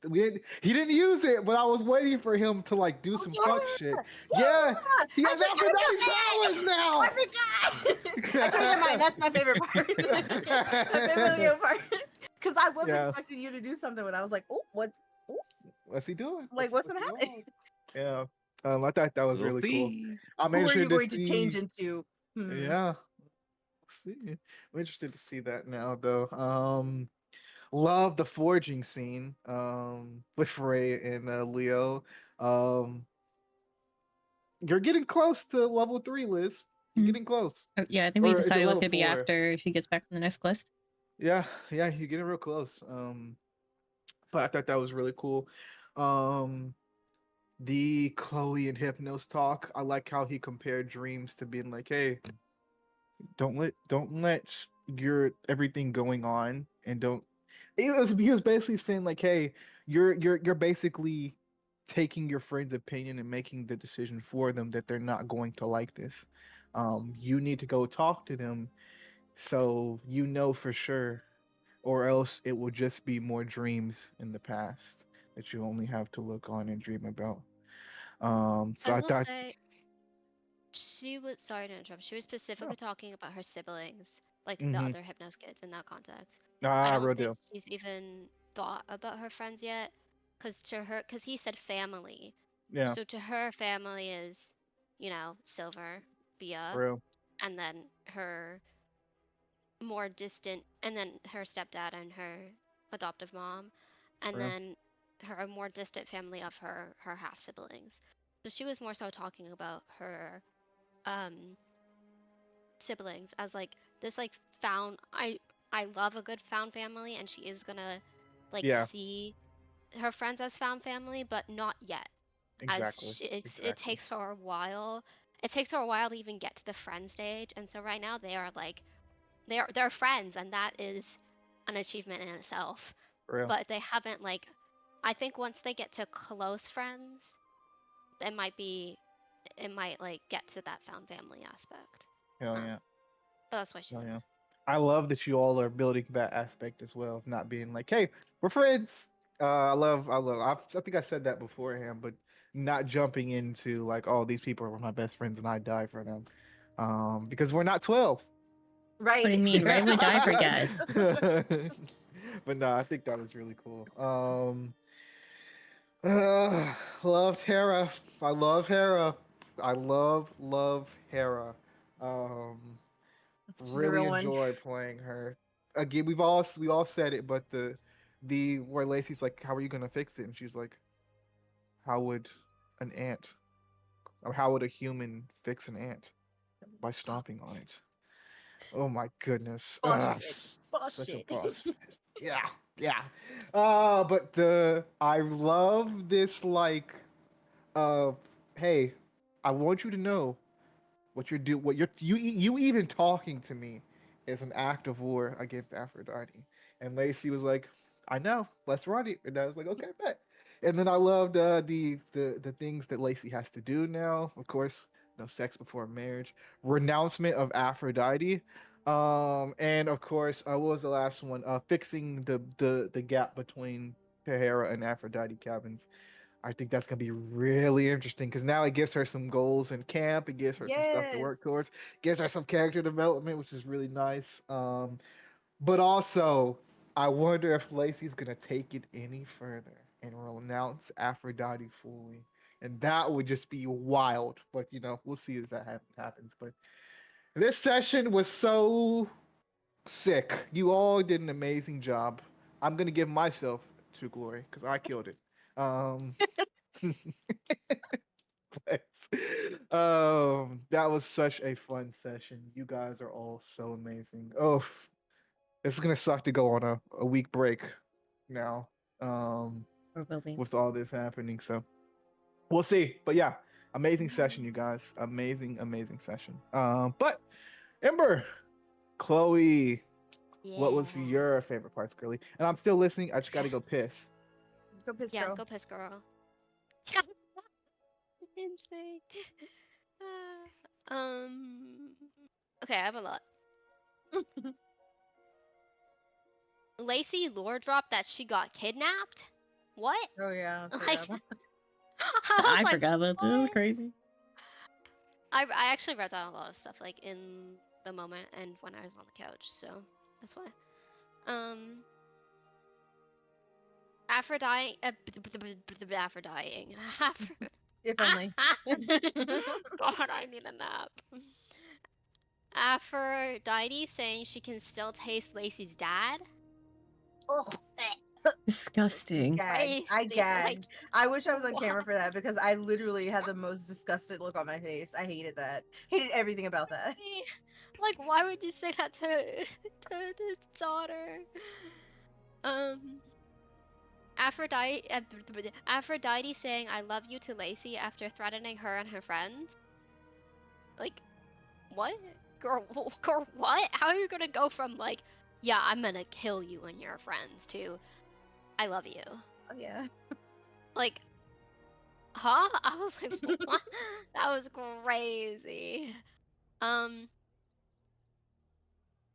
he didn't use it, but I was waiting for him to like do some fuck shit. Yeah, he has Aphrodite powers now. I forgot. I changed my mind. That's my favorite part. My favorite Leo part. Because I was Yeah. expecting you to do something when I was like, oh, what's What's he doing? like what's gonna happen? Yeah. I thought that was We'll really cool. see. I'm Who are you interested to going to change see. into? Yeah. See, I'm interested to see that now, though. Love the forging scene with Ray and Leo. Um, you're getting close to level 3, Liz. You're Mhm. getting close. Yeah, I think we Or is it decided it was level gonna be 4? after she gets back from the next quest. Yeah, you're getting real close. But I thought that was really cool. Um, the Chloe and Hypnos talk. I like how he compared dreams to being like, hey, don't let your everything going on, and don't. He was basically saying like, hey, you're basically taking your friend's opinion and making the decision for them that they're not going to like this. You need to go talk to them so you know for sure, or else it will just be more dreams in the past that you only have to look on and dream about. So I I will thought, say, she was sorry to interrupt. She was specifically talking about her siblings, like the mm-hmm. other Hypnos kids in that context. I Real don't think deal. she's even thought about her friends yet, because he said family. Yeah, So to her, family is, Silver, Bia, real. and then her more distant, and then her stepdad and her adoptive mom, and Real. then her more distant family of her half siblings. So she was more so talking about her um siblings as like this like found I love a good found family, and she is gonna like Yeah, see her friends as found family, but not yet, as exactly. it Exactly. takes her a while. It takes her a while to even get to the friend stage, and so right now they are like they're friends, and that is an achievement in itself. Real. But they haven't like, I think once they get to close friends, it might be it might like get to that found family aspect. Hell Um, yeah. but that's why she Hell said yeah. that. I love that you all are building that aspect as well of not being like, hey, we're friends. I think I said that beforehand, but not jumping into like, oh, these people are my best friends and I die for them. Because we're not 12. Right. What do you mean? Ray would die for guys. But no, I think that was really cool. Loved Hera. I love Hera. I love Hera. Um, She's a really real one. enjoy playing her. Again, we all said it, but the where Lacey's like, how are you gonna fix it? And she's like, how would an ant, or how would a human fix an ant? by stomping on it. Oh my goodness. Boss Ugh, shit. Boss such a shit. boss. Yeah, yeah. But I love this like uh hey, I want you to know what you even talking to me is an act of war against Aphrodite. And Lacey was like, I know, let's run it. And I was like, okay, bet. And then I loved the things that Lacey has to do now. Of course, no sex before marriage, renouncement of Aphrodite, and of course, what was the last one? Fixing the gap between Tahara and Aphrodite cabins. I think that's gonna be really interesting because now it gives her some goals in camp. It gives her some stuff to Yes. work towards. Gives her some character development, which is really nice. But also, I wonder if Lacey's gonna take it any further and renounce Aphrodite fully, and that would just be wild. But we'll see if that happens. But this session was so sick. You all did an amazing job. I'm gonna give myself to glory because I killed it. Um, that was such a fun session. You guys are all so amazing. Oh, this is gonna suck to go on a week break now. Or will be. With all this happening, so we'll see. But yeah, amazing session, you guys. Amazing session. But Ember, Chloe, what was Yeah. your favorite parts, girly? And I'm still listening. I just gotta go piss. Go piss, Yeah, girl. go piss, girl. Insane. Okay, I have a lot. Lacey lore dropped that she got kidnapped. What? Oh yeah. I Like, forgot about I was I like, forgot about this. what? Crazy. I actually read down a lot of stuff like in the moment and when I was on the couch, so that's why. Aphrodite, Aphrodite. If only. God, I need a nap. Aphrodite saying she can still taste Lacey's dad. Oh, Disgusting. gagged. I Crazy, gagged. like, I wish I was on camera what? for that because I literally had the most disgusted look on my face. I hated that. Hated everything about that. Like, why would you say that to his daughter? Aphrodite, Aphrodite saying "I love you" to Lacey after threatening her and her friends. Like, what? Girl, girl, what? How are you gonna go from like, yeah, I'm gonna kill you and your friends to, I love you? Oh yeah. Like, huh? I was like, what? That was crazy. A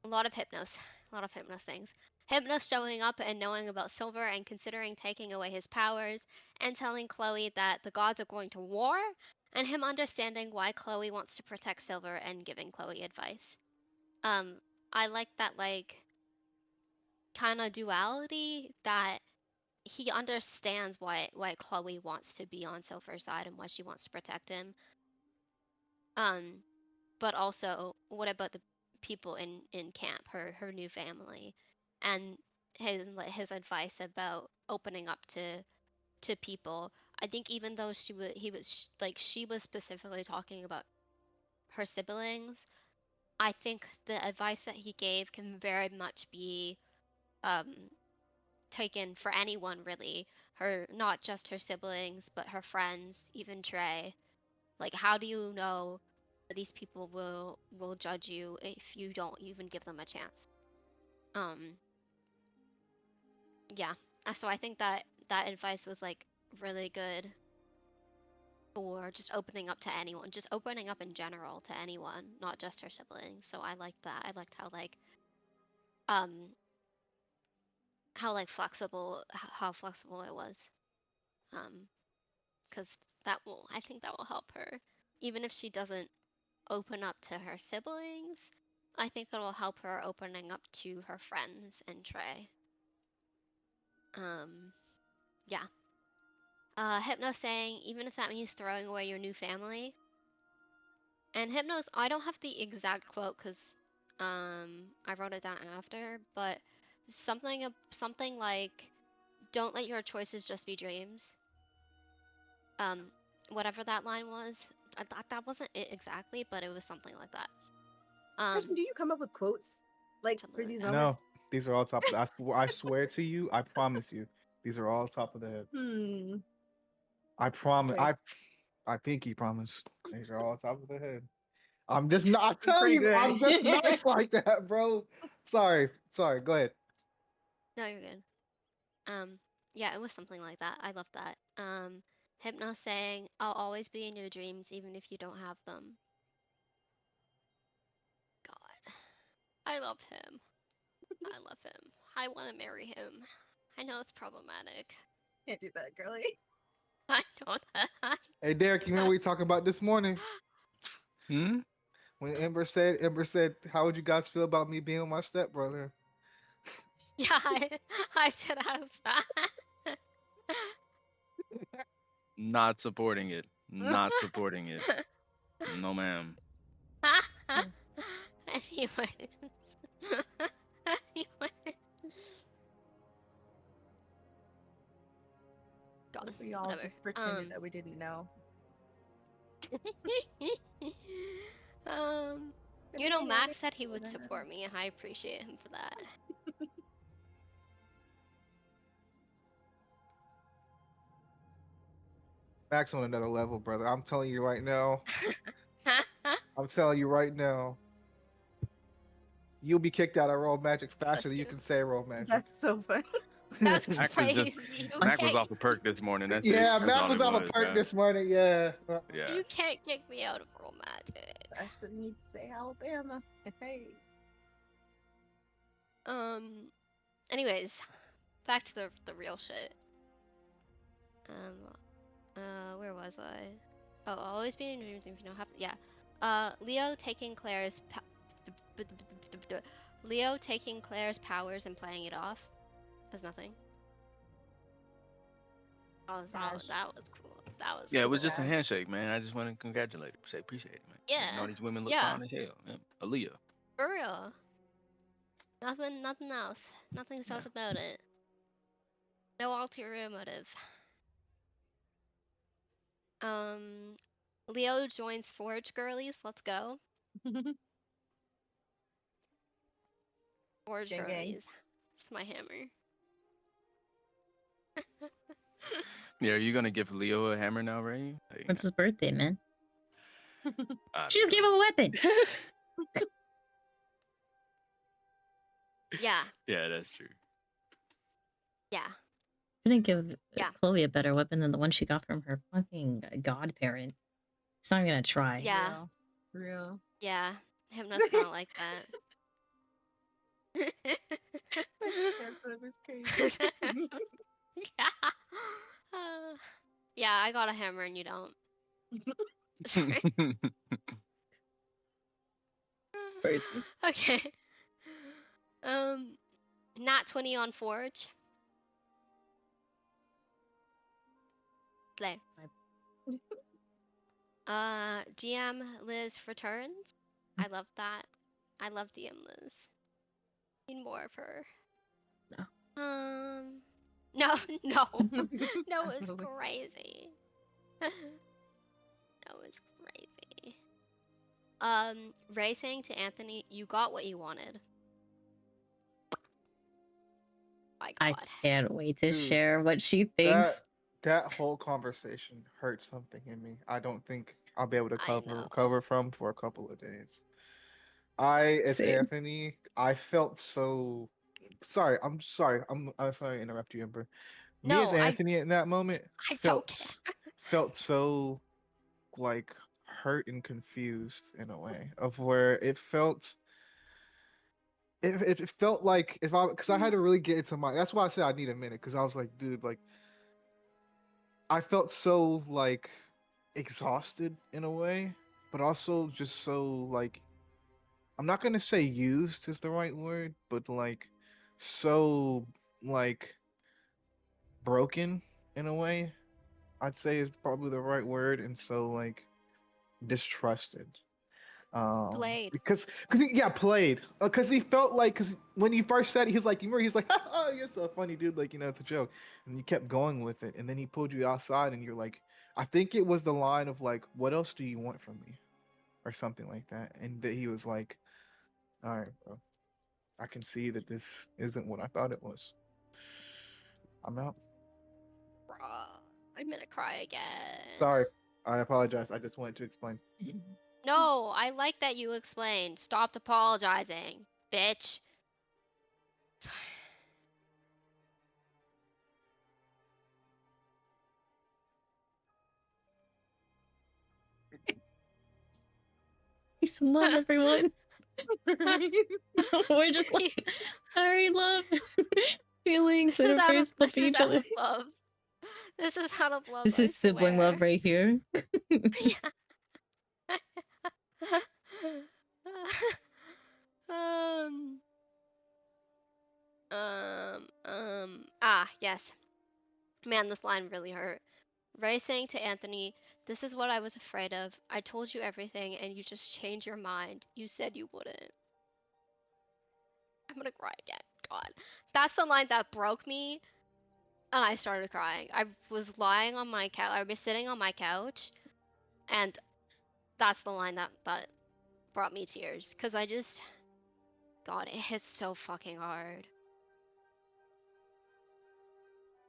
lot of Hypnos things. Hypnos showing up and knowing about Silver and considering taking away his powers, and telling Chloe that the gods are going to war, and him understanding why Chloe wants to protect Silver and giving Chloe advice. I like that, like, kind of duality that he understands why Chloe wants to be on Silver's side and why she wants to protect him. But also, what about the people in camp, her new family, and his advice about opening up to people. I think even though she was specifically talking about her siblings, I think the advice that he gave can very much be um taken for anyone really. Her, not just her siblings, but her friends, even Trey. Like, how do you know that these people will judge you if you don't even give them a chance? Um, yeah. So I think that advice was like really good for just opening up to anyone, just opening up in general to anyone, not just her siblings. So I liked that. I liked um how like flexible how flexible it was. Because I think that will help her, even if she doesn't open up to her siblings. I think it'll help her opening up to her friends and Trey. Yeah. Hypno saying, even if that means throwing away your new family. And Hypno's, I don't have the exact quote because I wrote it down after, but something like, don't let your choices just be dreams. Whatever that line was, that wasn't it exactly, but it was something like that. Christian, do you come up with quotes like Something for like these that. moments? No, these are all top of the, I swear to you, I promise you, these are all top of the head. I promise. Okay. I pinky promise. These are all top of the head. I'm just not. I You're tell pretty you, I'm good. just nice like that, bro. Sorry. Go ahead. No, you're good. Yeah, it was something like that. I love that. Hypno saying, "I'll always be in your dreams, even if you don't have them." God, I love him. I love him. I want to marry him. I know it's problematic. Can't do that, girly. I know that. Hey, Derek, you remember we talked about this morning Hmm? when Ember said, how would you guys feel about me being with my stepbrother? Yeah, I did ask that. Not supporting it. Not supporting it. No, ma'am. Anyways. Anyways. God, We all whatever. just pretended that we didn't know. You know, Max said he would support me, and I appreciate him for that. Max on another level, brother. I'm telling you right now. I'm telling you right now. You'll be kicked out of Roll Magic faster than you can say Roll Magic. That's so funny. That's Mac crazy. Mac was off a perk this morning. That's it. Yeah, That's Mac all was it off a perk man. this morning. Yeah. Yeah. You can't kick me out of Roll Magic. I shouldn't need to say Alabama. Hey. Anyways, back to the real shit. Where was I? Oh, I'll always be in your dreams if you don't have. Yeah. Leo taking Claire's Leo taking Claire's powers and playing it off. That's nothing. That was cool. That was Yeah, it cool. was just a handshake, man. I just want to congratulate her. Say appreciate it, man. Yeah. You know, these women look Yeah. fine as hell. Yeah. Aaliyah. For real. Nothing else. Nothing else about it. No ulterior motive. Leo joins Forge Girlies. Let's go. Forge Gang, gang. Girlies. It's my hammer. Yeah, are you gonna give Leo a hammer now, Ray? Like, It's his birthday, man. I She just gave him a weapon. Yeah. Yeah, that's true. Yeah. Couldn't give Yeah. Chloe a better weapon than the one she got from her fucking godparent. She's not gonna try. Yeah. Real. Yeah. Hypno's kind of like that. That was crazy. Yeah. Yeah, I got a hammer and you don't. Sorry. Crazy. Okay. Nat 20 on Forge. Slay. DM Liz returns. I love that. I love DM Liz. Need more of her. No. No, no, it's crazy. No, it's crazy. Ray saying to Anthony, "You got what you wanted." My God. I can't wait to Dude, share what she thinks. That whole conversation hurt something in me. I don't think I'll be able to I cover from for a couple of days. As Same. Anthony, I felt so sorry. I'm sorry. I'm sorry to interrupt you, Ember. Me No, as Anthony in that moment I don't care. felt so like hurt and confused in a way of where it felt it felt like if I because I had to really get into my that's why I said I need a minute because I was like, dude, like I felt so like exhausted in a way, but also just so like I'm not gonna say used is the right word, but like so like broken in a way. I'd say is probably the right word, and so like distrusted. Played. Because played because he felt like because when he first said it, he's like he's like oh you're so funny dude, like it's a joke, and you kept going with it, and then he pulled you outside and you're like I think it was the line of like, "What else do you want from me?" or something like that, and that he was like, "All right, bro, I can see that this isn't what I thought it was. I'm out." Bruh, I'm gonna cry again. Sorry, I apologize. I just wanted to explain. No, I like that you explained. Stopped apologizing, bitch. Peace and love, everyone. We're just like, sorry, love. Feelings and our first flipping each other. Love. This is out of love. This is sibling love right here. Yeah. Yes. Man, this line really hurt. Ray saying to Anthony, "This is what I was afraid of. I told you everything and you just changed your mind. You said you wouldn't." I'm gonna cry again. God. That's the line that broke me and I started crying. I was lying on my couch. I was sitting on my couch and that's the line that brought me tears. Cause I just, God, it hits so fucking hard.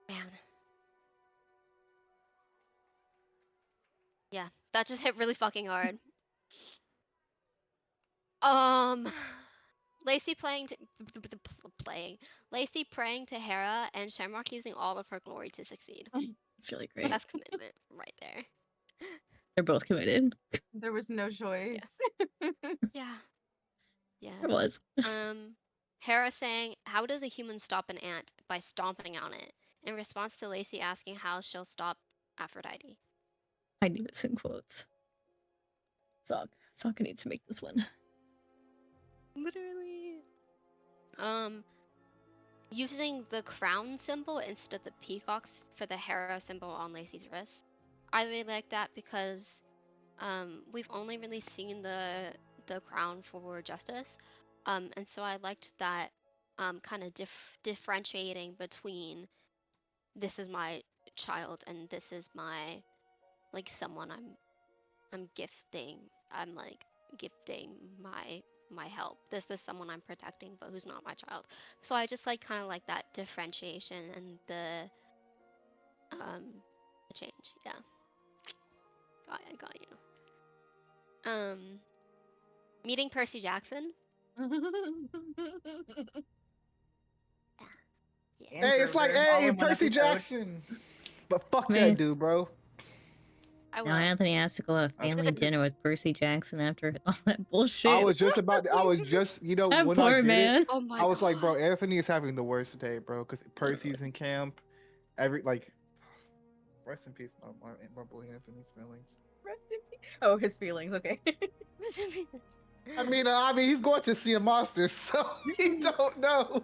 Man. Yeah, that just hit really fucking hard. Lacey Lacey praying to Hera and Shamrock using all of her glory to succeed. It's really great. That's commitment right there. They're both committed. There was no choice. Yeah. Yeah. It was. Hera saying, "How does a human stop an ant? By stomping on it." In response to Lacey asking how she'll stop Aphrodite. I need this in quotes. Sokka needs to make this one. Literally. Using the crown symbol instead of the peacocks for the Hera symbol on Lacey's wrist. I really like that because we've only really seen the crown for Justice. And so I liked that kind of differentiating between this is my child and this is my like someone I'm gifting. I'm like gifting my help. This is someone I'm protecting, but who's not my child. So I just like kind of like that differentiation and the change. Yeah. I got you. Meeting Percy Jackson. Yeah. Hey, it's like, all hey, in one Percy episode. Jackson. But fuck Man. that dude, bro. I Now will. Anthony has to go have family dinner with Percy Jackson after all that bullshit. I was just, you know, That when poor I did man. it, Oh my I was like, bro, God. Anthony is having the worst day, bro, because Percy's in camp. Rest in peace, my boy Anthony's feelings. Rest in peace. Oh, his feelings. Okay. I mean, he's going to see a monster, so he don't know.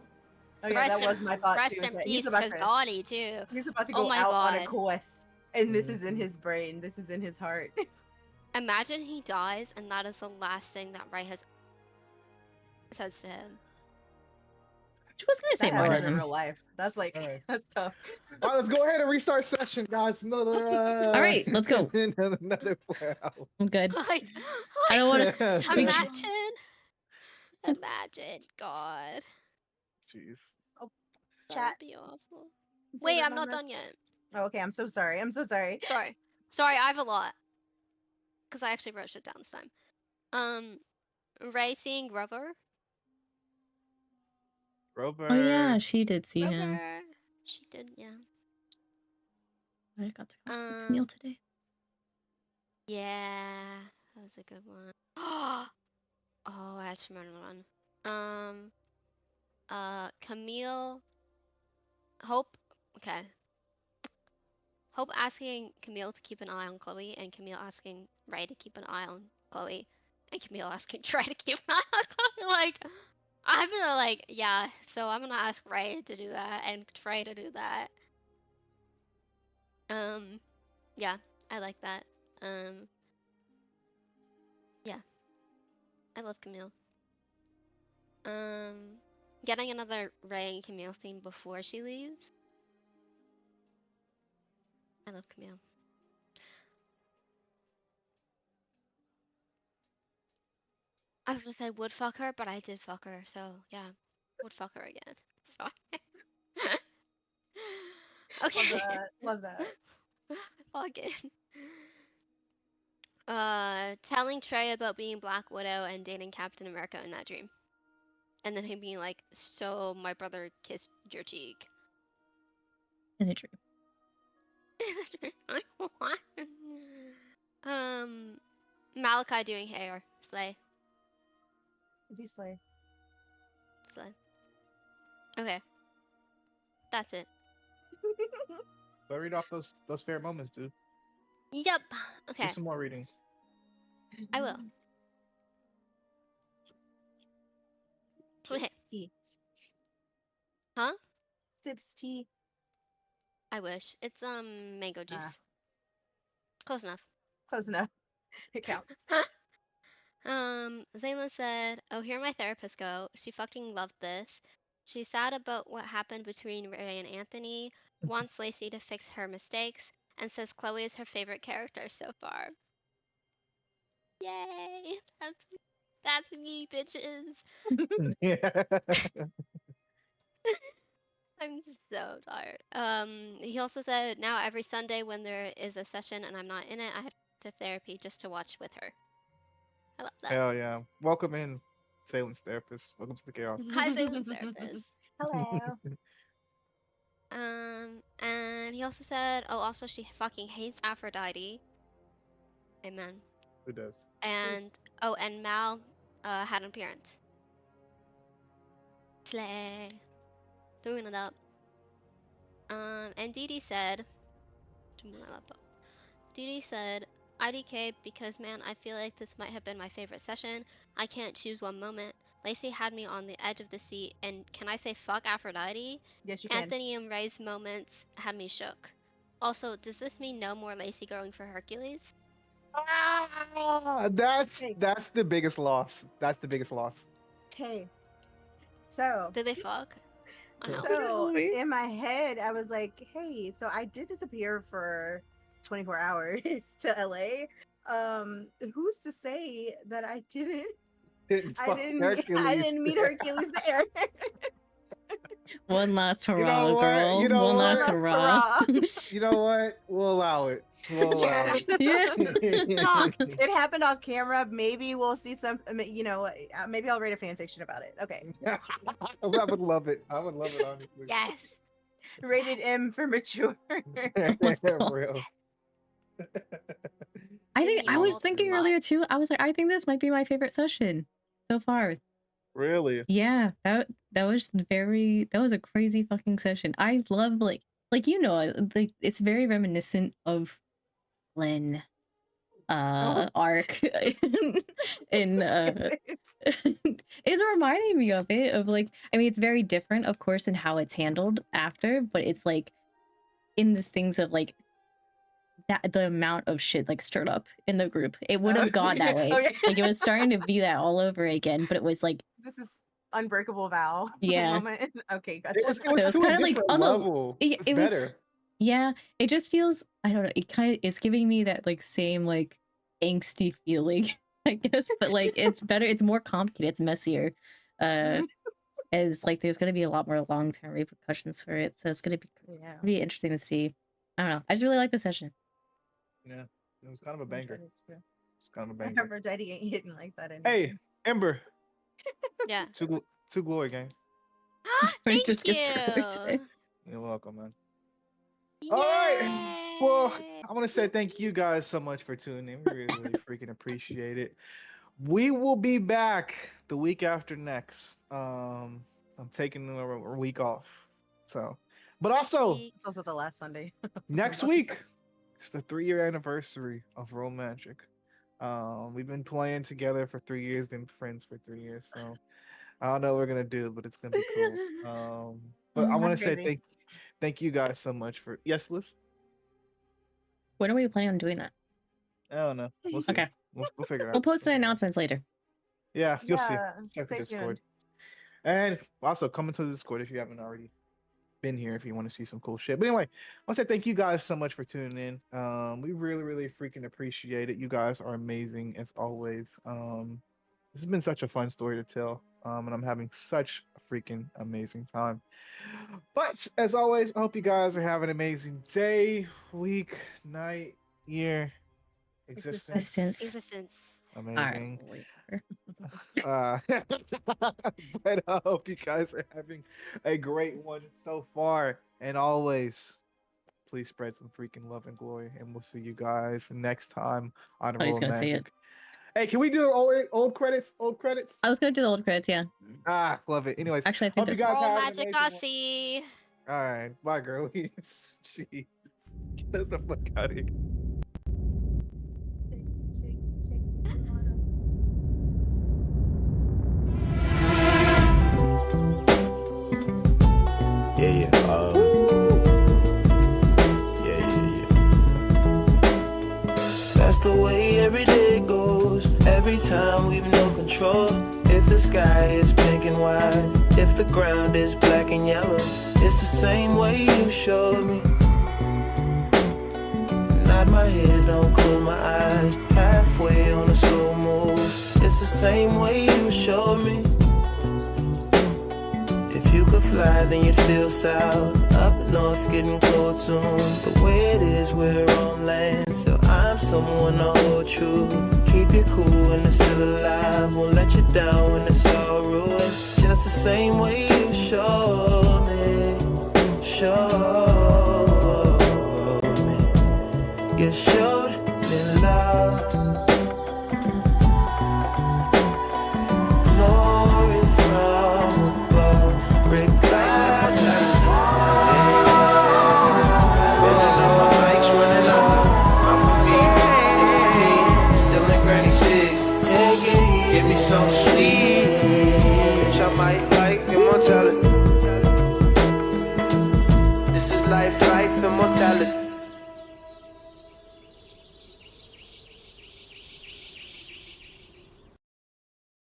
Oh yeah, that was my thought Rest too. in Is that peace, Frisgani too. He's about to Oh go my out on a God. quest, and this is in his brain. This is in his heart. Imagine he dies and that is the last thing that Ray has says to him. She was gonna say That happens in Martin. real life. That's like that's tough. All right, let's go ahead and restart session, guys. Another. All right, let's go. Another wow. I'm good. Like, I don't want to. Imagine, God. Jeez. Oh, That chat. would be awful. Wait, I'm not done yet. Oh, okay, I'm so sorry. I'm so sorry. Sorry, I have a lot. Because I actually wrote shit down this time. Ray seeing Grover. Grover. Oh yeah, she did see him. She did, yeah. I got to go to Camille today. Yeah, that was a good one. Oh, I have to remember one. Camille. Hope. Okay. Hope asking Camille to keep an eye on Chloe, and Camille asking Ray to keep an eye on Chloe, and Camille asking Trey to keep an eye on Chloe. Like, I'm gonna like, yeah. So I'm gonna ask Ray to do that and Trey to do that. Yeah, I like that. Yeah, I love Camille. Getting another Ray and Camille scene before she leaves. I love Camille. was gonna say would fuck her, but I did fuck her, so yeah, would fuck her again. It's fine. Love Okay. that. Love that. Fuck it. Telling Trey about being Black Widow and dating Captain America in that dream. And then him being like, so my brother kissed your cheek. In the dream. Like, what? Malachi doing hair. Slay. Be slay. Slay. Okay. That's it. But read off those fair moments, dude. Yep. Okay. Do some more reading. I will. Okay. Sips tea. Huh? Sips tea. I wish. It's mango juice. Close enough. Close enough. It counts. Zayla said, "Oh, here my therapist go. She fucking loved this. She's sad about what happened between Ray and Anthony, wants Lacey to fix her mistakes, and says Chloe is her favorite character so far." Yay! That's me, bitches. Yeah. I'm so tired. He also said, "Now every Sunday when there is a session and I'm not in it, I have to therapy just to watch with her." I love that. Hell yeah. Welcome in, Salem's therapist. Welcome to the chaos. Hi, Zayla's therapist. Hello. And he also said, "Oh, also she fucking hates Aphrodite." Amen. Who does? And and Mal had an appearance. Slay. Throwing it up. And Dee Dee said, to move my laptop. Dee Dee said, "IDK because man, I feel like this might have been my favorite session. I can't choose one moment. Lacey had me on the edge of the seat, and can I say fuck Aphrodite? Yes, you can. Anthony and Ray's moments had me shook. Also, does this mean no more Lacey going for Hercules?" That's Hey. that's the biggest loss. That's the biggest loss. Hey. So. Did they fuck? On Hell? So in my head, I was like, "Hey, so I did disappear for 24 hours to LA. Who's to say that I didn't? I didn't meet Hercules there." One last hurrah, You know what? girl. You know One what? last Last hurrah. You know what? We'll allow it. We'll allow it. Yeah. It happened off camera. Maybe we'll see some. Maybe I'll write a fan fiction about it. Okay. I would love it. I would love it, honestly. Yes. Rated M for mature. For real. I think I was Multiple thinking spots. earlier too. I was like, I think this might be my favorite session so far. Really? Yeah, that was a crazy fucking session. I love like it's very reminiscent of Glenn arc in it's reminding me of it, of like, I mean, it's very different of course in how it's handled after, but it's like in this things of like that the amount of shit like stirred up in the group, it would have gone that way. Oh, yeah. Like it was starting to be that all over again, but it was like, This is unbreakable vow. Yeah. Moment. Okay, gotcha. It was It was to a kinda like different on the- level. It's it was- better. yeah, it just feels, I don't know, it's giving me that like same like angsty feeling, I guess, but like it's better, it's more complicated, it's messier. As like there's gonna be a lot more long-term repercussions for it, so it's gonna be interesting to see. I don't know, I just really like the session. Yeah, it was kind of a banger. It's kind of a banger. Aphrodite ain't hitting like that anymore. Hey, Ember. Yeah. Two glory gang. It Thank just you. gets started today. You're welcome, man. All right. Well, Yay. I want to say thank you guys so much for tuning in. We really freaking appreciate it. We will be back the week after next. I'm taking a week off. So, but also It's also the last Sunday. next week, it's the 3-year anniversary of Roll Magic. We've been playing together for 3 years, been friends for 3 years. So I don't know what we're gonna do, but it's gonna be cool. But I want to That's say crazy. thank you guys so much for Liz. When are we planning on doing that? I don't know. We'll see. Okay. We'll figure it out. We'll post the announcements later. Yeah, you'll see. Yeah, Check the stay Discord. tuned. And also come into the Discord if you haven't already been here, if you want to see some cool shit. But anyway, I want to say thank you guys so much for tuning in. We really, really freaking appreciate it. You guys are amazing as always. This has been such a fun story to tell, and I'm having such a freaking amazing time. But as always, I hope you guys are having an amazing day, week, night, year, existence. Existence. Amazing. Alright, But I hope you guys are having a great one so far. And always, please spread some freaking love and glory. And we'll see you guys next time on Oh, he's Roll gonna say Magic. it. Hey, can we do old credits? Old credits? I was gonna do the old credits, yeah. Ah, love it. Anyways, Actually, I think hope you there's guys Roll have an Magic amazing one. Aussie. All right, bye, girlies. Jeez, get us the fuck out of here. Yeah, yeah. That's the way every day goes. Every time we've no control. If the sky is pink and white, if the ground is black and yellow, it's the same way you showed me. Nod my head, don't close my eyes. Halfway on a slow move. It's the same way you showed me. If you could fly, then you'd feel south. Up north's getting cold soon. The way it is, we're on land, so I'm someone to hold true. Keep you cool when it's still alive. Won't let you down when it's all ruined. Just the same way you showed me. Showed me. You showed me love.